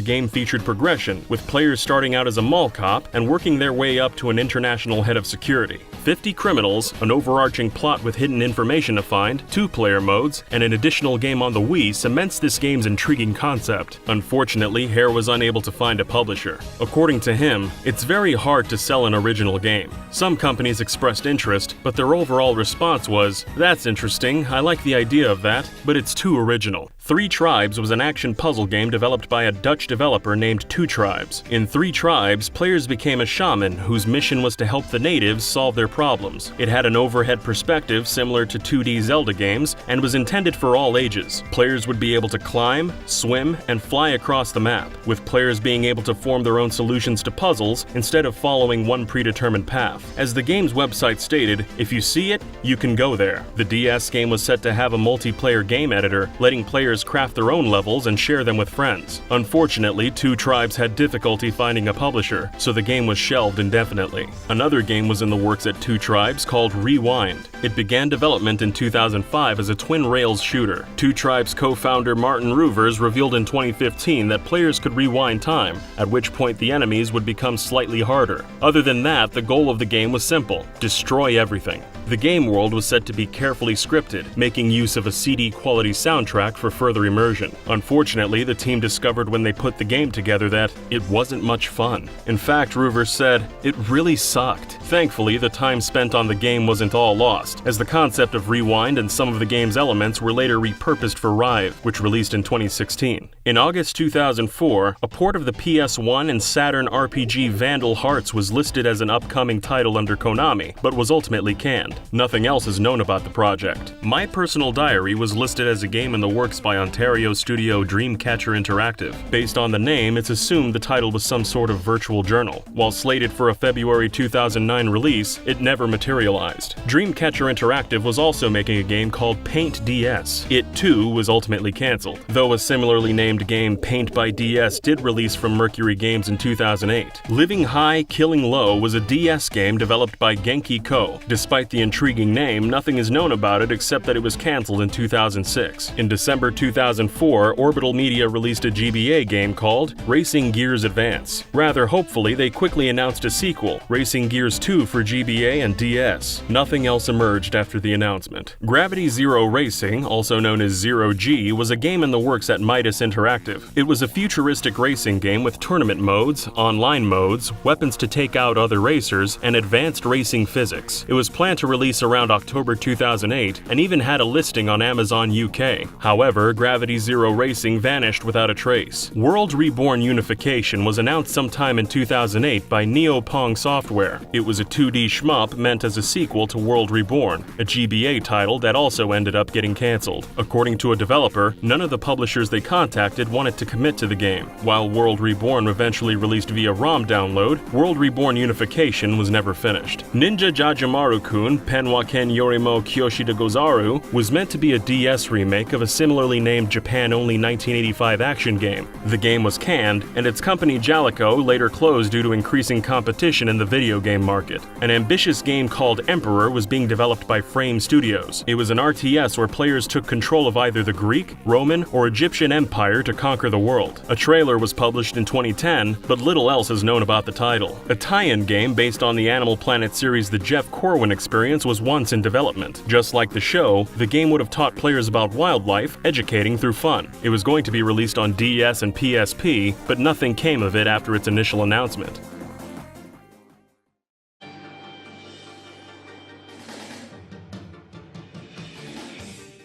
game featured progression, with players starting out as a mall cop and working their way up to an international head of security. security. 50 criminals, an overarching plot with hidden information to find, 2-player modes, and an additional game on the Wii cements this game's intriguing concept. Unfortunately, Hare was unable to find a publisher. According to him, it's very hard to sell an original game. Some companies expressed interest, but their overall response was, "That's interesting, I like the idea of that, but it's too original." 3 Tribes was an action puzzle game developed by a Dutch developer named 2 Tribes. In 3 Tribes, players became a shaman whose mission was to help the natives solve their problems. It had an overhead perspective similar to 2D Zelda games and was intended for all ages. Players would be able to climb, swim, and fly across the map, with players being able to form their own solutions to puzzles instead of following one predetermined path. As the game's website stated, if you see it, you can go there. The DS game was set to have a multiplayer game editor, letting players craft their own levels and share them with friends. Unfortunately, 2 Tribes had difficulty finding a publisher, so the game was shelved indefinitely. Another game was in the works at 2 Tribes called Rewind. It began development in 2005 as a twin rails shooter. 2 Tribes co-founder Martin Roovers revealed in 2015 that players could rewind time, at which point the enemies would become slightly harder. Other than that, the goal of the game was simple: destroy everything. The game world was said to be carefully scripted, making use of a CD-quality soundtrack for further immersion. Unfortunately, the team discovered when they put the game together that it wasn't much fun. In fact, Roovers said, "It really sucked." Thankfully, the time spent on the game wasn't all lost, as the concept of Rewind and some of the game's elements were later repurposed for Rive, which released in 2016. In August 2004, a port of the PS1 and Saturn RPG Vandal Hearts was listed as an upcoming title under Konami, but was ultimately canned. Nothing else is known about the project. My Personal Diary was listed as a game in the works by Ontario studio Dreamcatcher Interactive. Based on the name, it's assumed the title was some sort of virtual journal. While slated for a February 2009 release, it never materialized. Dreamcatcher Interactive was also making a game called Paint DS. It too was ultimately cancelled, though a similarly named game, Paint by DS, did release from Mercury Games in 2008. Living High, Killing Low was a DS game developed by Genki Co. Despite the intriguing name, nothing is known about it except that it was cancelled in 2006. In December 2004, Orbital Media released a GBA game called Racing Gears Advance. Rather hopefully, they quickly announced a sequel, Racing Gears 2 for GBA and DS. Nothing else emerged after the announcement. Gravity Zero Racing, also known as Zero G, was a game in the works at Midas Interactive. It was a futuristic racing game with tournament modes, online modes, weapons to take out other racers, and advanced racing physics. It was planned to release around October 2008 and even had a listing on Amazon UK. However, Gravity Zero Racing vanished without a trace. World Reborn Unification was announced sometime in 2008 by Neopong Software. It was a 2D shmup meant as a sequel to World Reborn, a GBA title that also ended up getting cancelled. According to a developer, none of the publishers they contacted wanted to commit to the game. While World Reborn eventually released via ROM download, World Reborn Unification was never finished. Ninja Jajimaru-kun Penwaken Yorimo Kyoshida Gozaru was meant to be a DS remake of a similarly named Japan-only 1985 action game. The game was canned, and its company Jalico later closed due to increasing competition in the video game market. An ambitious game called Emperor was being developed by Frame Studios. It was an RTS where players took control of either the Greek, Roman, or Egyptian Empire to conquer the world. A trailer was published in 2010, but little else is known about the title. A tie-in game based on the Animal Planet series The Jeff Corwin Experience was once in development. Just like the show, the game would have taught players about wildlife, educating through fun. It was going to be released on DS and PSP, but nothing came of it after its initial announcement.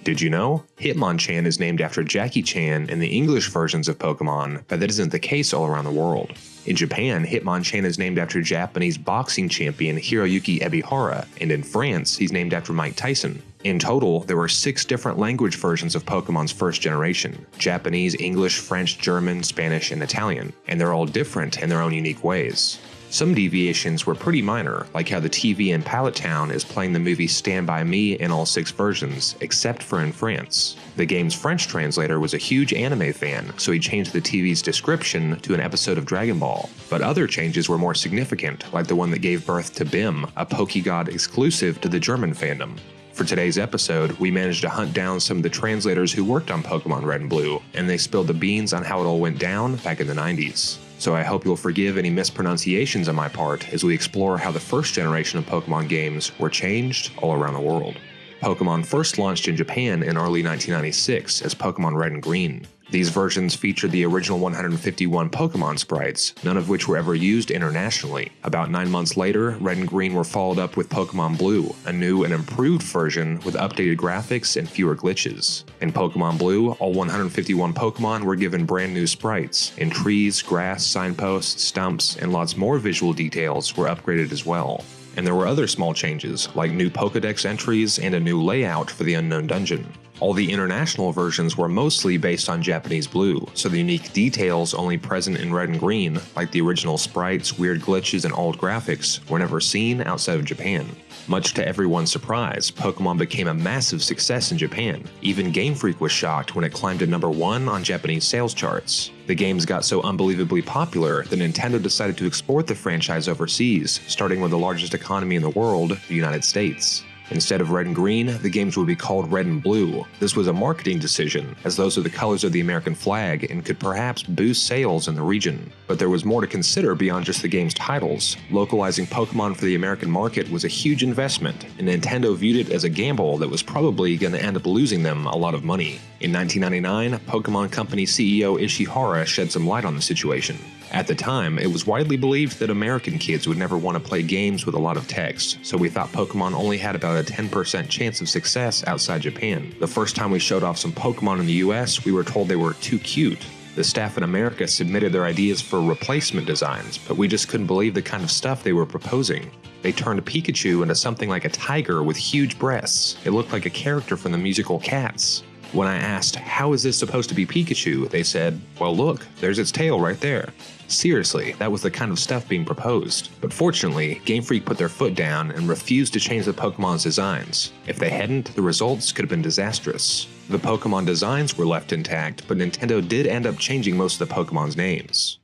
Did you know? Hitmonchan is named after Jackie Chan in the English versions of Pokemon, but that isn't the case all around the world. In Japan, Hitmonchan is named after Japanese boxing champion Hiroyuki Ebihara, and in France, he's named after Mike Tyson. In total, there were 6 different language versions of Pokemon's first generation: Japanese, English, French, German, Spanish, and Italian, and they're all different in their own unique ways. Some deviations were pretty minor, like how the TV in Pallet Town is playing the movie Stand By Me in all 6 versions, except for in France. The game's French translator was a huge anime fan, so he changed the TV's description to an episode of Dragon Ball. But other changes were more significant, like the one that gave birth to Bim, a Pokegod exclusive to the German fandom. For today's episode, we managed to hunt down some of the translators who worked on Pokemon Red and Blue, and they spilled the beans on how it all went down back in the 90s. so I hope you'll forgive any mispronunciations on my part as we explore how the first generation of Pokemon games were changed all around the world. Pokemon first launched in Japan in early 1996 as Pokemon Red and Green. These versions featured the original 151 Pokemon sprites, none of which were ever used internationally. About 9 months later, Red and Green were followed up with Pokemon Blue, a new and improved version with updated graphics and fewer glitches. In Pokemon Blue, all 151 Pokemon were given brand new sprites, and trees, grass, signposts, stumps, and lots more visual details were upgraded as well. And there were other small changes, like new Pokédex entries and a new layout for the Unknown Dungeon. All the international versions were mostly based on Japanese Blue, so the unique details only present in Red and Green, like the original sprites, weird glitches, and old graphics, were never seen outside of Japan. Much to everyone's surprise, Pokemon became a massive success in Japan. Even Game Freak was shocked when it climbed to number 1 on Japanese sales charts. The games got so unbelievably popular that Nintendo decided to export the franchise overseas, starting with the largest economy in the world, the United States. Instead of Red and Green, the games would be called Red and Blue. This was a marketing decision, as those are the colors of the American flag and could perhaps boost sales in the region. But there was more to consider beyond just the game's titles. Localizing Pokemon for the American market was a huge investment, and Nintendo viewed it as a gamble that was probably going to end up losing them a lot of money. In 1999, Pokemon Company CEO Ishihara shed some light on the situation. At the time, it was widely believed that American kids would never want to play games with a lot of text, so we thought Pokemon only had about a 10% chance of success outside Japan. The first time we showed off some Pokemon in the US, we were told they were too cute. The staff in America submitted their ideas for replacement designs, but we just couldn't believe the kind of stuff they were proposing. They turned Pikachu into something like a tiger with huge breasts. It looked like a character from the musical Cats. When I asked, how is this supposed to be Pikachu, they said, well look, there's its tail right there. Seriously, that was the kind of stuff being proposed. But fortunately, Game Freak put their foot down and refused to change the Pokemon's designs. If they hadn't, the results could have been disastrous. The Pokemon designs were left intact, but Nintendo did end up changing most of the Pokemon's names.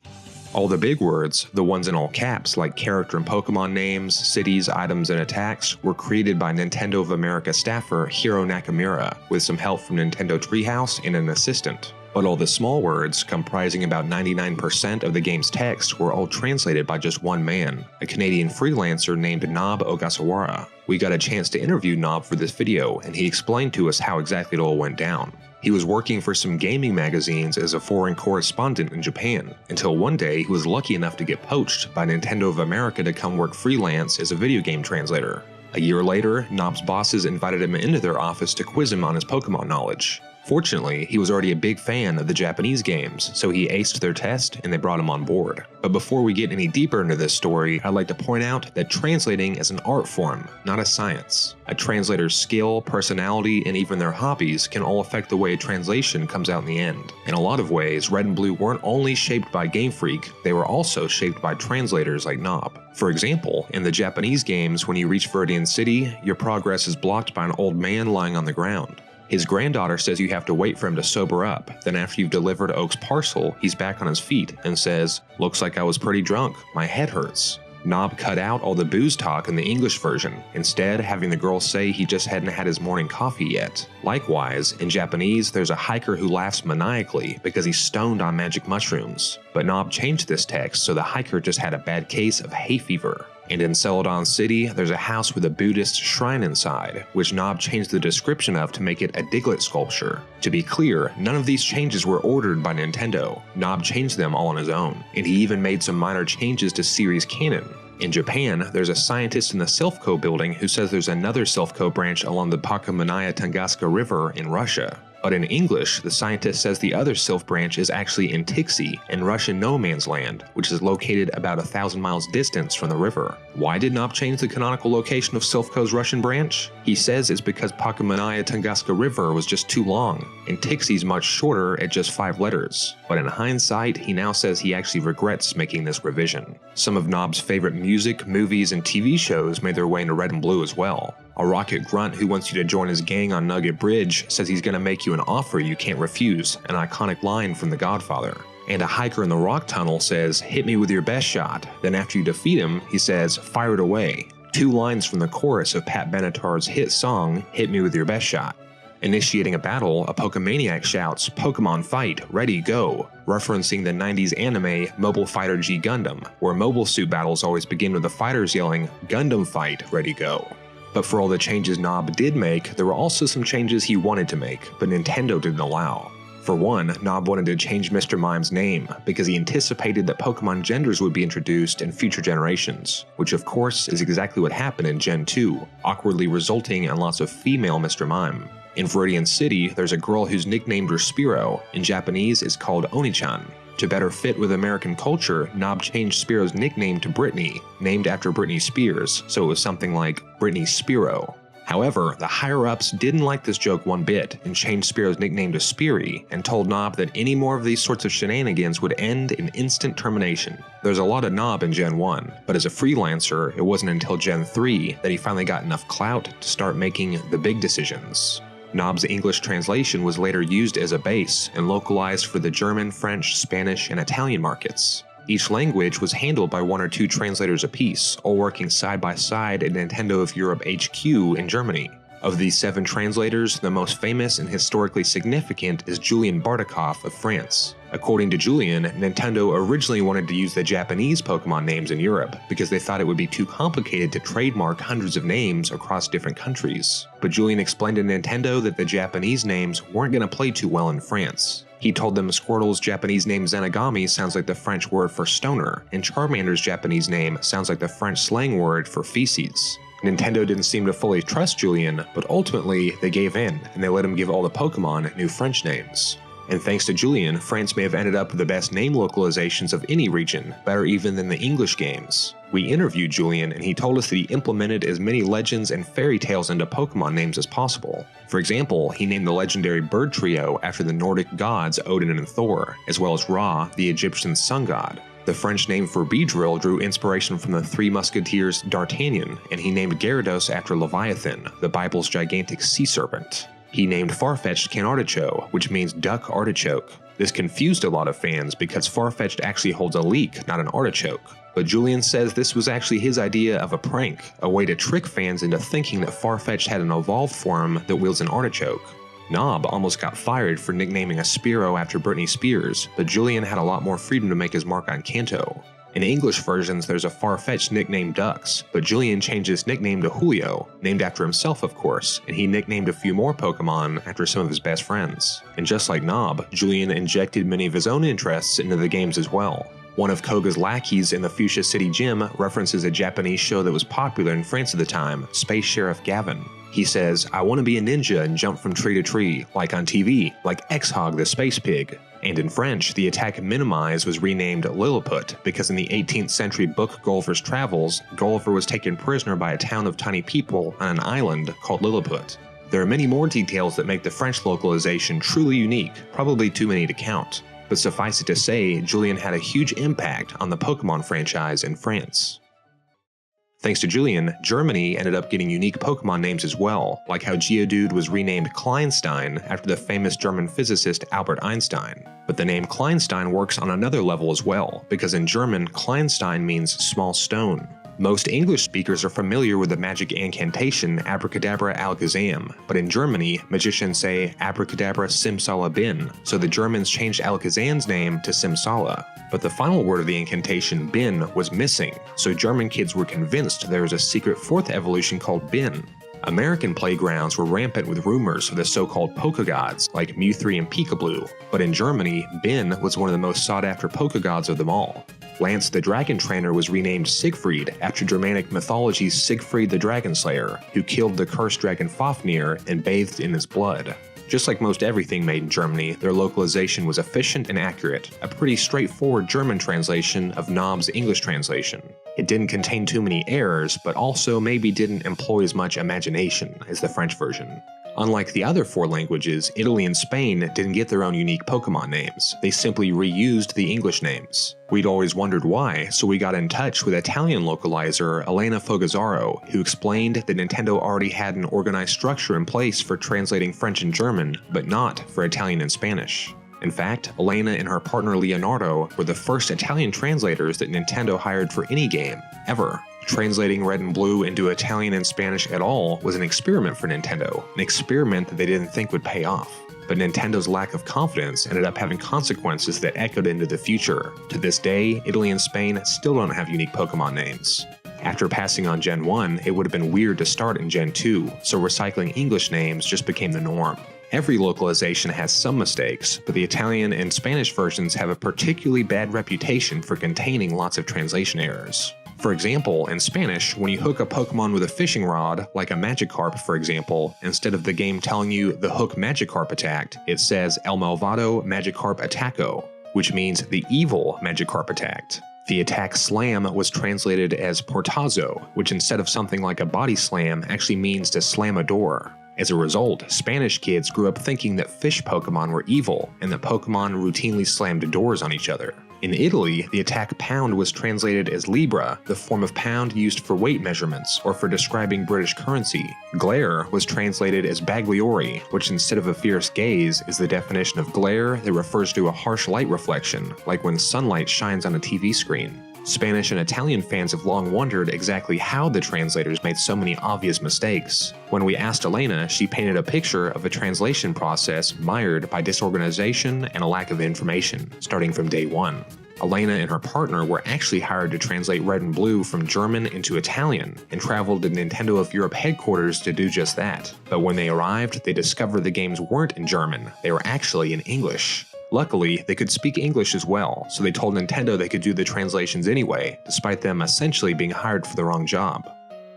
All the big words, the ones in all caps like character and Pokemon names, cities, items, and attacks, were created by Nintendo of America staffer Hiro Nakamura, with some help from Nintendo Treehouse and an assistant. But all the small words, comprising about 99% of the game's text, were all translated by just one man, a Canadian freelancer named Nob Ogasawara. We got a chance to interview Nob for this video, and he explained to us how exactly it all went down. He was working for some gaming magazines as a foreign correspondent in Japan, until one day he was lucky enough to get poached by Nintendo of America to come work freelance as a video game translator. A year later, Nob's bosses invited him into their office to quiz him on his Pokemon knowledge. Fortunately, he was already a big fan of the Japanese games, so he aced their test and they brought him on board. But before we get any deeper into this story, I'd like to point out that translating is an art form, not a science. A translator's skill, personality, and even their hobbies can all affect the way a translation comes out in the end. In a lot of ways, Red and Blue weren't only shaped by Game Freak, they were also shaped by translators like Nob. For example, in the Japanese games, when you reach Viridian City, your progress is blocked by an old man lying on the ground. His granddaughter says you have to wait for him to sober up, then after you've delivered Oak's parcel, he's back on his feet and says, "Looks like I was pretty drunk, my head hurts." Nob cut out all the booze talk in the English version, instead having the girl say he just hadn't had his morning coffee yet. Likewise, in Japanese, there's a hiker who laughs maniacally because he's stoned on magic mushrooms, but Nob changed this text so the hiker just had a bad case of hay fever. And in Celadon City, there's a house with a Buddhist shrine inside, which Nob changed the description of to make it a Diglett sculpture. To be clear, none of these changes were ordered by Nintendo. Nob changed them all on his own, and he even made some minor changes to series canon. In Japan, there's a scientist in the Selfco building who says there's another Selfco branch along the Pac-Man Tunguska River in Russia. But in English, the scientist says the other Sylph branch is actually in Tixi, in Russian no man's land, which is located about 1,000 miles distance from the river. Why did Nob change the canonical location of Sylphco's Russian branch? He says it's because Pac-Man Tunguska River was just too long, and Tixi's much shorter at just 5 letters. But in hindsight, he now says he actually regrets making this revision. Some of Nob's favorite music, movies, and TV shows made their way into Red and Blue as well. A rocket grunt who wants you to join his gang on Nugget Bridge says he's gonna make you an offer you can't refuse, an iconic line from The Godfather. And a hiker in the rock tunnel says, "Hit me with your best shot." Then after you defeat him, he says, "Fire it away." 2 lines from the chorus of Pat Benatar's hit song, "Hit Me With Your Best Shot." Initiating a battle, a Pokemaniac shouts, "Pokemon fight, ready, go," referencing the 90s anime Mobile Fighter G Gundam, where mobile suit battles always begin with the fighters yelling, "Gundam fight, ready, go." But for all the changes Nob did make, there were also some changes he wanted to make, but Nintendo didn't allow. For one, Nob wanted to change Mr. Mime's name because he anticipated that Pokemon genders would be introduced in future generations, which of course is exactly what happened in Gen 2, awkwardly resulting in lots of female Mr. Mime. In Viridian City, there's a girl who's nicknamed her Spearow. In Japanese, is called Oni-chan. To better fit with American culture, Nob changed Spearow's nickname to Brittany, named after Britney Spears, so it was something like Britney Spearow. However, the higher-ups didn't like this joke one bit and changed Spearow's nickname to Speary and told Nob that any more of these sorts of shenanigans would end in instant termination. There's a lot of Nob in Gen 1, but as a freelancer, it wasn't until Gen 3 that he finally got enough clout to start making the big decisions. Nob's English translation was later used as a base and localized for the German, French, Spanish, and Italian markets. Each language was handled by 1 or 2 translators apiece, all working side by side at Nintendo of Europe HQ in Germany. Of these 7 translators, the most famous and historically significant is Julian Bartikov of France. According to Julian, Nintendo originally wanted to use the Japanese Pokemon names in Europe because they thought it would be too complicated to trademark hundreds of names across different countries. But Julian explained to Nintendo that the Japanese names weren't going to play too well in France. He told them Squirtle's Japanese name Zenigami sounds like the French word for stoner, and Charmander's Japanese name sounds like the French slang word for feces. Nintendo didn't seem to fully trust Julian, but ultimately they gave in, and they let him give all the Pokemon new French names. And thanks to Julian, France may have ended up with the best name localizations of any region, better even than the English games. We interviewed Julian and he told us that he implemented as many legends and fairy tales into Pokemon names as possible. For example, he named the legendary bird trio after the Nordic gods Odin and Thor, as well as Ra, the Egyptian sun god. The French name for Beedrill drew inspiration from the Three Musketeers' D'Artagnan, and he named Gyarados after Leviathan, the Bible's gigantic sea serpent. He named Farfetch'd Canartichoke, which means duck artichoke. This confused a lot of fans because Farfetch'd actually holds a leek, not an artichoke. But Julian says this was actually his idea of a prank, a way to trick fans into thinking that Farfetch'd had an evolved form that wields an artichoke. Nob almost got fired for nicknaming a Spearow after Britney Spears, but Julian had a lot more freedom to make his mark on Kanto. In English versions, there's a Farfetch'd nicknamed Dux, but Julian changed his nickname to Julio, named after himself of course, and he nicknamed a few more Pokemon after some of his best friends. And just like Nob, Julian injected many of his own interests into the games as well. One of Koga's lackeys in the Fuchsia City Gym references a Japanese show that was popular in France at the time, Space Sheriff Gavin. He says, "I want to be a ninja and jump from tree to tree, like on TV, like X-Hog the Space Pig." And in French, the attack Minimize was renamed Lilliput because in the 18th century book Gulliver's Travels, Gulliver was taken prisoner by a town of tiny people on an island called Lilliput. There are many more details that make the French localization truly unique, probably too many to count. But suffice it to say, Julian had a huge impact on the Pokemon franchise in France. Thanks to Julian, Germany ended up getting unique Pokemon names as well, like how Geodude was renamed Kleinstein after the famous German physicist Albert Einstein. But the name Kleinstein works on another level as well, because in German, Kleinstein means small stone. Most English speakers are familiar with the magic incantation Abracadabra Alakazam, but in Germany, magicians say Abracadabra Simsalabim, so the Germans changed Alakazam's name to Simsala. But the final word of the incantation, Bin, was missing, so German kids were convinced there was a secret 4th evolution called Bin. American playgrounds were rampant with rumors of the so-called Pokegods like Mew3 and Peekaboo, but in Germany, Bin was one of the most sought-after Pokegods of them all. Lance the Dragon Trainer was renamed Siegfried after Germanic mythology's Siegfried the Dragon Slayer, who killed the cursed dragon Fafnir and bathed in his blood. Just like most everything made in Germany, their localization was efficient and accurate, a pretty straightforward German translation of Nob's English translation. It didn't contain too many errors, but also maybe didn't employ as much imagination as the French version. Unlike the other 4 languages, Italy and Spain didn't get their own unique Pokemon names, they simply reused the English names. We'd always wondered why, so we got in touch with Italian localizer Elena Fogazzaro, who explained that Nintendo already had an organized structure in place for translating French and German, but not for Italian and Spanish. In fact, Elena and her partner Leonardo were the first Italian translators that Nintendo hired for any game, ever. Translating Red and Blue into Italian and Spanish at all was an experiment for Nintendo, an experiment that they didn't think would pay off. But Nintendo's lack of confidence ended up having consequences that echoed into the future. To this day, Italy and Spain still don't have unique Pokemon names. After passing on Gen 1, it would have been weird to start in Gen 2, so recycling English names just became the norm. Every localization has some mistakes, but the Italian and Spanish versions have a particularly bad reputation for containing lots of translation errors. For example, in Spanish, when you hook a Pokemon with a fishing rod, like a Magikarp for example, instead of the game telling you the hook Magikarp attacked, it says El Malvado Magikarp Attacco, which means the evil Magikarp attacked. The attack slam was translated as portazo, which instead of something like a body slam actually means to slam a door. As a result, Spanish kids grew up thinking that fish Pokemon were evil and that Pokemon routinely slammed doors on each other. In Italy, the attack pound was translated as libra, the form of pound used for weight measurements or for describing British currency. Glare was translated as bagliori, which instead of a fierce gaze is the definition of glare that refers to a harsh light reflection, like when sunlight shines on a TV screen. Spanish and Italian fans have long wondered exactly how the translators made so many obvious mistakes. When we asked Elena, she painted a picture of a translation process mired by disorganization and a lack of information, starting from day one. Elena and her partner were actually hired to translate Red and Blue from German into Italian and traveled to Nintendo of Europe headquarters to do just that. But when they arrived, they discovered the games weren't in German, they were actually in English. Luckily, they could speak English as well, so they told Nintendo they could do the translations anyway, despite them essentially being hired for the wrong job.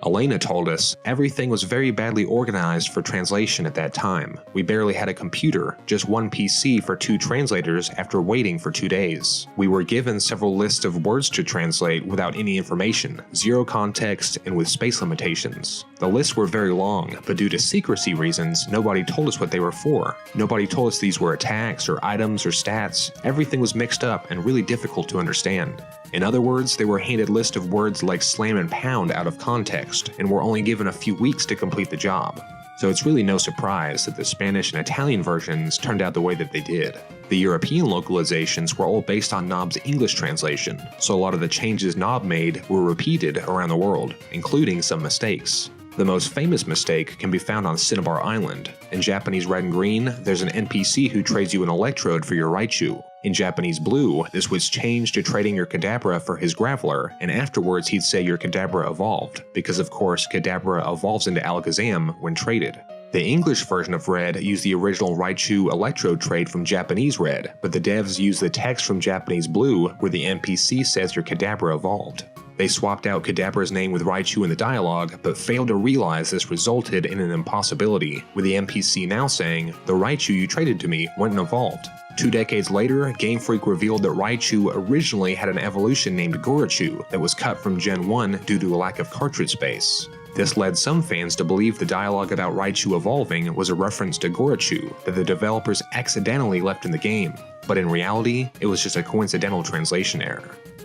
Elena told us, everything was very badly organized for translation at that time. We barely had a computer, just one PC for 2 translators after waiting for 2 days. We were given several lists of words to translate without any information, 0 context, and with space limitations. The lists were very long, but due to secrecy reasons, nobody told us what they were for. Nobody told us these were attacks or items or stats. Everything was mixed up and really difficult to understand. In other words, they were handed lists of words like slam and pound out of context, and were only given a few weeks to complete the job. So it's really no surprise that the Spanish and Italian versions turned out the way that they did. The European localizations were all based on Knob's English translation, so a lot of the changes Knob made were repeated around the world, including some mistakes. The most famous mistake can be found on Cinnabar Island. In Japanese Red and Green, there's an NPC who trades you an electrode for your Raichu. In Japanese Blue, this was changed to trading your Kadabra for his Graveler, and afterwards he'd say your Kadabra evolved, because of course Kadabra evolves into Alakazam when traded. The English version of Red used the original Raichu electrode trade from Japanese Red, but the devs used the text from Japanese Blue where the NPC says your Kadabra evolved. They swapped out Kadabra's name with Raichu in the dialogue, but failed to realize this resulted in an impossibility, with the NPC now saying, "The Raichu you traded to me wasn't evolved." 2 decades later, Game Freak revealed that Raichu originally had an evolution named Gorachu that was cut from Gen 1 due to a lack of cartridge space. This led some fans to believe the dialogue about Raichu evolving was a reference to Gorachu that the developers accidentally left in the game, but in reality, it was just a coincidental translation error.